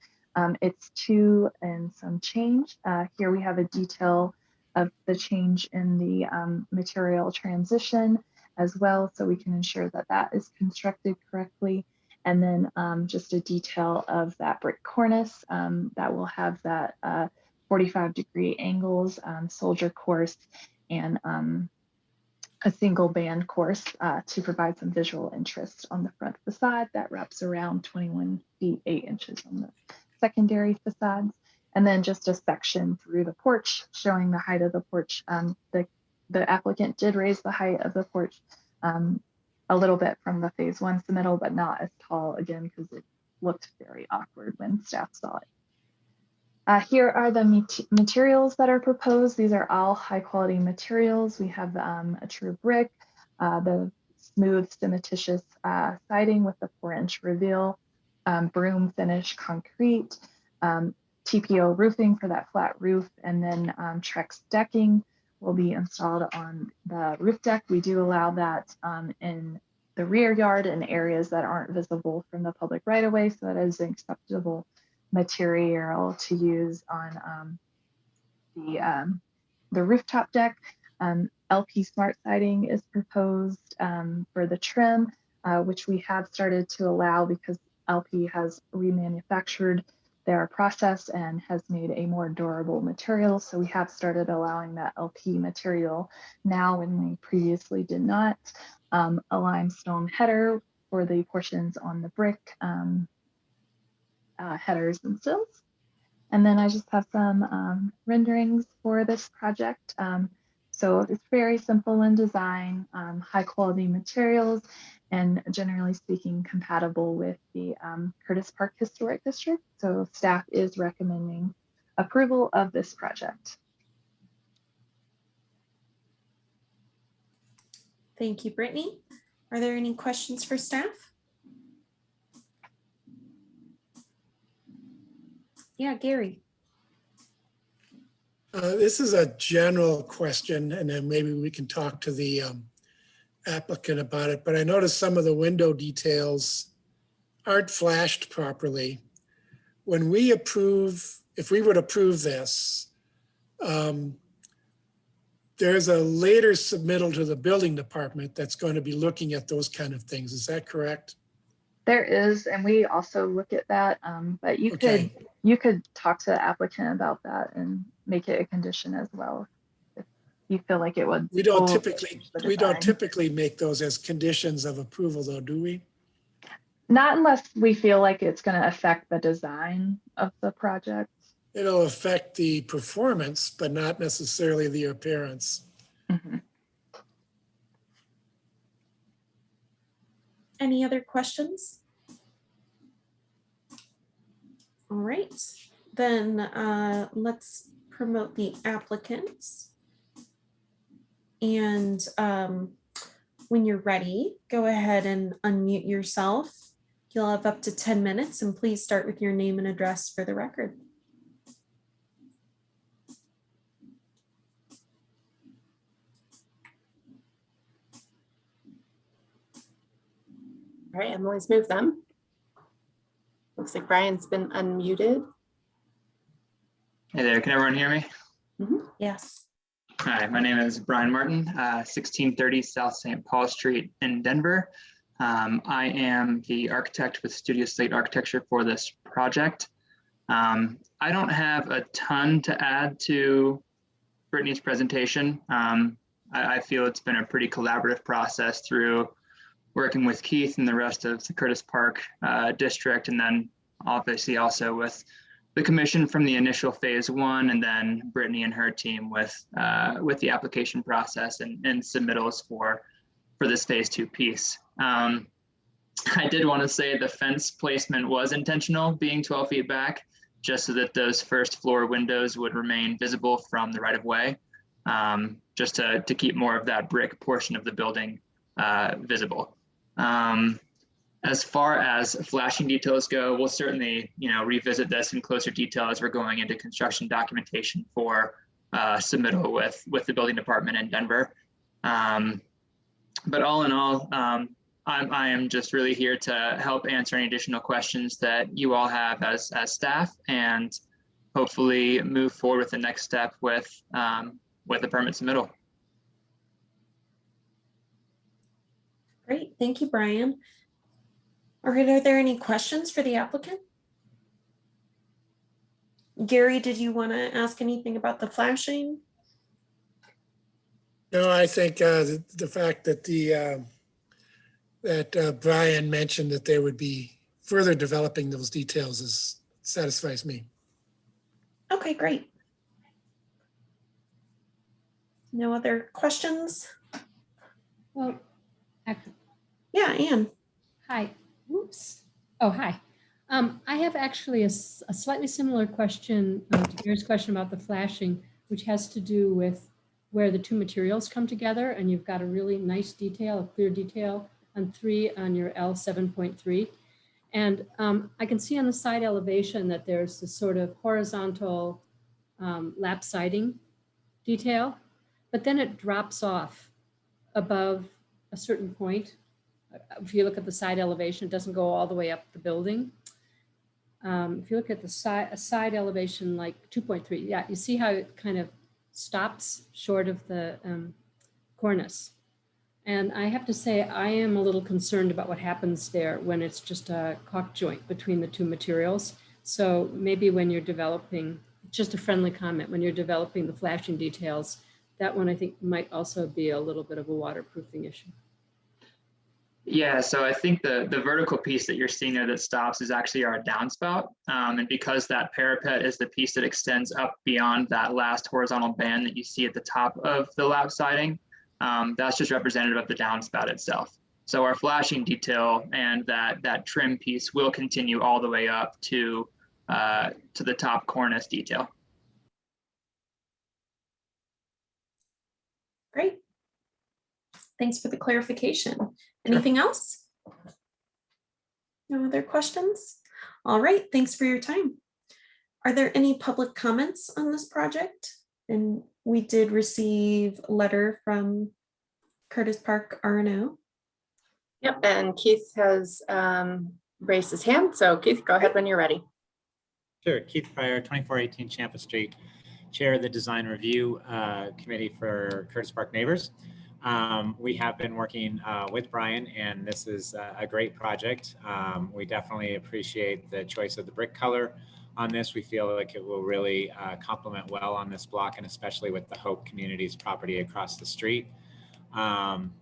It's 2 and some change. Here we have a detail of the change in the material transition as well, so we can ensure that that is constructed correctly. And then just a detail of that brick cornice that will have that 45-degree angles, soldier course, and a single band course to provide some visual interest on the front facade that wraps around 21 feet 8 inches on the secondary facades. And then just a section through the porch showing the height of the porch. The applicant did raise the height of the porch a little bit from the phase 1 submittal, but not as tall, again, because it looked very awkward when staff saw it. Here are the materials that are proposed. These are all high quality materials. We have a true brick, the smooth cementitious siding with the 4-inch reveal, broom finish concrete, TPO roofing for that flat roof, and then Trex decking will be installed on the roof deck. We do allow that in the rear yard in areas that aren't visible from the public right of way, so that is an acceptable material to use on the rooftop deck. LP smart siding is proposed for the trim, which we have started to allow because LP has remanufactured their process and has made a more durable material. So we have started allowing that LP material now when we previously did not. A limestone header for the portions on the brick headers and sills. And then I just have some renderings for this project. So it's very simple in design, high quality materials, and generally speaking, compatible with the Curtis Park Historic District. So staff is recommending approval of this project. Thank you, Brittany. Are there any questions for staff? Yeah, Gary. This is a general question, and then maybe we can talk to the applicant about it. But I noticed some of the window details aren't flashed properly. When we approve, if we would approve this, there's a later submittal to the building department that's going to be looking at those kind of things. Is that correct? There is, and we also look at that, but you could talk to the applicant about that and make it a condition as well if you feel like it would. We don't typically make those as conditions of approval, though, do we? Not unless we feel like it's going to affect the design of the project. It'll affect the performance, but not necessarily the appearance. Mm-hmm. Any other questions? All right, then let's promote the applicants. And when you're ready, go ahead and unmute yourself. You'll have up to 10 minutes, and please start with your name and address for the record. All right, Emily's moved them. Looks like Brian's been unmuted. Hey there, can everyone hear me? Mm-hmm. Yes. Hi, my name is Brian Martin, 1630 South St. Paul Street in Denver. I am the architect with Studio Slate Architecture for this project. I don't have a ton to add to Brittany's presentation. I feel it's been a pretty collaborative process through working with Keith and the rest of the Curtis Park district, and then obviously also with the commission from the initial phase 1, and then Brittany and her team with the application process and submittals for this phase 2 piece. I did want to say the fence placement was intentional, being 12 feet back, just so that those first floor windows would remain visible from the right of way, just to keep more of that brick portion of the building visible. As far as flashing details go, we'll certainly, revisit this in closer detail as we're going into construction documentation for submittal with the building department in Denver. But all in all, I am just really here to help answer any additional questions that you all have as staff, and hopefully move forward with the next step with the permit submittal. Great, thank you, Brian. All right, are there any questions for the applicant? Gary, did you want to ask anything about the flashing? No, I think the fact that Brian mentioned that they would be further developing those details satisfies me. Okay, great. No other questions? Well, yeah, Anne. Hi. Oops. Oh, hi. I have actually a slightly similar question to Gary's question about the flashing, which has to do with where the two materials come together, and you've got a really nice detail, a clear detail on 3 on your L 7.3. And I can see on the side elevation that there's this sort of horizontal lap siding detail, but then it drops off above a certain point. If you look at the side elevation, it doesn't go all the way up the building. If you look at the side elevation, like 2.3, yeah, you see how it kind of stops short of the cornice. And I have to say, I am a little concerned about what happens there when it's just a caulk joint between the two materials. So maybe when you're developing, just a friendly comment, when you're developing the flashing details, that one I think might also be a little bit of a waterproofing issue. Yeah, so I think the vertical piece that you're seeing there that stops is actually our downspout. And because that parapet is the piece that extends up beyond that last horizontal band that you see at the top of the lap siding, that's just representative of the downspout itself. So our flashing detail and that trim piece will continue all the way up to the top cornice detail. Great. Thanks for the clarification. Anything else? No other questions? All right, thanks for your time. Are there any public comments on this project? And we did receive a letter from Curtis Park R&O. Yep, and Keith has raised his hand. So Keith, go ahead when you're ready. Sure, Keith Pryor, 2418 Champa Street, Chair of the Design Review Committee for Curtis Park Neighbors. We have been working with Brian, and this is a great project. We definitely appreciate the choice of the brick color on this. We feel like it will really complement well on this block, and especially with the Hope Communities property across the street. One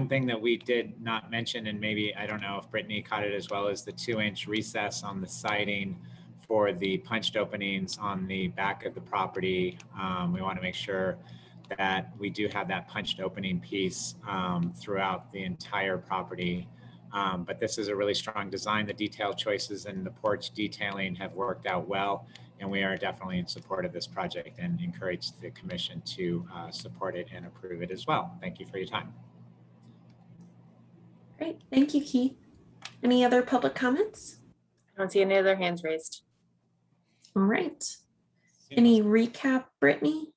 thing that we did not mention, and maybe, I don't know if Brittany caught it as well, is the 2-inch recess on the siding for the punched openings on the back of the property. We want to make sure that we do have that punched opening piece throughout the entire property. But this is a really strong design. The detail choices and the porch detailing have worked out well, and we are definitely in support of this project and encourage the commission to support it and approve it as well. Thank you for your time. Great, thank you, Keith. Any other public comments? I don't see any other hands raised. All right. Any recap, Brittany?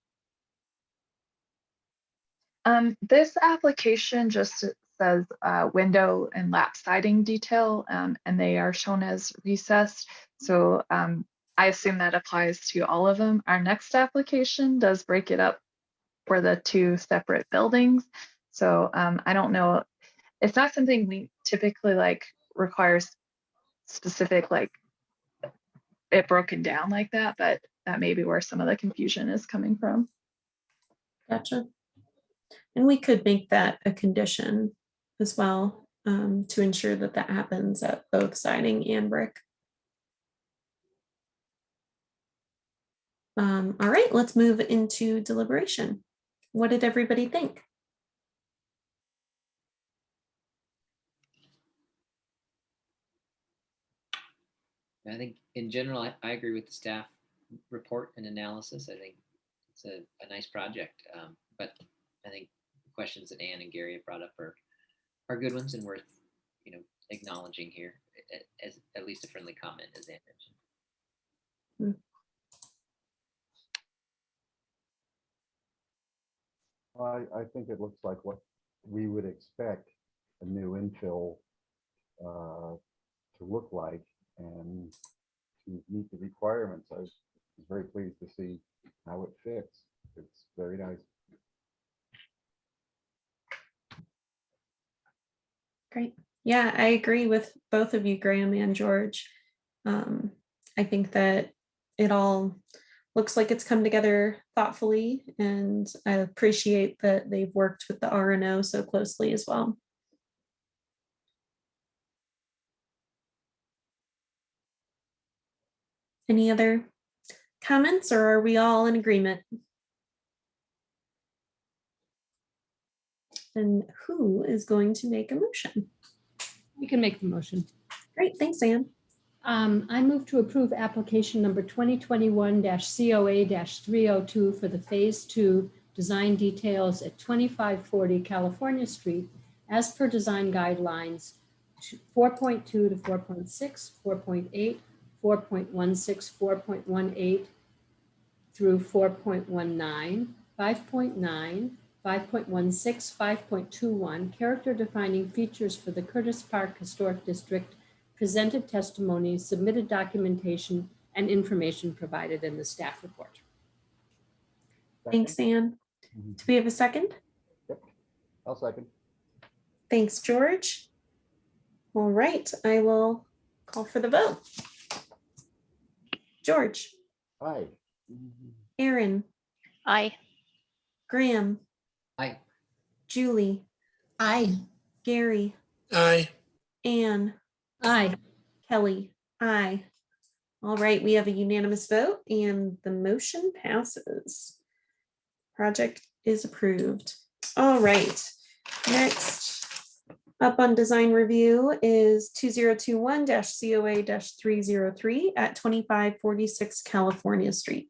This application just says window and lap siding detail, and they are shown as recessed. So I assume that applies to all of them. Our next application does break it up for the 2 separate buildings. So I don't know. It's not something we typically requires specific, it broken down like that, but that may be where some of the confusion is coming from. Gotcha. And we could make that a condition as well to ensure that that happens at both siding and brick. All right, let's move into deliberation. What did everybody think? I think in general, I agree with the staff report and analysis. I think it's a nice project, but I think the questions that Ann and Gary have brought up are good ones and worth acknowledging here as at least a friendly comment, as Ann mentioned. I think it looks like what we would expect a new infill to look like and to meet the requirements. I was very pleased to see how it fits. It's very nice. Great. Yeah, I agree with both of you, Graham and George. I think that it all looks like it's come together thoughtfully, and I appreciate that they've worked with the R&O so closely as well. Any other comments, or are we all in agreement? And who is going to make a motion? You can make the motion. Great, thanks, Anne. I move to approve application number 2021-COA-302 for the Phase 2 design details at 2540 California Street as per design guidelines 4.2 to 4.6, 4.8, 4.16, 4.18 through 4.19, 5.9, 5.16, 5.21, character defining features for the Curtis Park Historic District, presented testimony, submitted documentation, and information provided in the staff report. Thanks, Anne. Do we have a second? I'll second. Thanks, George. All right, I will call for the vote. George. Aye. Aaron. Aye. Graham. Aye. Julie. Aye. Gary. Aye. Anne. Aye. Kelly. Aye. All right, we have a unanimous vote and the motion passes. Project is approved. All right, next up on design review is 2021-COA-303 at 2546 California Street.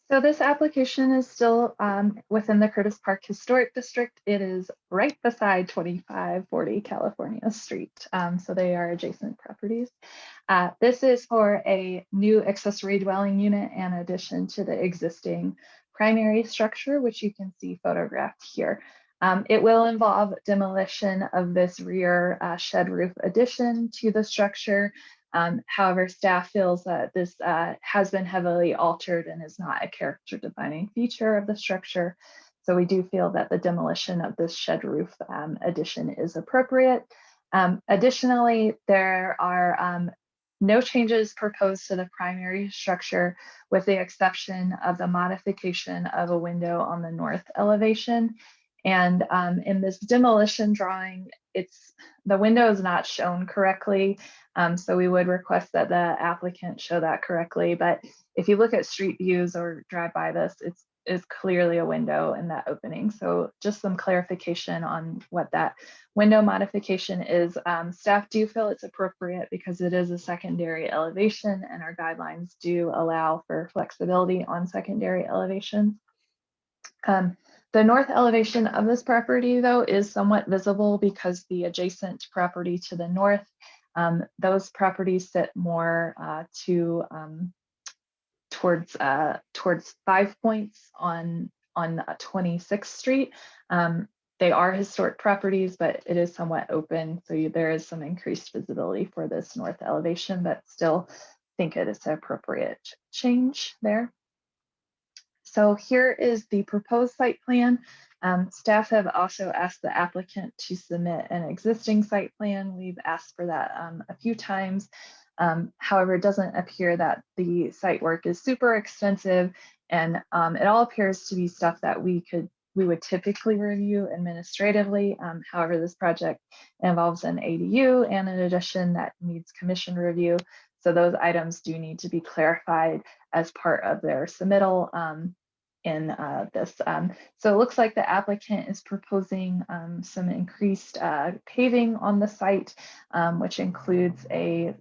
So this application is still within the Curtis Park Historic District. It is right beside 2540 California Street. So they are adjacent properties. This is for a new accessory dwelling unit in addition to the existing primary structure, which you can see photographed here. It will involve demolition of this rear shed roof addition to the structure. However, staff feels that this has been heavily altered and is not a character defining feature of the structure. So we do feel that the demolition of this shed roof addition is appropriate. Additionally, there are no changes proposed to the primary structure with the exception of the modification of a window on the north elevation. And in this demolition drawing, the window is not shown correctly. So we would request that the applicant show that correctly. But if you look at street views or drive by this, it's clearly a window in that opening. So just some clarification on what that window modification is. Staff do feel it's appropriate because it is a secondary elevation and our guidelines do allow for flexibility on secondary elevations. The north elevation of this property, though, is somewhat visible because the adjacent property to the north, those properties sit more towards 5 Points on 26th Street. They are historic properties, but it is somewhat open, so there is some increased visibility for this north elevation, but still think it is an appropriate change there. So here is the proposed site plan. Staff have also asked the applicant to submit an existing site plan. We've asked for that a few times. However, it doesn't appear that the site work is super extensive, and it all appears to be stuff that we would typically review administratively. However, this project involves an ADU and an addition that needs commission review. So those items do need to be clarified as part of their submittal in this. So it looks like the applicant is proposing some increased paving on the site, which includes a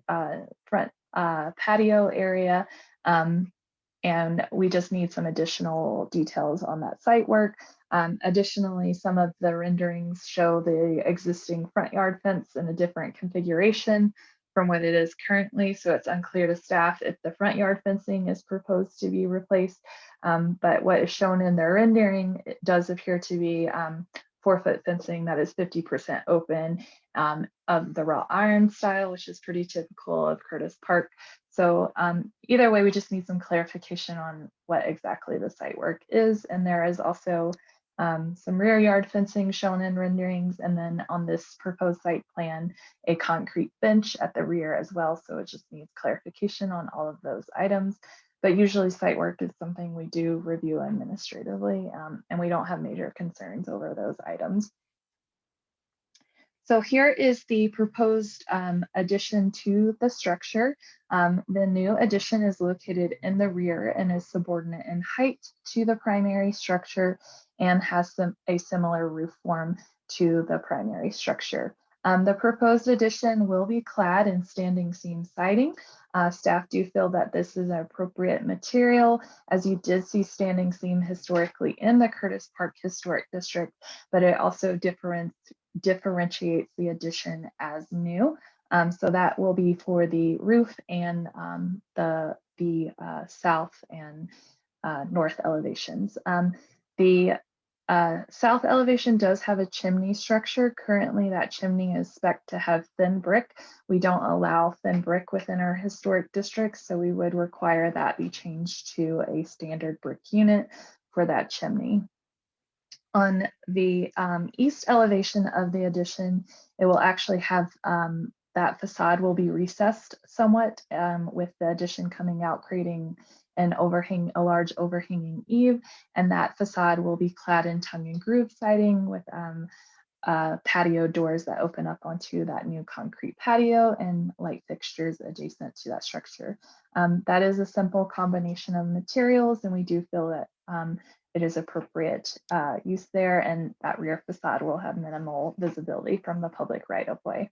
front patio area. And we just need some additional details on that site work. Additionally, some of the renderings show the existing front yard fence in a different configuration from what it is currently. So it's unclear to staff if the front yard fencing is proposed to be replaced. But what is shown in their rendering, it does appear to be 4-foot fencing that is 50% open of the wrought iron style, which is pretty typical of Curtis Park. So either way, we just need some clarification on what exactly the site work is. And there is also some rear yard fencing shown in renderings, and then on this proposed site plan, a concrete bench at the rear as well. So it just needs clarification on all of those items. But usually site work is something we do review administratively, and we don't have major concerns over those items. So here is the proposed addition to the structure. The new addition is located in the rear and is subordinate in height to the primary structure and has a similar roof form to the primary structure. The proposed addition will be clad in standing seam siding. Staff do feel that this is an appropriate material, as you did see standing seam historically in the Curtis Park Historic District, but it also differentiates the addition as new. So that will be for the roof and the south and north elevations. The south elevation does have a chimney structure. Currently, that chimney is spec'd to have thin brick. We don't allow thin brick within our historic districts, so we would require that be changed to a standard brick unit for that chimney. On the east elevation of the addition, it will actually have that facade will be recessed somewhat with the addition coming out, creating a large overhanging eave, and that facade will be clad in tongue and groove siding with patio doors that open up onto that new concrete patio and light fixtures adjacent to that structure. That is a simple combination of materials, and we do feel that it is appropriate use there, and that rear facade will have minimal visibility from the public right-of-way.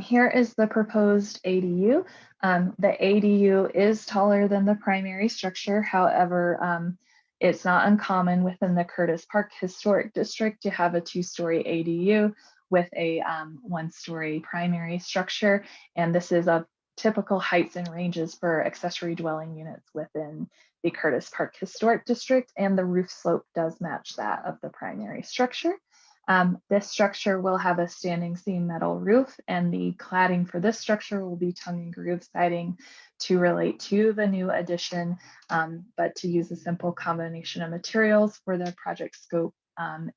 Here is the proposed ADU. The ADU is taller than the primary structure. However, it's not uncommon within the Curtis Park Historic District to have a 2-story ADU with a 1-story primary structure. And this is a typical heights and ranges for accessory dwelling units within the Curtis Park Historic District, and the roof slope does match that of the primary structure. This structure will have a standing seam metal roof, and the cladding for this structure will be tongue and groove siding to relate to the new addition, but to use a simple combination of materials for the project scope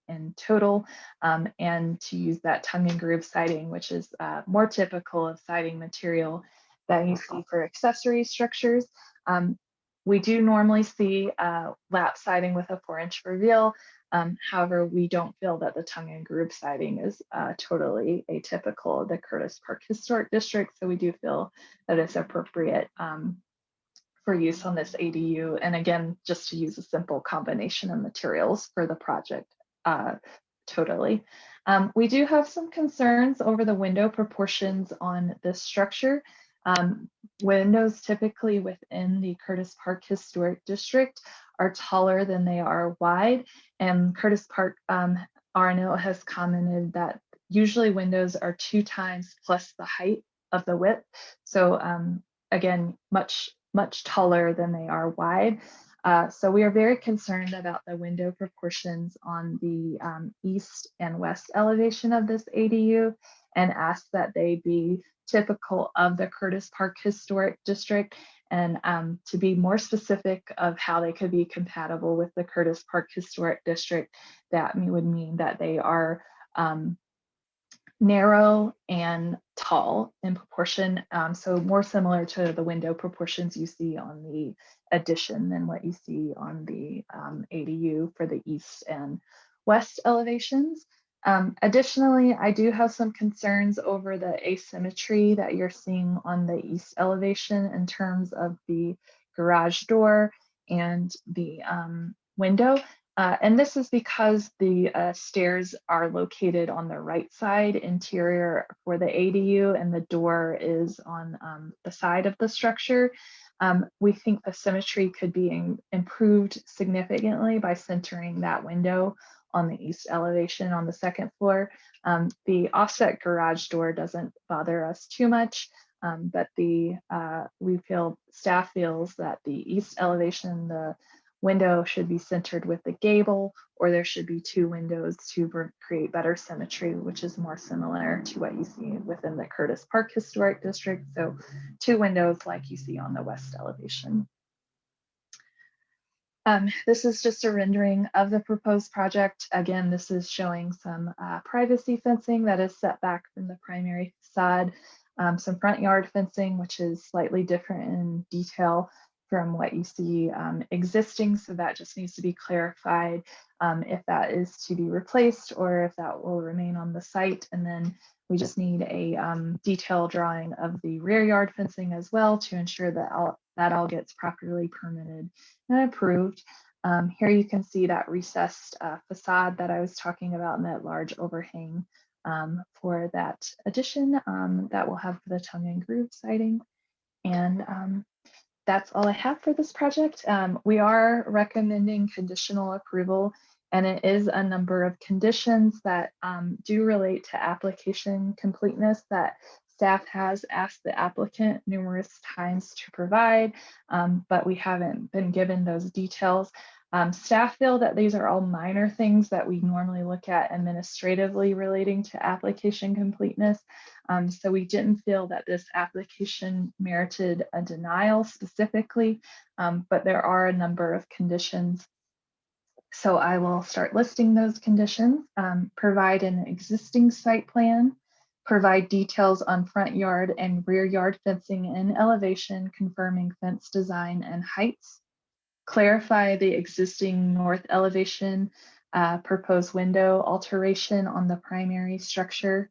in total, and to use that tongue and groove siding, which is more typical of siding material that you see for accessory structures. We do normally see lap siding with a 4-inch reveal. However, we don't feel that the tongue and groove siding is totally atypical of the Curtis Park Historic District. So we do feel that it's appropriate for use on this ADU. And again, just to use a simple combination of materials for the project totally. We do have some concerns over the window proportions on this structure. Windows typically within the Curtis Park Historic District are taller than they are wide, and Curtis Park RNO has commented that usually windows are 2 times plus the height of the width. So again, much taller than they are wide. So we are very concerned about the window proportions on the east and west elevation of this ADU, and ask that they be typical of the Curtis Park Historic District, and to be more specific of how they could be compatible with the Curtis Park Historic District, that would mean that they are narrow and tall in proportion, so more similar to the window proportions you see on the addition than what you see on the ADU for the east and west elevations. Additionally, I do have some concerns over the asymmetry that you're seeing on the east elevation in terms of the garage door and the window. And this is because the stairs are located on the right side interior for the ADU, and the door is on the side of the structure. We think the symmetry could be improved significantly by centering that window on the east elevation on the 2nd floor. The offset garage door doesn't bother us too much, but staff feels that the east elevation, the window should be centered with the gable, or there should be 2 windows to create better symmetry, which is more similar to what you see within the Curtis Park Historic District. So 2 windows like you see on the west elevation. This is just a rendering of the proposed project. Again, this is showing some privacy fencing that is set back from the primary facade, some front yard fencing, which is slightly different in detail from what you see existing. So that just needs to be clarified if that is to be replaced or if that will remain on the site. And then we just need a detailed drawing of the rear yard fencing as well to ensure that that all gets properly permitted and approved. Here you can see that recessed facade that I was talking about, and that large overhang for that addition that will have the tongue and groove siding. And that's all I have for this project. We are recommending conditional approval, and it is a number of conditions that do relate to application completeness that staff has asked the applicant numerous times to provide, but we haven't been given those details. Staff feel that these are all minor things that we normally look at administratively relating to application completeness. So we didn't feel that this application merited a denial specifically, but there are a number of conditions. So I will start listing those conditions. Provide an existing site plan, provide details on front yard and rear yard fencing and elevation, confirming fence design and heights. Clarify the existing north elevation, proposed window alteration on the primary structure.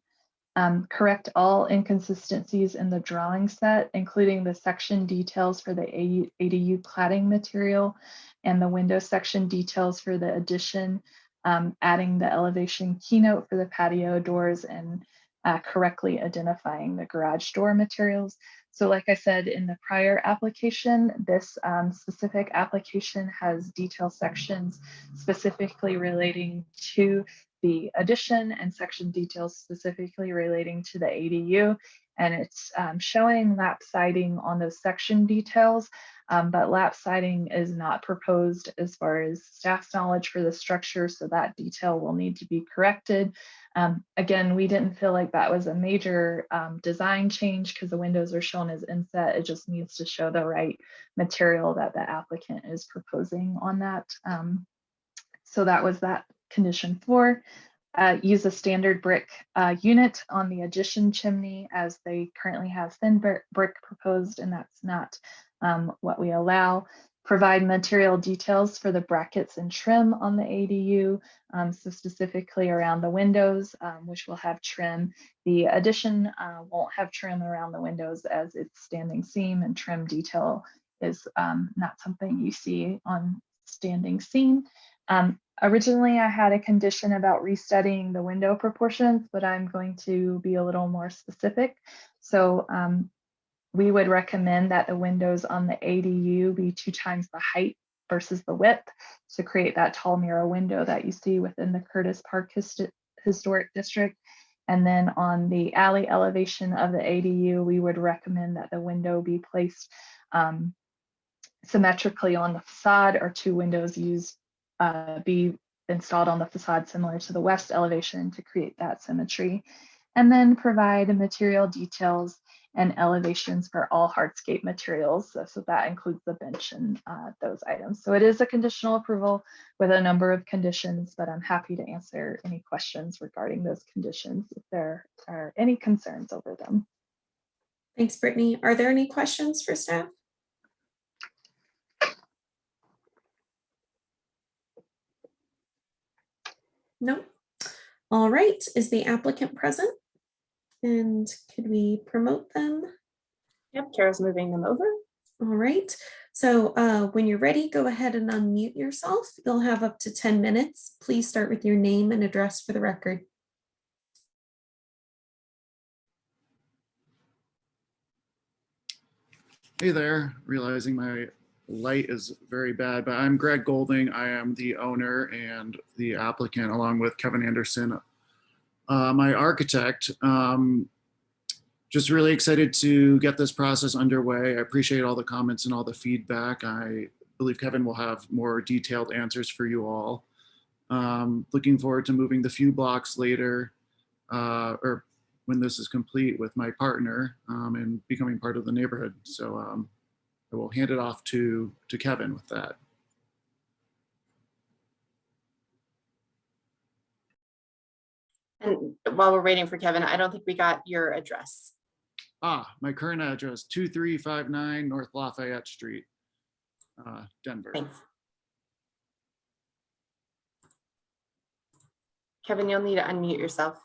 Correct all inconsistencies in the drawing set, including the section details for the ADU cladding material and the window section details for the addition, adding the elevation keynote for the patio doors and correctly identifying the garage door materials. So like I said in the prior application, this specific application has detail sections specifically relating to the addition and section details specifically relating to the ADU. And it's showing lap siding on those section details, but lap siding is not proposed as far as staff's knowledge for the structure, so that detail will need to be corrected. Again, we didn't feel like that was a major design change because the windows are shown as inset. It just needs to show the right material that the applicant is proposing on that. So that was that condition 4. Use a standard brick unit on the addition chimney as they currently have thin brick proposed, and that's not what we allow. Provide material details for the brackets and trim on the ADU, so specifically around the windows, which will have trim. The addition won't have trim around the windows as it's standing seam, and trim detail is not something you see on standing seam. Originally, I had a condition about restudying the window proportions, but I'm going to be a little more specific. So we would recommend that the windows on the ADU be 2 times the height versus the width to create that tall mirror window that you see within the Curtis Park Historic District. And then on the alley elevation of the ADU, we would recommend that the window be placed symmetrically on the facade, or 2 windows be installed on the facade similar to the west elevation to create that symmetry. And then provide material details and elevations for all hardscape materials. So that includes the bench and those items. So it is a conditional approval with a number of conditions, but I'm happy to answer any questions regarding those conditions if there are any concerns over them. Thanks, Brittany. Are there any questions for staff? No. All right. Is the applicant present? And could we promote them? Yep, Kara's moving them over. All right. So when you're ready, go ahead and unmute yourself. You'll have up to 10 minutes. Please start with your name and address for the record. Hey there, realizing my light is very bad, but I'm Greg Golding. I am the owner and the applicant along with Kevin Anderson, my architect. Just really excited to get this process underway. I appreciate all the comments and all the feedback. I believe Kevin will have more detailed answers for you all. Looking forward to moving the few blocks later, or when this is complete, with my partner and becoming part of the neighborhood. So I will hand it off to Kevin with that. And while we're waiting for Kevin, I don't think we got your address. My current address, 2359 North Lafayette Street, Denver. Thanks. Kevin, you'll need to unmute yourself.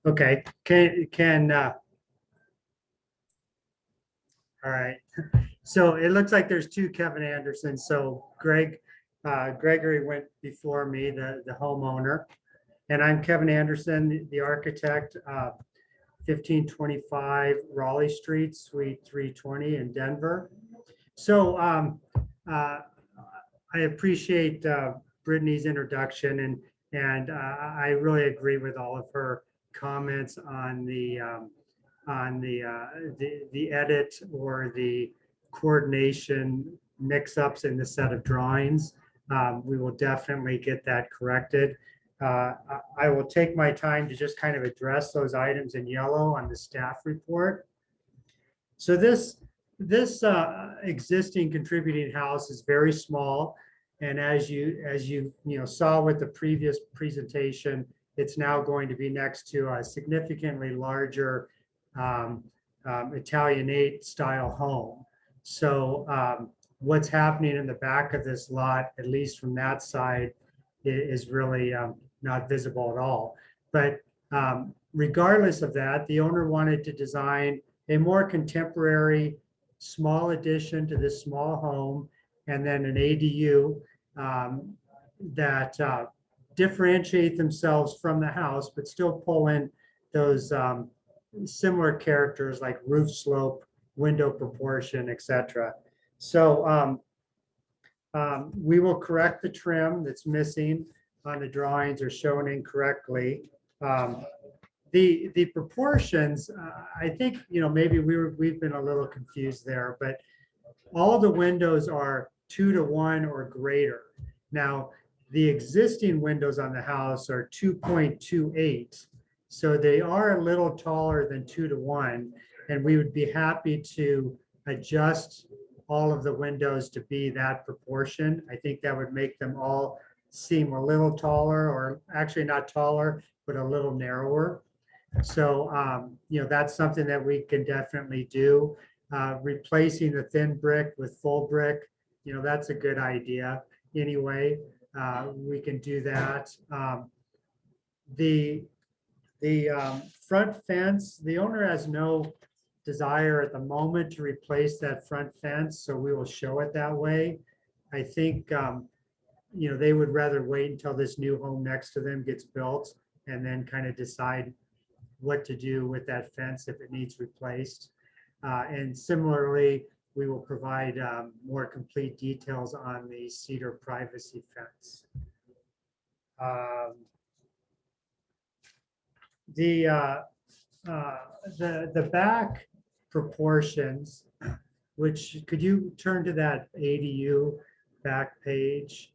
Okay, All right. So it looks like there's two Kevin Andersons. So Gregory went before me, the homeowner. And I'm Kevin Anderson, the architect, 1525 Raleigh Street, Suite 320 in Denver. So I appreciate Brittany's introduction, and I really agree with all of her comments on the edit or the coordination mix-ups in the set of drawings. We will definitely get that corrected. I will take my time to just kind of address those items in yellow on the staff report. So this existing contributing house is very small, and as you saw with the previous presentation, it's now going to be next to a significantly larger Italianate style home. So what's happening in the back of this lot, at least from that side, is really not visible at all. But regardless of that, the owner wanted to design a more contemporary small addition to this small home, and then an ADU that differentiate themselves from the house, but still pull in those similar characters like roof slope, window proportion, etc. So we will correct the trim that's missing on the drawings or shown incorrectly. The proportions, I think, maybe we've been a little confused there, but all the windows are 2:1 or greater. Now, the existing windows on the house are 2.28. So they are a little taller than 2:1, and we would be happy to adjust all of the windows to be that proportion. I think that would make them all seem a little taller, or actually not taller, but a little narrower. So, that's something that we can definitely do. Replacing the thin brick with full brick, that's a good idea. Anyway, we can do that. The front fence, the owner has no desire at the moment to replace that front fence, so we will show it that way. I think, they would rather wait until this new home next to them gets built and then kind of decide what to do with that fence if it needs replaced. And similarly, we will provide more complete details on the cedar privacy fence. The back proportions, which, could you turn to that ADU back page?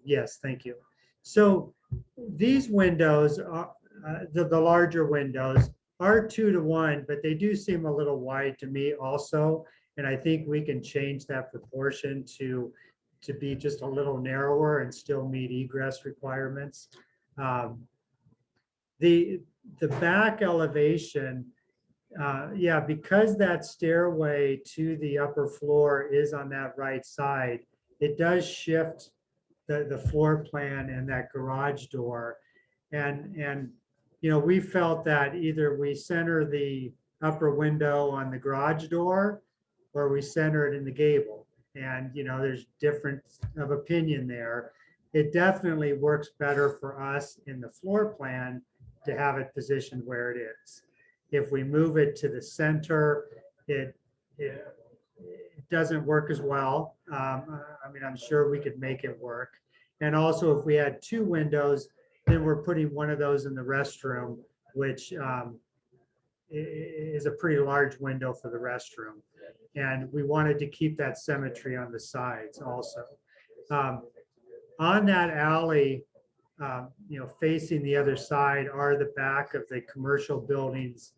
Yes, thank you. So these windows are the larger windows are 2:1, but they do seem a little wide to me also. And I think we can change that proportion to be just a little narrower and still meet egress requirements. The back elevation, because that stairway to the upper floor is on that right side, it does shift the floor plan and that garage door. And we felt that either we center the upper window on the garage door or we center it in the gable. And, there's difference of opinion there. It definitely works better for us in the floor plan to have it positioned where it is. If we move it to the center, it doesn't work as well. I'm sure we could make it work. And also, if we had two windows, then we're putting one of those in the restroom, which is a pretty large window for the restroom. And we wanted to keep that symmetry on the sides also. On that alley, facing the other side are the back of the commercial buildings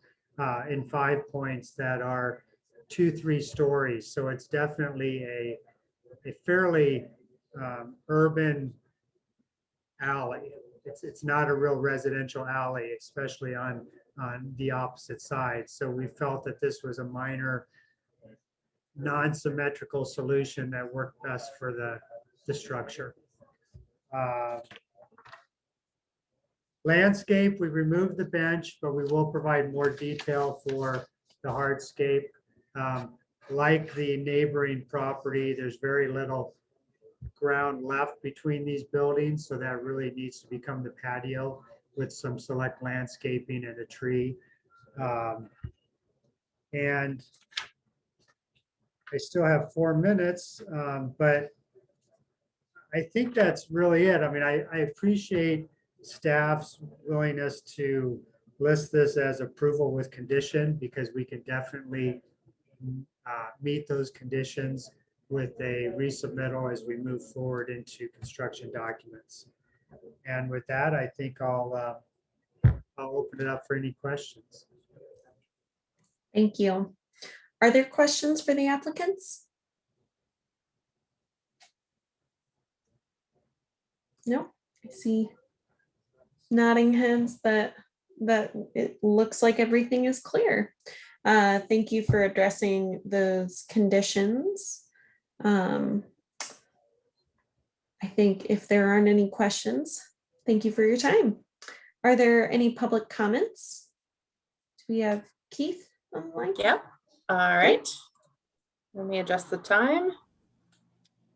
in 5 Points that are 2-3 stories. So it's definitely a fairly urban alley. It's not a real residential alley, especially on the opposite side. So we felt that this was a minor non-symmetrical solution that worked best for the structure. Landscape, we removed the bench, but we will provide more detail for the hardscape. like the neighboring property, there's very little ground left between these buildings, so that really needs to become the patio with some select landscaping and a tree. And I still have 4 minutes, but I think that's really it. I mean, I appreciate staff's willingness to list this as approval with condition, because we can definitely meet those conditions with a resubmittal as we move forward into construction documents. And with that, I think I'll open it up for any questions. Thank you. Are there questions for the applicants? No, I see nodding heads that it looks like everything is clear. Thank you for addressing those conditions. I think if there aren't any questions, thank you for your time. Are there any public comments? Do we have Keith on the line? Yep. All right. Let me adjust the time.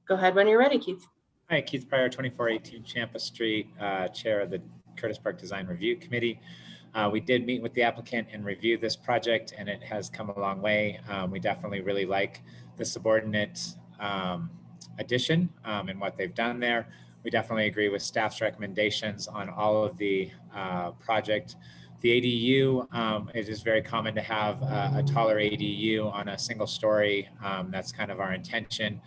Go ahead when you're ready, Keith. Hi, Keith Pryor, 2418 Champa Street, Chair of the Curtis Park Design Review Committee. We did meet with the applicant and review this project, and it has come a long way. We definitely really like the subordinate addition and what they've done there. We definitely agree with staff's recommendations on all of the project. The ADU, it is very common to have a taller ADU on a single story. That's kind of our intention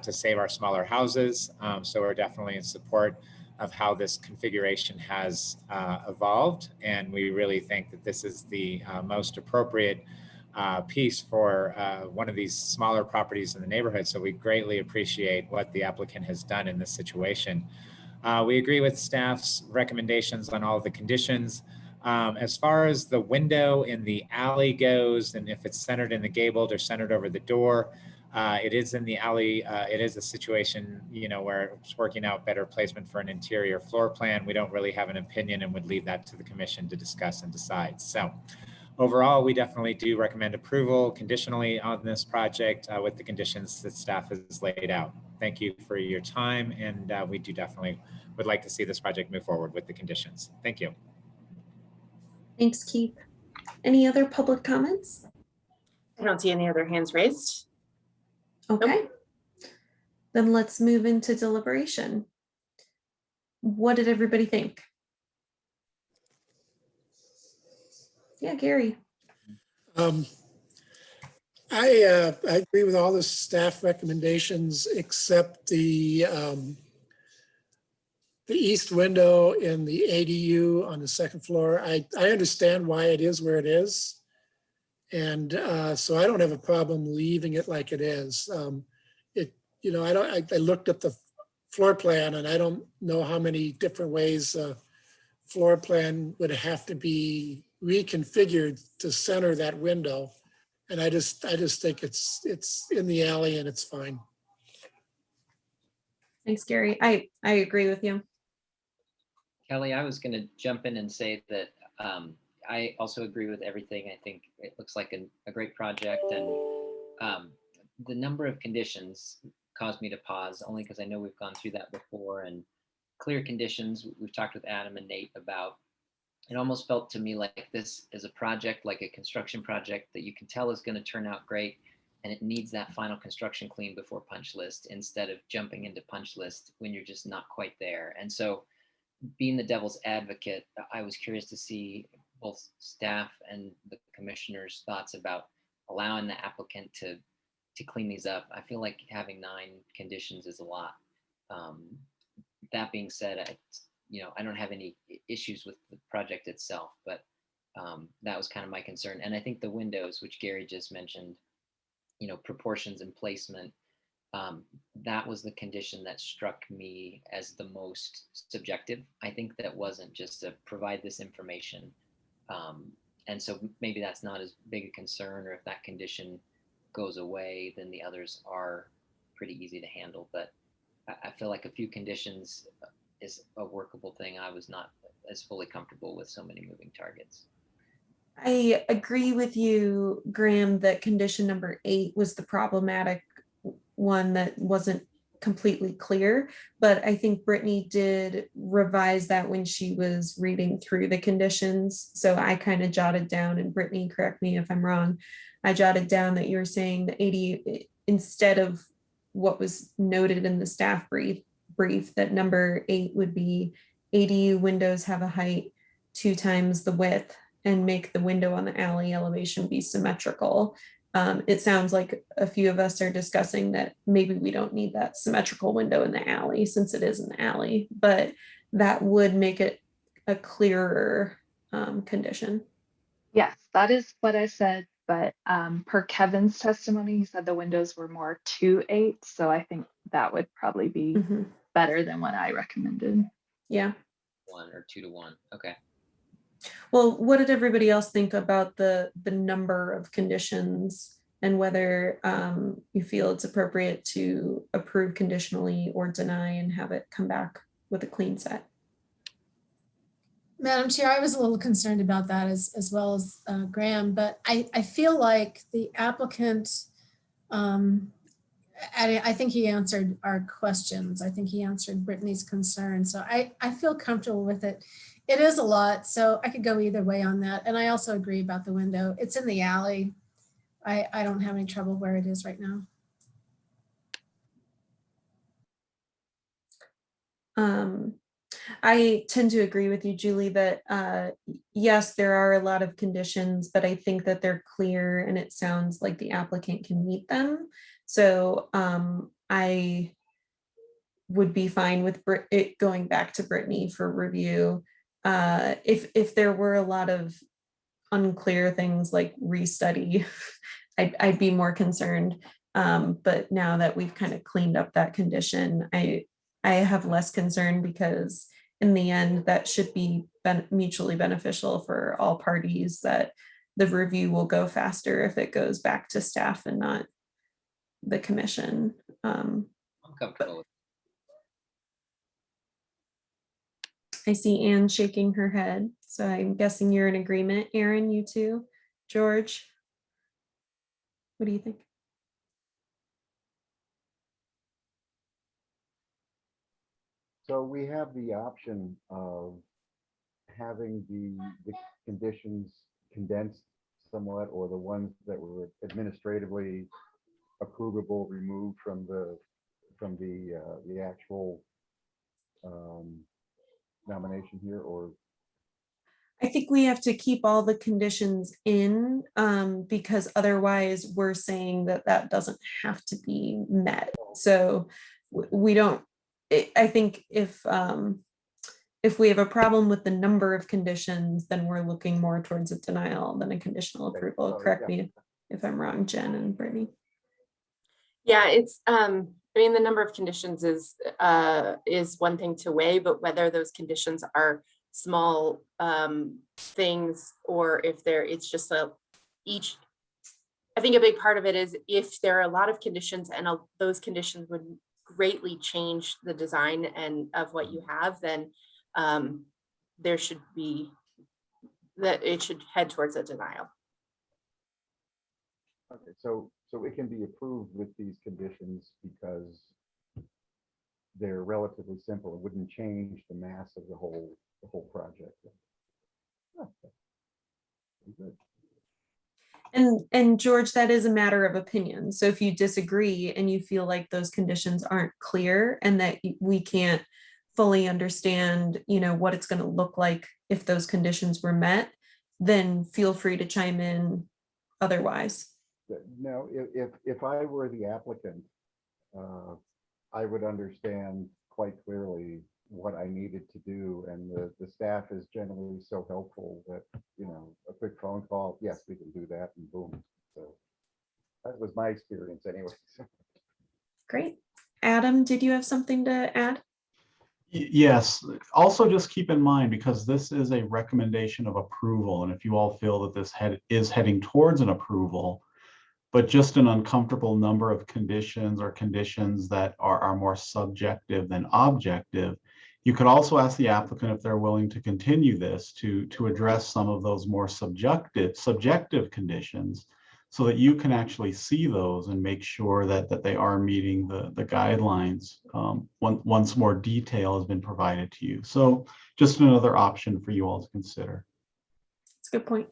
to save our smaller houses. So we're definitely in support of how this configuration has evolved. And we really think that this is the most appropriate piece for one of these smaller properties in the neighborhood. So we greatly appreciate what the applicant has done in this situation. We agree with staff's recommendations on all of the conditions. As far as the window in the alley goes, and if it's centered in the gabled or centered over the door, it is in the alley. It is a situation, where it's working out better placement for an interior floor plan. We don't really have an opinion and would leave that to the commission to discuss and decide. So overall, we definitely do recommend approval conditionally on this project with the conditions that staff has laid out. Thank you for your time. And we do definitely would like to see this project move forward with the conditions. Thank you. Thanks, Keith. Any other public comments? I don't see any other hands raised. Okay. Then let's move into deliberation. What did everybody think? Yeah, Gary. I agree with all the staff recommendations except the east window in the ADU on the second floor. I understand why it is where it is. And so I don't have a problem leaving it like it is. I looked at the floor plan and I don't know how many different ways a floor plan would have to be reconfigured to center that window. And I just think it's in the alley and it's fine. Thanks, Gary. I agree with you. Kelly, I was going to jump in and say that I also agree with everything. I think it looks like a great project, and the number of conditions caused me to pause, only because I know we've gone through that before, and clear conditions we've talked with Adam and Nate about. It almost felt to me like this is a project, like a construction project that you can tell is going to turn out great, and it needs that final construction clean before punch list instead of jumping into punch list when you're just not quite there. And so being the devil's advocate, I was curious to see both staff and the commissioner's thoughts about allowing the applicant to clean these up. I feel like having 9 conditions is a lot. That being said, I don't have any issues with the project itself, but that was kind of my concern. And I think the windows, which Gary just mentioned, proportions and placement, that was the condition that struck me as the most subjective. I think that wasn't just to provide this information. And so maybe that's not as big a concern, or if that condition goes away, then the others are pretty easy to handle. But I feel like a few conditions is a workable thing. I was not as fully comfortable with so many moving targets. I agree with you, Graham, that condition number 8 was the problematic one that wasn't completely clear, but I think Brittany did revise that when she was reading through the conditions. So I kind of jotted down, and Brittany, correct me if I'm wrong, I jotted down that you were saying the 80, instead of what was noted in the staff brief, that number 8 would be ADU windows have a height 2 times the width and make the window on the alley elevation be symmetrical. It sounds like a few of us are discussing that maybe we don't need that symmetrical window in the alley since it is an alley, but that would make it a clearer condition. Yes, that is what I said, but per Kevin's testimony, he said the windows were more 2/8, so I think that would probably be better than what I recommended. Yeah. 1 or 2 to 1. Okay. Well, what did everybody else think about the number of conditions and whether you feel it's appropriate to approve conditionally or deny and have it come back with a clean set? Madam Chair, I was a little concerned about that as well as Graham, but I feel like the applicant, I think he answered our questions. I think he answered Brittany's concern. So I feel comfortable with it. It is a lot, so I could go either way on that. And I also agree about the window. It's in the alley. I don't have any trouble where it is right now. I tend to agree with you, Julie, that yes, there are a lot of conditions, but I think that they're clear and it sounds like the applicant can meet them. So I would be fine with it going back to Brittany for review. If there were a lot of unclear things like restudy, I'd be more concerned. But now that we've kind of cleaned up that condition, I have less concern because in the end, that should be mutually beneficial for all parties, that the review will go faster if it goes back to staff and not the commission. I'm comfortable with I see Anne shaking her head, so I'm guessing you're in agreement. Aaron, you too? George? What do you think? So we have the option of having the conditions condensed somewhat, or the ones that were administratively approvable removed from the actual nomination here, or I think we have to keep all the conditions in because otherwise we're saying that that doesn't have to be met. So we don't, I think if we have a problem with the number of conditions, then we're looking more towards a denial than a conditional approval. Correct me if I'm wrong, Jen and Brittany. Yeah, it's I mean, the number of conditions is one thing to weigh, but whether those conditions are small things or if it's just each, I think a big part of it is if there are a lot of conditions and those conditions would greatly change the design and of what you have, then there should be that it should head towards a denial. okay, so it can be approved with these conditions because they're relatively simple. It wouldn't change the mass of the whole project. Okay. Good. And George, that is a matter of opinion. So if you disagree and you feel like those conditions aren't clear and that we can't fully understand, what it's going to look like if those conditions were met, then feel free to chime in otherwise. Now, if I were the applicant, I would understand quite clearly what I needed to do, and the staff is generally so helpful that a quick phone call, yes, we can do that, and boom. So that was my experience anyway. Great. Adam, did you have something to add? Yes. Also, just keep in mind, because this is a recommendation of approval, and if you all feel that this is heading towards an approval, but just an uncomfortable number of conditions or conditions that are more subjective than objective, You could also ask the applicant if they're willing to continue this to address some of those more subjective conditions, so that you can actually see those and make sure that they are meeting the guidelines once more detail has been provided to you. So just another option for you all to consider. That's a good point.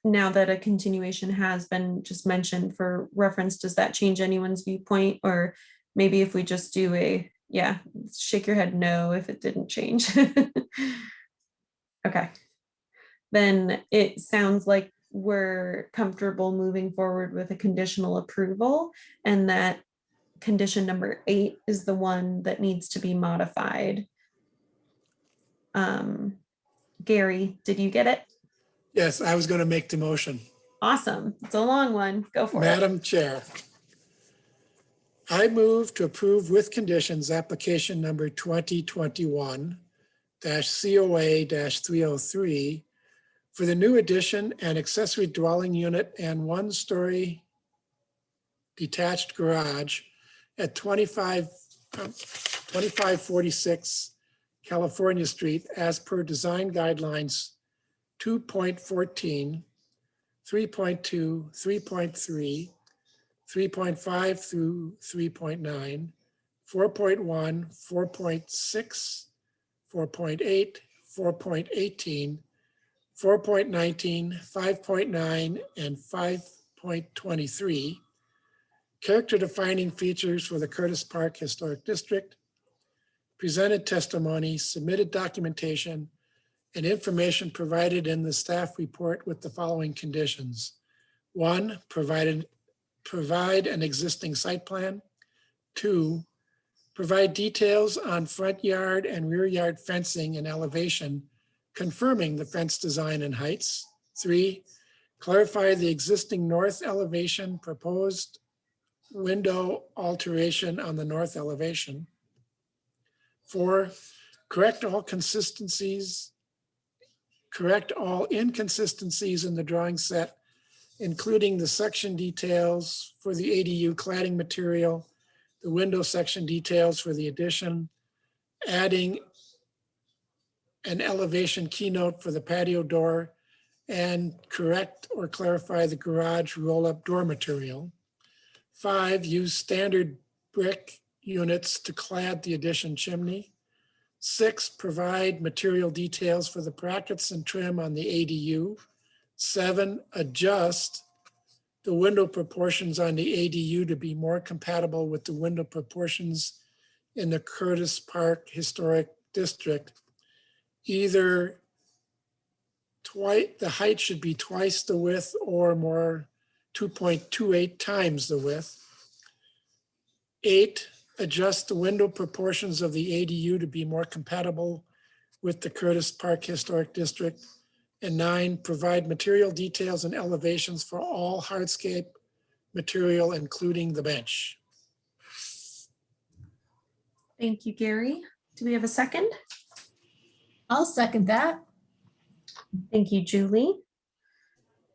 Now that a continuation has been just mentioned for reference, does that change anyone's viewpoint? Or maybe if we just do a, yeah, shake your head no if it didn't change. Okay. Then it sounds like we're comfortable moving forward with a conditional approval, and that condition number 8 is the one that needs to be modified. Gary, did you get it? Yes, I was going to make the motion. Awesome. It's a long one. Go for it. Madam Chair, I move to approve with conditions application number 2021-COA-303 for the new addition and accessory dwelling unit and one-story detached garage at 2546 California Street as per design guidelines 2.14, 3.2, 3.3, 3.5 through 3.9, 4.1, 4.6, 4.8, 4.18, 4.19, 5.9, and 5.23. Character defining features for the Curtis Park Historic District. Presented testimony, submitted documentation, and information provided in the staff report with the following conditions. 1, provide an existing site plan. 2, provide details on front yard and rear yard fencing and elevation, confirming the fence design and heights. 3, clarify the existing north elevation, proposed window alteration on the north elevation. 4, correct all inconsistencies in the drawing set, including the section details for the ADU cladding material, the window section details for the addition, adding an elevation keynote for the patio door, and correct or clarify the garage roll-up door material. 5, use standard brick units to clad the addition chimney. 6, provide material details for the brackets and trim on the ADU. 7, adjust the window proportions on the ADU to be more compatible with the window proportions in the Curtis Park Historic District. Either the height should be twice the width or more, 2.28 times the width. 8, adjust the window proportions of the ADU to be more compatible with the Curtis Park Historic District. And 9, provide material details and elevations for all hardscape material, including the bench. Thank you, Gary. Do we have a second? I'll second that. Thank you, Julie.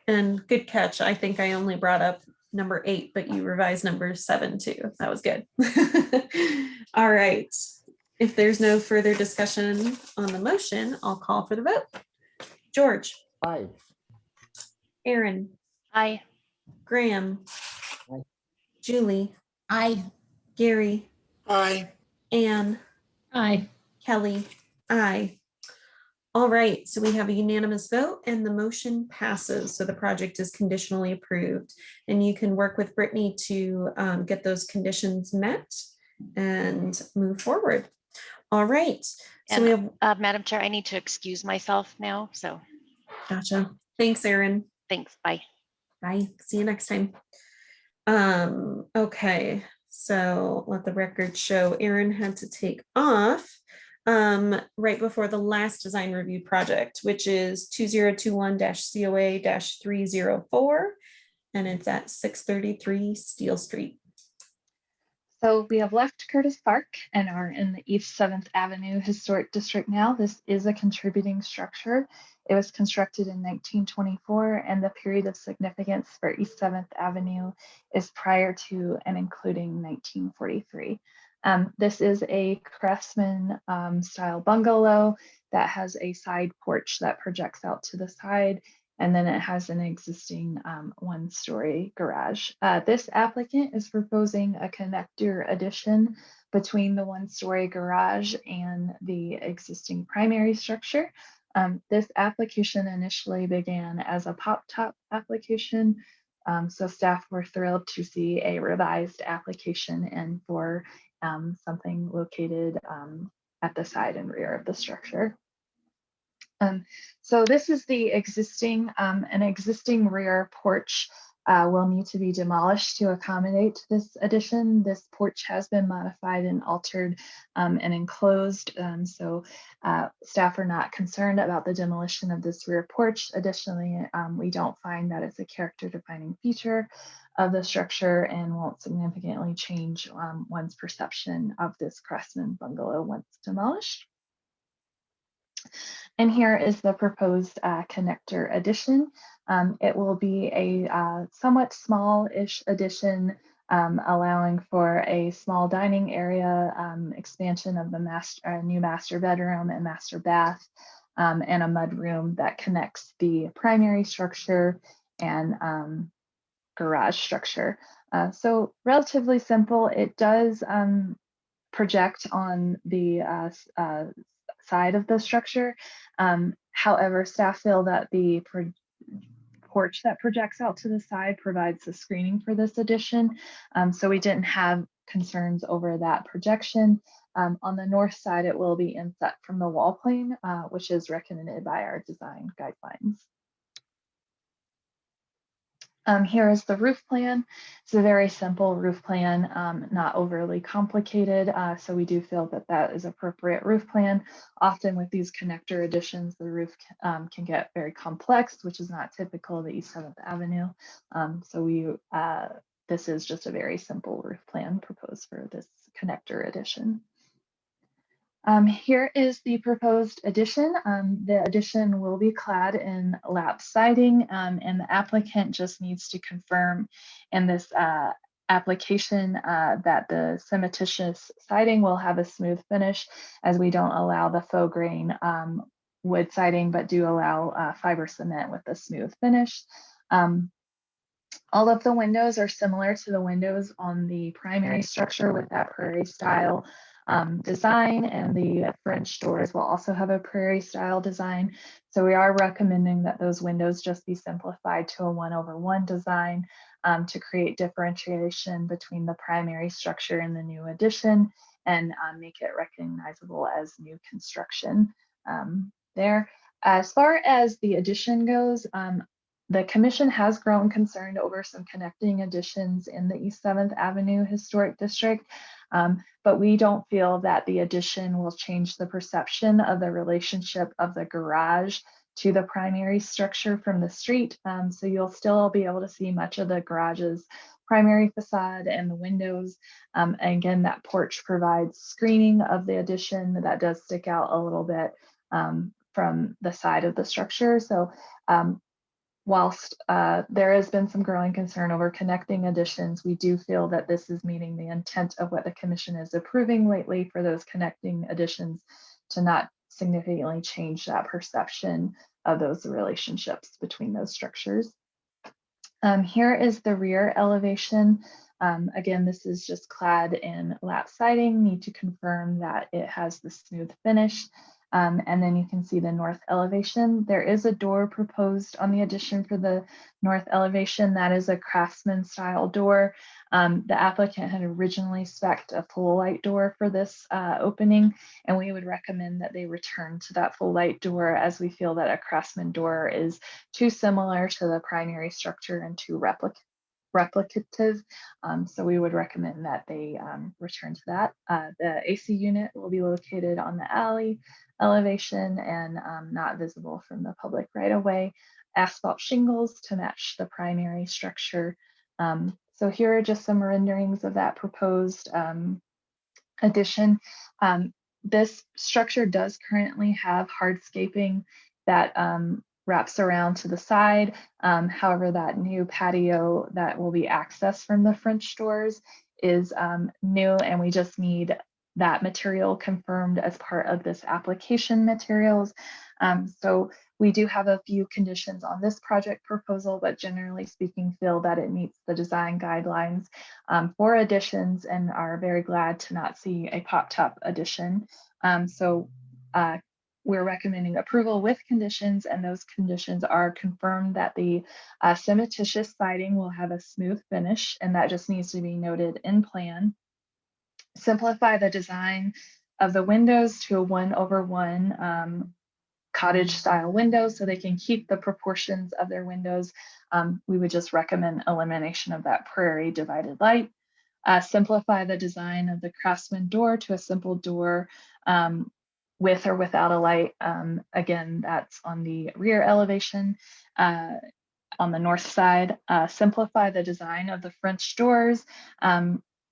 And good catch. I think I only brought up number 8, but you revised number 7 too. That was good. All right. If there's no further discussion on the motion, I'll call for the vote. George. Aye. Aaron. Aye. Graham. Aye. Julie. Aye. Gary. Aye. Anne. Aye. Kelly. Aye. All right, so we have a unanimous vote and the motion passes. So the project is conditionally approved, and you can work with Brittany to get those conditions met and move forward. All right. So And we have, Madam Chair, I need to excuse myself now. So gotcha. Thanks, Erin. thanks. Bye. Bye. See you next time. Okay, so let the record show Erin had to take off right before the last design review project, which is 2021-COA-304, and it's at 633 Steel Street. So we have left Curtis Park and are in the East 7th Avenue Historic District now. This is a contributing structure. It was constructed in 1924, and the period of significance for East 7th Avenue is prior to and including 1943. This is a craftsman style bungalow that has a side porch that projects out to the side, and then it has an existing one-story garage. This applicant is proposing a connector addition between the one-story garage and the existing primary structure. This application initially began as a pop-top application, so staff were thrilled to see a revised application and for something located at the side and rear of the structure. So this is the existing, an existing rear porch will need to be demolished to accommodate this addition. This porch has been modified and altered and enclosed, so staff are not concerned about the demolition of this rear porch. Additionally, we don't find that it's a character defining feature of the structure and won't significantly change one's perception of this craftsman bungalow once demolished. And here is the proposed connector addition. It will be a somewhat small-ish addition, allowing for a small dining area, expansion of the new master bedroom and master bath, and a mudroom that connects the primary structure and garage structure. So relatively simple. It does project on the side of the structure. However, staff feel that the porch that projects out to the side provides the screening for this addition. So we didn't have concerns over that projection. On the north side, it will be inset from the wall plane, which is recommended by our design guidelines. Here is the roof plan. It's a very simple roof plan, not overly complicated. So we do feel that that is appropriate roof plan. Often with these connector additions, the roof can get very complex, which is not typical of the East 7th Avenue. So this is just a very simple roof plan proposed for this connector addition. Here is the proposed addition. The addition will be clad in lap siding, and the applicant just needs to confirm in this application that the cementitious siding will have a smooth finish, as we don't allow the faux grain wood siding, but do allow fiber cement with a smooth finish. All of the windows are similar to the windows on the primary structure with that prairie style design, and the French doors will also have a prairie style design. So we are recommending that those windows just be simplified to a 1/1 design to create differentiation between the primary structure and the new addition, and make it recognizable as new construction there. As far as the addition goes, the commission has grown concerned over some connecting additions in the East 7th Avenue Historic District, but we don't feel that the addition will change the perception of the relationship of the garage to the primary structure from the street. So you'll still be able to see much of the garage's primary facade and the windows. And again, that porch provides screening of the addition that does stick out a little bit from the side of the structure. So whilst there has been some growing concern over connecting additions, we do feel that this is meeting the intent of what the commission is approving lately for those connecting additions to not significantly change that perception of those relationships between those structures. Here is the rear elevation. Again, this is just clad in lap siding. Need to confirm that it has the smooth finish. And then you can see the north elevation. There is a door proposed on the addition for the north elevation. That is a craftsman style door. The applicant had originally spec'd a full light door for this opening, and we would recommend that they return to that full light door, as we feel that a craftsman door is too similar to the primary structure and too replicative. So we would recommend that they return to that. The AC unit will be located on the alley elevation and not visible from the public right away. Asphalt shingles to match the primary structure. So here are just some renderings of that proposed addition. This structure does currently have hardscaping that wraps around to the side. However, that new patio that will be accessed from the French doors is new, and we just need that material confirmed as part of this application materials. So we do have a few conditions on this project proposal, but generally speaking, feel that it meets the design guidelines for additions, and are very glad to not see a pop-top addition. We're recommending approval with conditions, and those conditions are confirmed that the cementitious siding will have a smooth finish, and that just needs to be noted in plan. Simplify the design of the windows to a 1/1 cottage style windows so they can keep the proportions of their windows. We would just recommend elimination of that prairie divided light. Simplify the design of the craftsman door to a simple door with or without a light. Again, that's on the rear elevation on the north side. Simplify the design of the French doors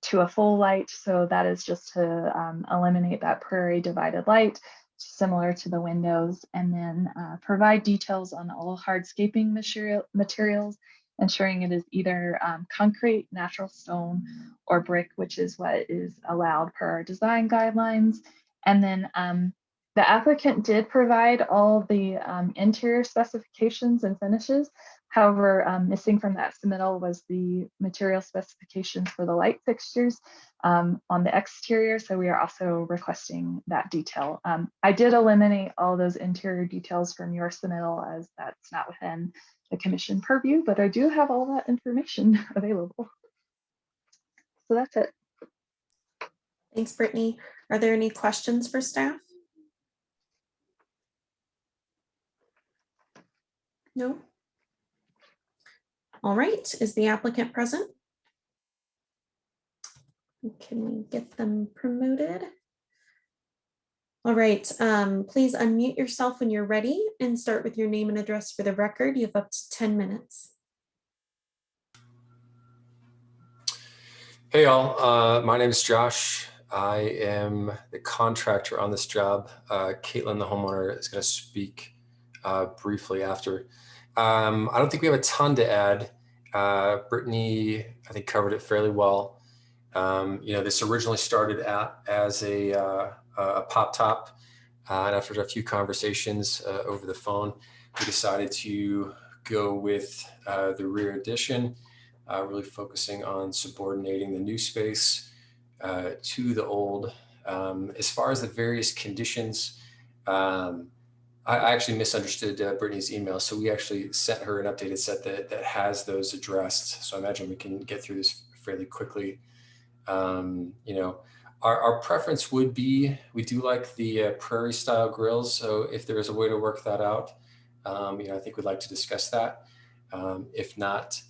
to a full light. So that is just to eliminate that prairie divided light, similar to the windows, and then provide details on all hardscaping materials, ensuring it is either concrete, natural stone, or brick, which is what is allowed per our design guidelines. And then the applicant did provide all the interior specifications and finishes. However, missing from that submittal was the material specifications for the light fixtures on the exterior. So we are also requesting that detail. I did eliminate all those interior details from your submittal, as that's not within the commission purview, but I do have all that information available. So that's it. Thanks, Brittany. Are there any questions for staff? No? All right, is the applicant present? Can we get them promoted? All right, please unmute yourself when you're ready and start with your name and address for the record. You have up to 10 minutes. Hey all, my name is Josh. I am the contractor on this job. Caitlin, the homeowner, is going to speak briefly after. I don't think we have a ton to add. Brittany, I think, covered it fairly well. This originally started out as a pop-top, and after a few conversations over the phone, we decided to go with the rear addition, really focusing on subordinating the new space to the old. As far as the various conditions, I actually misunderstood Brittany's email. So we actually sent her an updated set that has those addressed. So I imagine we can get through this fairly quickly. Our preference would be, we do like the prairie style grills. So if there is a way to work that out, I think we'd like to discuss that. If not,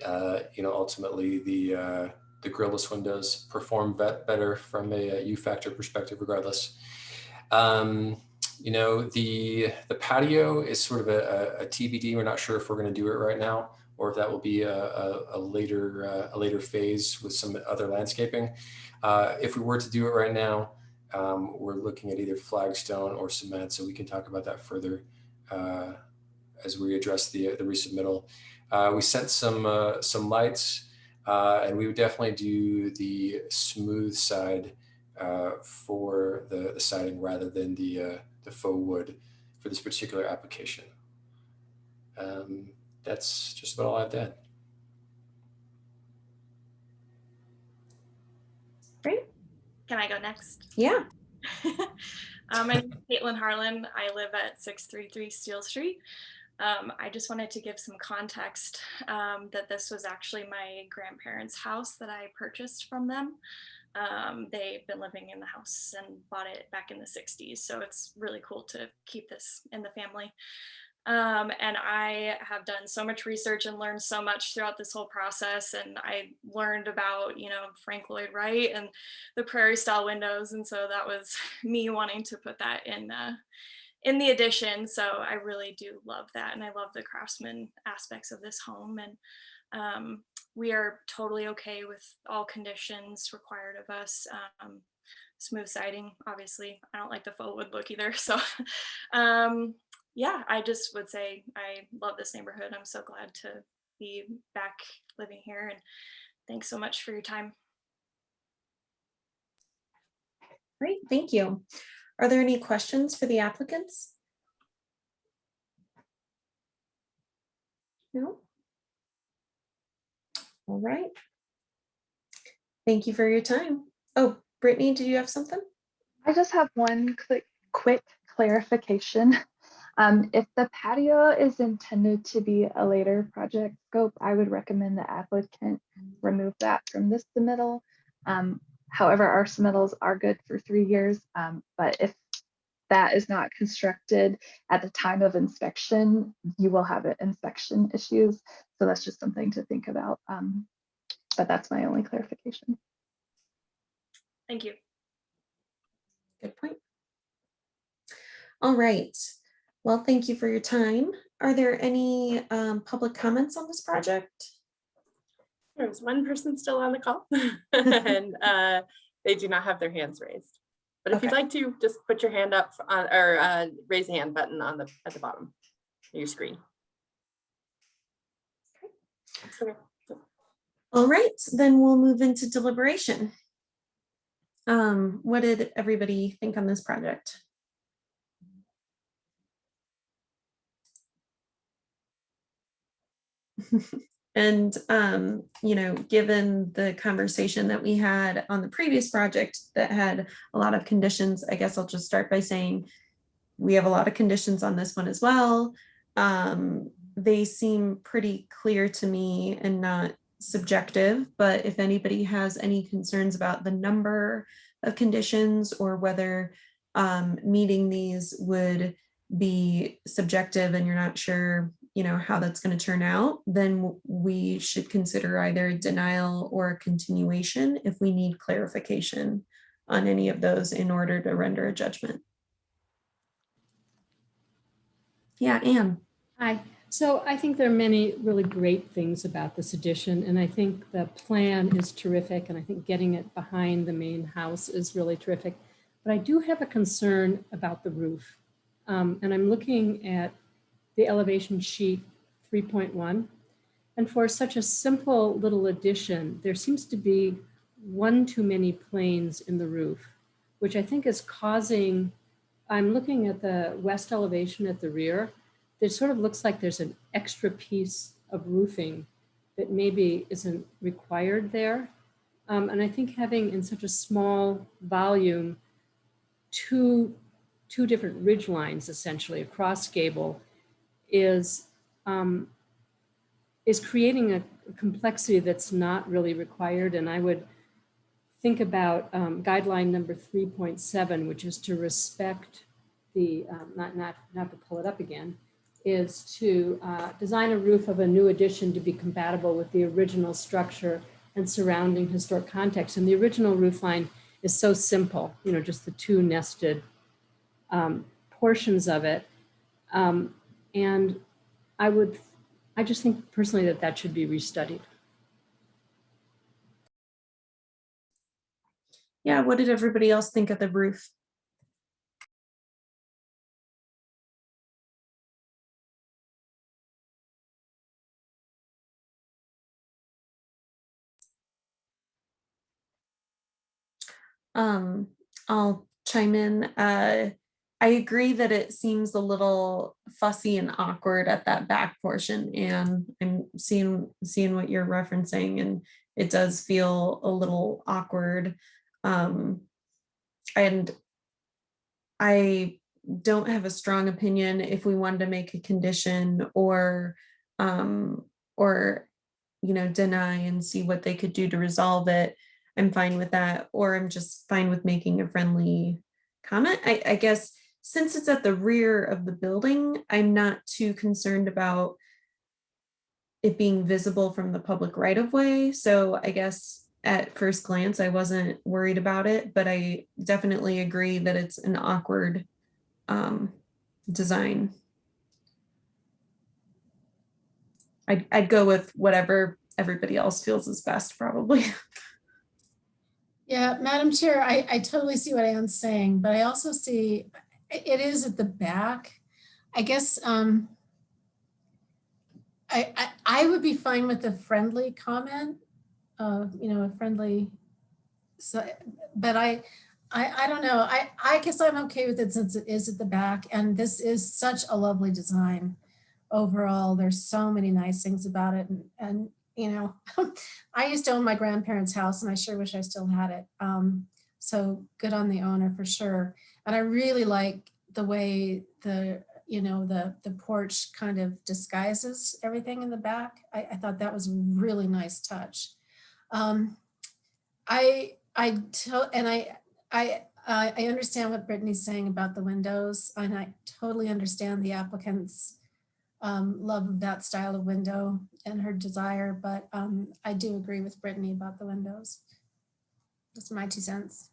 ultimately the grillless windows perform better from a U factor perspective regardless. The patio is sort of a TBD. We're not sure if we're going to do it right now, or if that will be a later phase with some other landscaping. If we were to do it right now, we're looking at either flagstone or cement, so we can talk about that further as we address the resubmittal. We sent some lights, and we would definitely do the smooth side for the siding rather than the faux wood for this particular application. That's just about all I've done. Great. Can I go next? Yeah. My name is Caitlin Harlan. I live at 633 Steel Street. I just wanted to give some context that this was actually my grandparents' house that I purchased from them. They've been living in the house and bought it back in the 60s. So it's really cool to keep this in the family. And I have done so much research and learned so much throughout this whole process. And I learned about, Frank Lloyd Wright and the prairie style windows. And so that was me wanting to put that in the addition. So I really do love that. And I love the craftsman aspects of this home. And we are totally okay with all conditions required of us. Smooth siding, obviously. I don't like the faux wood look either. So yeah, I just would say I love this neighborhood. I'm so glad to be back living here. And thanks so much for your time. Great, thank you. Are there any questions for the applicants? No? All right. Thank you for your time. Oh, Brittany, did you have something? I just have one quick clarification. If the patio is intended to be a later project scope, I would recommend the applicant remove that from this submittal. However, our submittals are good for 3 years, but if that is not constructed at the time of inspection, you will have inspection issues. So that's just something to think about. But that's my only clarification. Thank you. Good point. All right. Well, thank you for your time. Are there any public comments on this project? There's one person still on the call and they do not have their hands raised. But if you'd like to, just put your hand up on, or raise a hand button on at the bottom of your screen. Okay. All right, then we'll move into deliberation. What did everybody think on this project? And, you know, given the conversation that we had on the previous project that had a lot of conditions, I guess I'll just start by saying we have a lot of conditions on this one as well. They seem pretty clear to me and not subjective, but if anybody has any concerns about the number of conditions or whether meeting these would be subjective and you're not sure, you know, how that's going to turn out, then we should consider either denial or continuation if we need clarification on any of those in order to render a judgment. Yeah, Anne. Hi. So I think there are many really great things about this addition, and I think the plan is terrific, and I think getting it behind the main house is really terrific. But I do have a concern about the roof. And I'm looking at the elevation sheet 3.1. And for such a simple little addition, there seems to be one too many planes in the roof, which I think is causing, I'm looking at the west elevation at the rear. It sort of looks like there's an extra piece of roofing that maybe isn't required there. And I think having in such a small volume, two different ridge lines essentially across gable is creating a complexity that's not really required. And I would think about guideline number 3.7, which is to respect the, not to pull it up again, is to design a roof of a new addition to be compatible with the original structure and surrounding historic context. And the original roof line is so simple, you know, just the two nested portions of it. And I just think personally that that should be restudied. Yeah, what did everybody else think of the roof? I'll chime in. I agree that it seems a little fussy and awkward at that back portion, and I'm seeing what you're referencing, and it does feel a little awkward. And I don't have a strong opinion if we wanted to make a condition or you know, deny and see what they could do to resolve it. I'm fine with that, or I'm just fine with making a friendly comment. I guess since it's at the rear of the building, I'm not too concerned about it being visible from the public right of way. So I guess at first glance, I wasn't worried about it, but I definitely agree that it's an awkward design. I'd go with whatever everybody else feels is best, probably. Yeah, Madam Chair, I totally see what Anne's saying, but I also see it is at the back. I guess I would be fine with a friendly comment, you know, a friendly, so, but I don't know. I guess I'm okay with it since it is at the back, and this is such a lovely design. Overall, there's so many nice things about it, and you know, I used to own my grandparents' house, and I sure wish I still had it. So good on the owner for sure. And I really like the way the, you know, the porch kind of disguises everything in the back. I thought that was a really nice touch. I understand what Brittany's saying about the windows, and I totally understand the applicant's love of that style of window and her desire, but I do agree with Brittany about the windows. That's my 2 cents.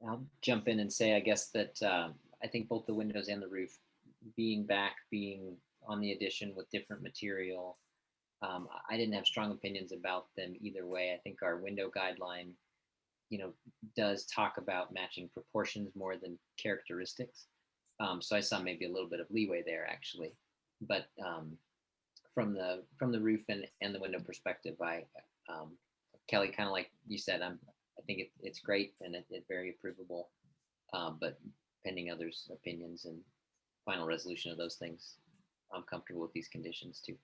I'll jump in and say, I guess that I think both the windows and the roof being back, being on the addition with different material, I didn't have strong opinions about them either way. I think our window guideline, you know, does talk about matching proportions more than characteristics. So I saw maybe a little bit of leeway there actually, but from the roof and the window perspective, Kelly, kind of like you said, I think it's great and it's very approvable, but pending others' opinions and final resolution of those things, I'm comfortable with these conditions too.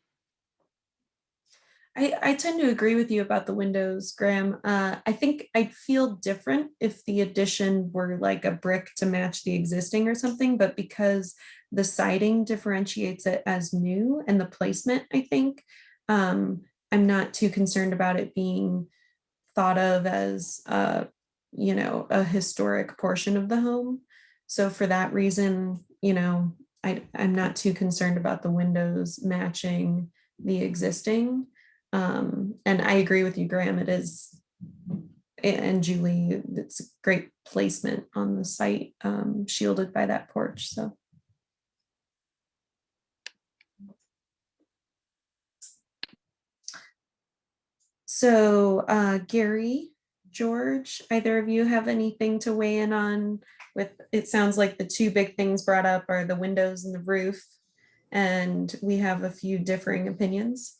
I tend to agree with you about the windows, Graham. I think I'd feel different if the addition were like a brick to match the existing or something, but because the siding differentiates it as new and the placement, I think, I'm not too concerned about it being thought of as, you know, a historic portion of the home. So for that reason, you know, I'm not too concerned about the windows matching the existing. And I agree with you, Graham, it is, and Julie, it's a great placement on the site, shielded by that porch, so. So Gary, George, either of you have anything to weigh in on with, it sounds like the 2 big things brought up are the windows and the roof, and we have a few differing opinions.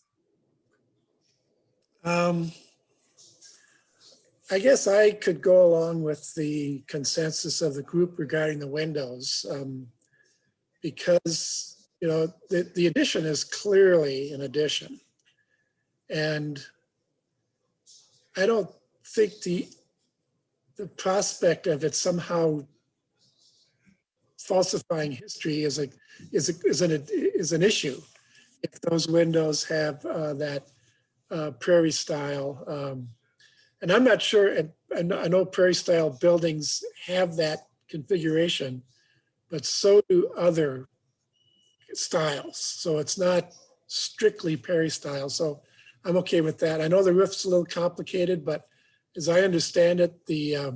I guess I could go along with the consensus of the group regarding the windows, because, you know, the addition is clearly an addition. And I don't think the prospect of it somehow falsifying history is an issue if those windows have that prairie style. And I'm not sure, and I know prairie style buildings have that configuration, but so do other styles. So it's not strictly prairie style. So I'm okay with that. I know the roof's a little complicated, but as I understand it, the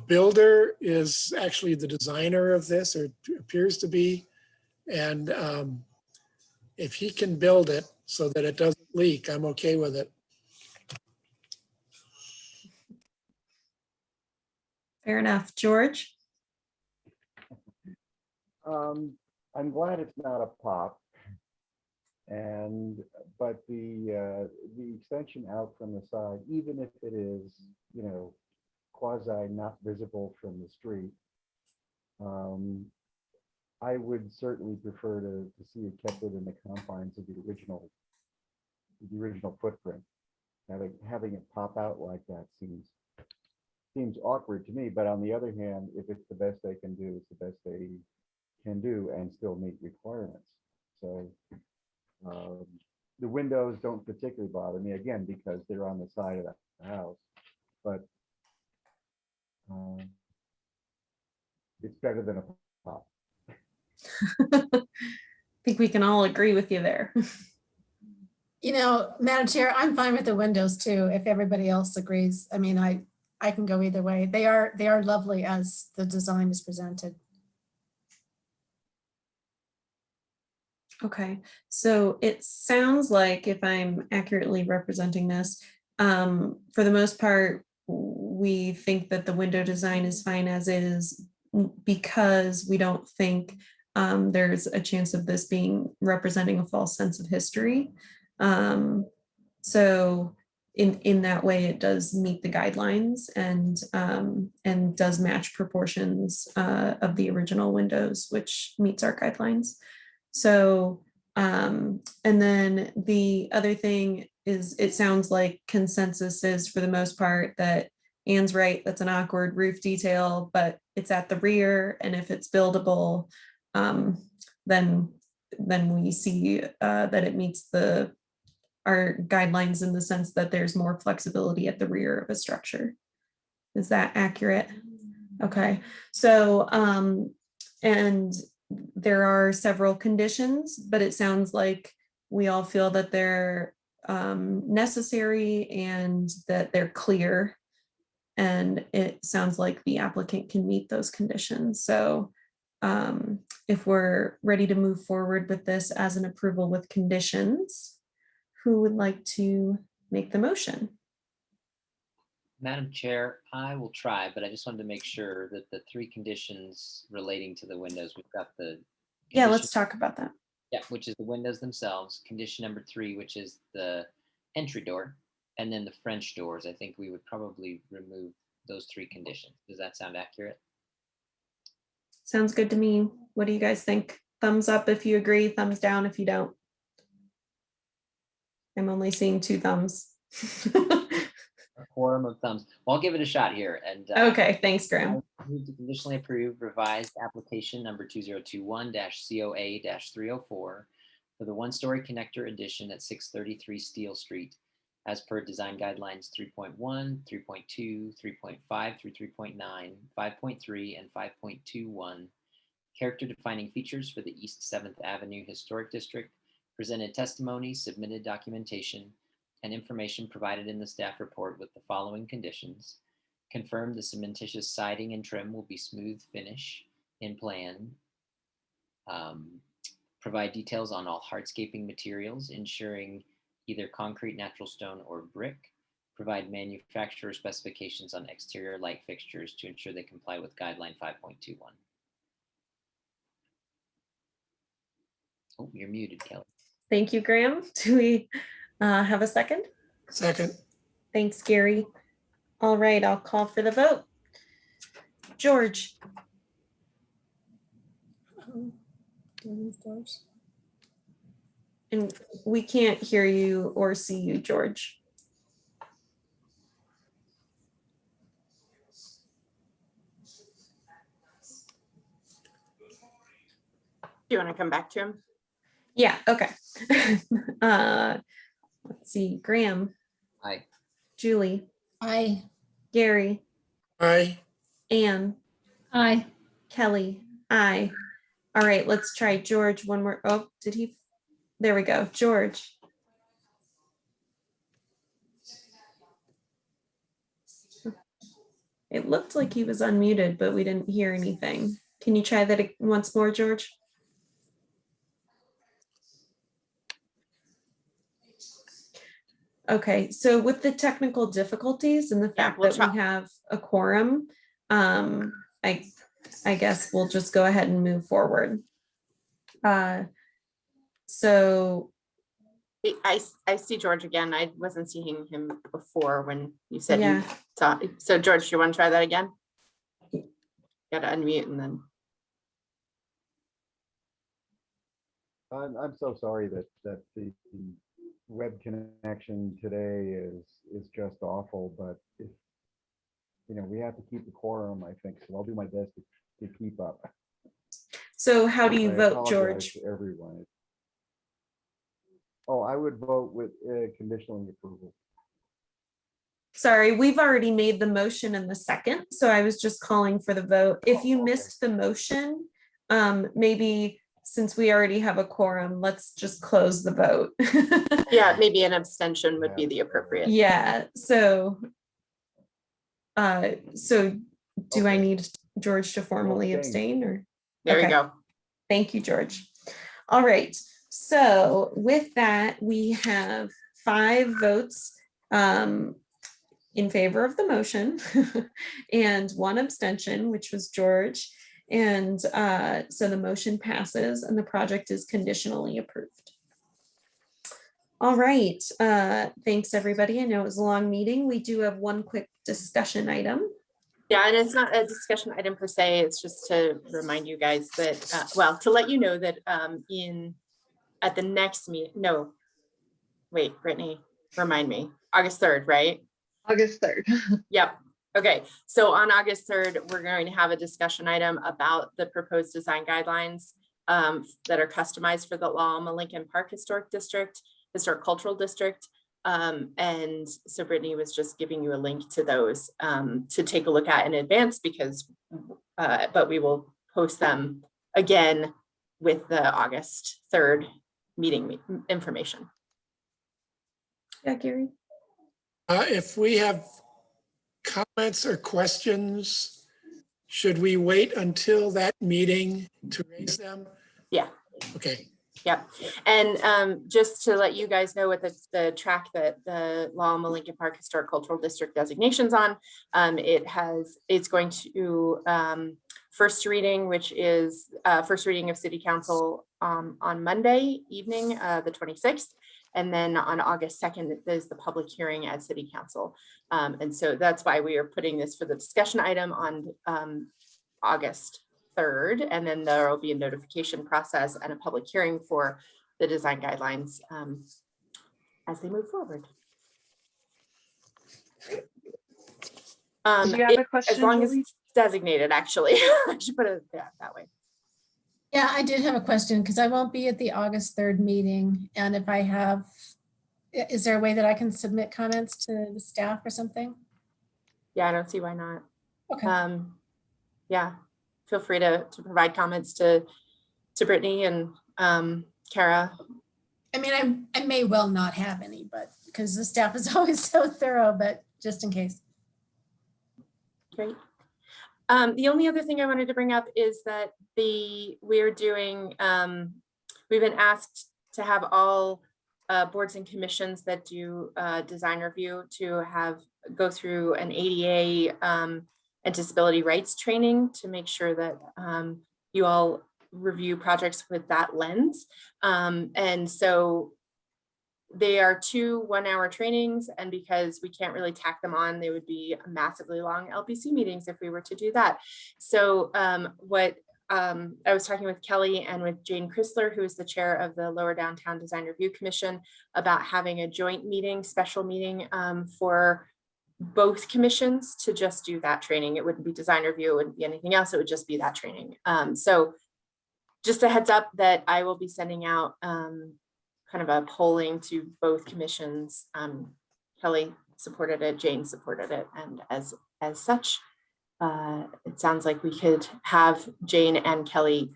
builder is actually the designer of this, or appears to be. And if he can build it so that it doesn't leak, I'm okay with it. Fair enough. George? I'm glad it's not a pop. But the extension out from the side, even if it is, you know, quasi not visible from the street, I would certainly prefer to see it kept within the confines of the original footprint. Having it pop out like that seems awkward to me. But on the other hand, if it's the best they can do, it's the best they can do and still meet requirements. So the windows don't particularly bother me, again, because they're on the side of the house. But it's better than a pop. I think we can all agree with you there. You know, Madam Chair, I'm fine with the windows too, if everybody else agrees. I mean, I can go either way. They are lovely as the design is presented. Okay, so it sounds like, if I'm accurately representing this, for the most part, we think that the window design is fine as is, because we don't think there's a chance of this being representing a false sense of history. So in that way, it does meet the guidelines and does match proportions of the original windows, which meets our guidelines. So, and then the other thing is, it sounds like consensus is, for the most part, that Anne's right, that's an awkward roof detail, but it's at the rear, and if it's buildable, then we see that it meets our guidelines, in the sense that there's more flexibility at the rear of a structure. Is that accurate? Okay, so and there are several conditions, but it sounds like we all feel that they're necessary and that they're clear. And it sounds like the applicant can meet those conditions. So if we're ready to move forward with this as an approval with conditions, who would like to make the motion? Madam Chair, I will try, but I just wanted to make sure that the 3 conditions relating to the windows, we've got the. Yeah, let's talk about that. Yeah, which is the windows themselves. Condition number 3, which is the entry door, and then the French doors. I think we would probably remove those 3 conditions. Does that sound accurate? Sounds good to me. What do you guys think? Thumbs up if you agree, thumbs down if you don't. I'm only seeing 2 thumbs. A quorum of thumbs. Well, I'll give it a shot here. And okay, thanks, Graham. I move to conditionally approve revised application number 2021-COA-304 for the 1-story connector addition at 633 Steel Street, as per design guidelines 3.1, 3.2, 3.5 through 3.9, 5.3, and 5.21. Character defining features for the East 7th Avenue Historic District, presented testimony, submitted documentation, and information provided in the staff report with the following conditions. Confirm the cementitious siding and trim will be smooth finish in plan. Provide details on all hardscaping materials, ensuring either concrete, natural stone, or brick. Provide manufacturer specifications on exterior light fixtures to ensure they comply with guideline 5.21. Oh, you're muted, Kelly. Thank you, Graham. Do we have a second? Second. Thanks, Gary. All right, I'll call for the vote. George. And we can't hear you or see you, George. Do you want to come back to him? Yeah, okay. Let's see, Graham. Aye. Julie. Aye. Gary. Aye. Anne. Aye. Kelly. Aye. All right, let's try George one more. Oh, did he? There we go. George. It looked like he was unmuted, but we didn't hear anything. Can you try that once more, George? Okay, so with the technical difficulties and the fact that we have a quorum, I guess we'll just go ahead and move forward. So I see George again. I wasn't seeing him before when you said yeah. you saw. So George, you want to try that again? Got to unmute and then. I'm so sorry that the web connection today is just awful, but if, you know, we have to keep the quorum, I think, so I'll do my best to keep up. So how do you I vote, apologize George? to everyone. Oh, I would vote with conditional approval. Sorry, we've already made the motion in the second, so I was just calling for the vote. If you missed the motion, maybe since we already have a quorum, let's just close the vote. Yeah, maybe an abstention would be the appropriate. Yeah, so do I need George to formally abstain or? There you Okay. go. Thank you, George. All right, so with that, we have 5 votes in favor of the motion and 1 abstention, which was George. And so the motion passes and the project is conditionally approved. All right, thanks everybody. I know it was a long meeting. We do have one quick discussion item. Yeah, and it's not a discussion item per se, it's just to remind you guys that, well, to let you know that at the next meeting, no, wait, Brittany, remind me, August 3rd, right? August 3rd. Yep. Okay, so on August 3rd, we're going to have a discussion item about the proposed design guidelines that are customized for the Loma Lincoln Park Historic District, Historic Cultural District. And so Brittany was just giving you a link to those to take a look at in advance because, but we will post them again with the August 3rd meeting information. Yeah, Gary. If we have comments or questions, should we wait until that meeting to raise them? Yeah. Okay. Yep. And just to let you guys know what the track that the Loma Lincoln Park Historic Cultural District designations on, it's going to first reading, which is first reading of City Council on Monday evening, the 26th. And then on August 2nd, there's the public hearing at City Council. And so that's why we are putting this for the discussion item on August 3rd, and then there will be a notification process and a public hearing for the design guidelines as they move forward. Did you have a question, as long Julie? as it's designated, actually. I should put it that way. Yeah, I did have a question because I won't be at the August 3rd meeting. And if I have, is there a way that I can submit comments to the staff or something? Yeah, I don't see why not. Okay. Yeah, feel free to provide comments to Brittany and Kara. I mean, I may well not have any, but because the staff is always so thorough, but just in case. Great. The only other thing I wanted to bring up is that we've been asked to have all boards and commissions that do design review to go through an ADA and disability rights training to make sure that you all review projects with that lens. And so they are 2 one-hour trainings, and because we can't really tack them on, they would be massively long LPC meetings if we were to do that. So I was talking with Kelly and with Jane Chrysler, who is the chair of the Lower Downtown Design Review Commission, about having a joint meeting, special meeting for both commissions to just do that training. It wouldn't be design review, it wouldn't be anything else, it would just be that training. So just a heads up that I will be sending out kind of a polling to both commissions. Kelly supported it, Jane supported it, and as such, it sounds like we could have Jane and Kelly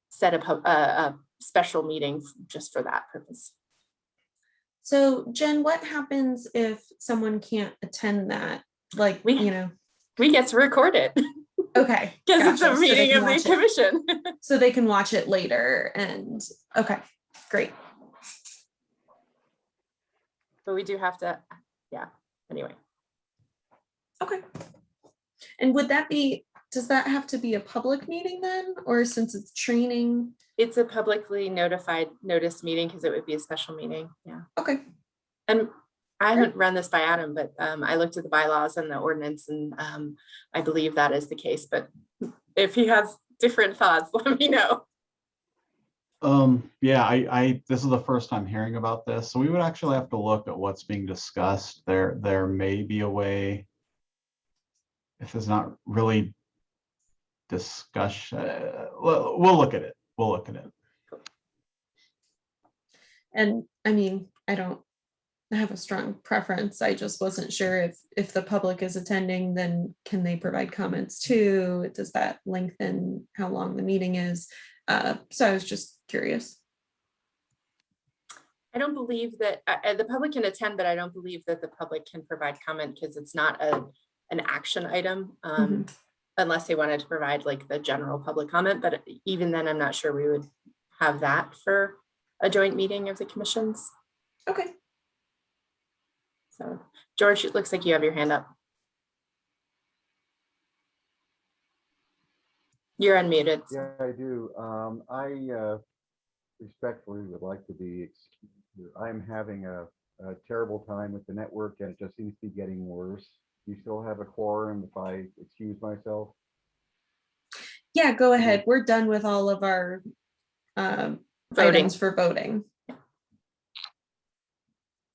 set up a special meeting just for that purpose. So Jen, what happens if someone can't attend that? Like, we get to record it. Okay. Because it's a So meeting they can of the watch it. commission. So they can watch it later and, okay, great. But we do have to, yeah, anyway. Okay. And does that have to be a public meeting then? Or since it's training? It's a publicly noticed meeting because it would be a special meeting, yeah. Okay. And I haven't run this by Adam, but I looked at the bylaws and the ordinance, and I believe that is the case, but if he has different thoughts, let me know. Yeah, this is the first time hearing about this, so we would actually have to look at what's being discussed. There may be a way, if it's not really discussion, we'll look at it. We'll look at it. And I mean, I don't have a strong preference. I just wasn't sure if the public is attending, then can they provide comments too? Does that lengthen how long the meeting is? So I was just curious. I don't believe that the public can attend, but I don't believe that the public can provide comment because it's not an action item. Unless they wanted to provide like the general public comment, but even then I'm not sure we would have that for a joint meeting of the commissions. Okay. So George, it looks like you have your hand up. You're unmuted. Yeah, I do. I respectfully would like to be, I'm having a terrible time with the network and it just seems to be getting worse. Do you still have a quorum if I excuse myself? Yeah, go ahead. We're done with all of our items for voting.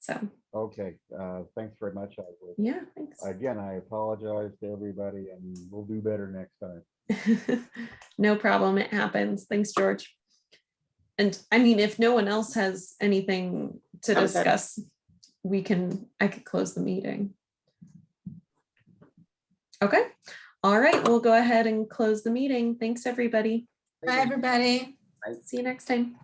So. Okay, thanks very much. Yeah, thanks. Again, I apologize to everybody and we'll do better next time. No problem. It happens. Thanks, George. And I mean, if no one else has anything to discuss, I could close the meeting. Okay. All right. We'll go ahead and close the meeting. Thanks, everybody. Bye, everybody. See you next time.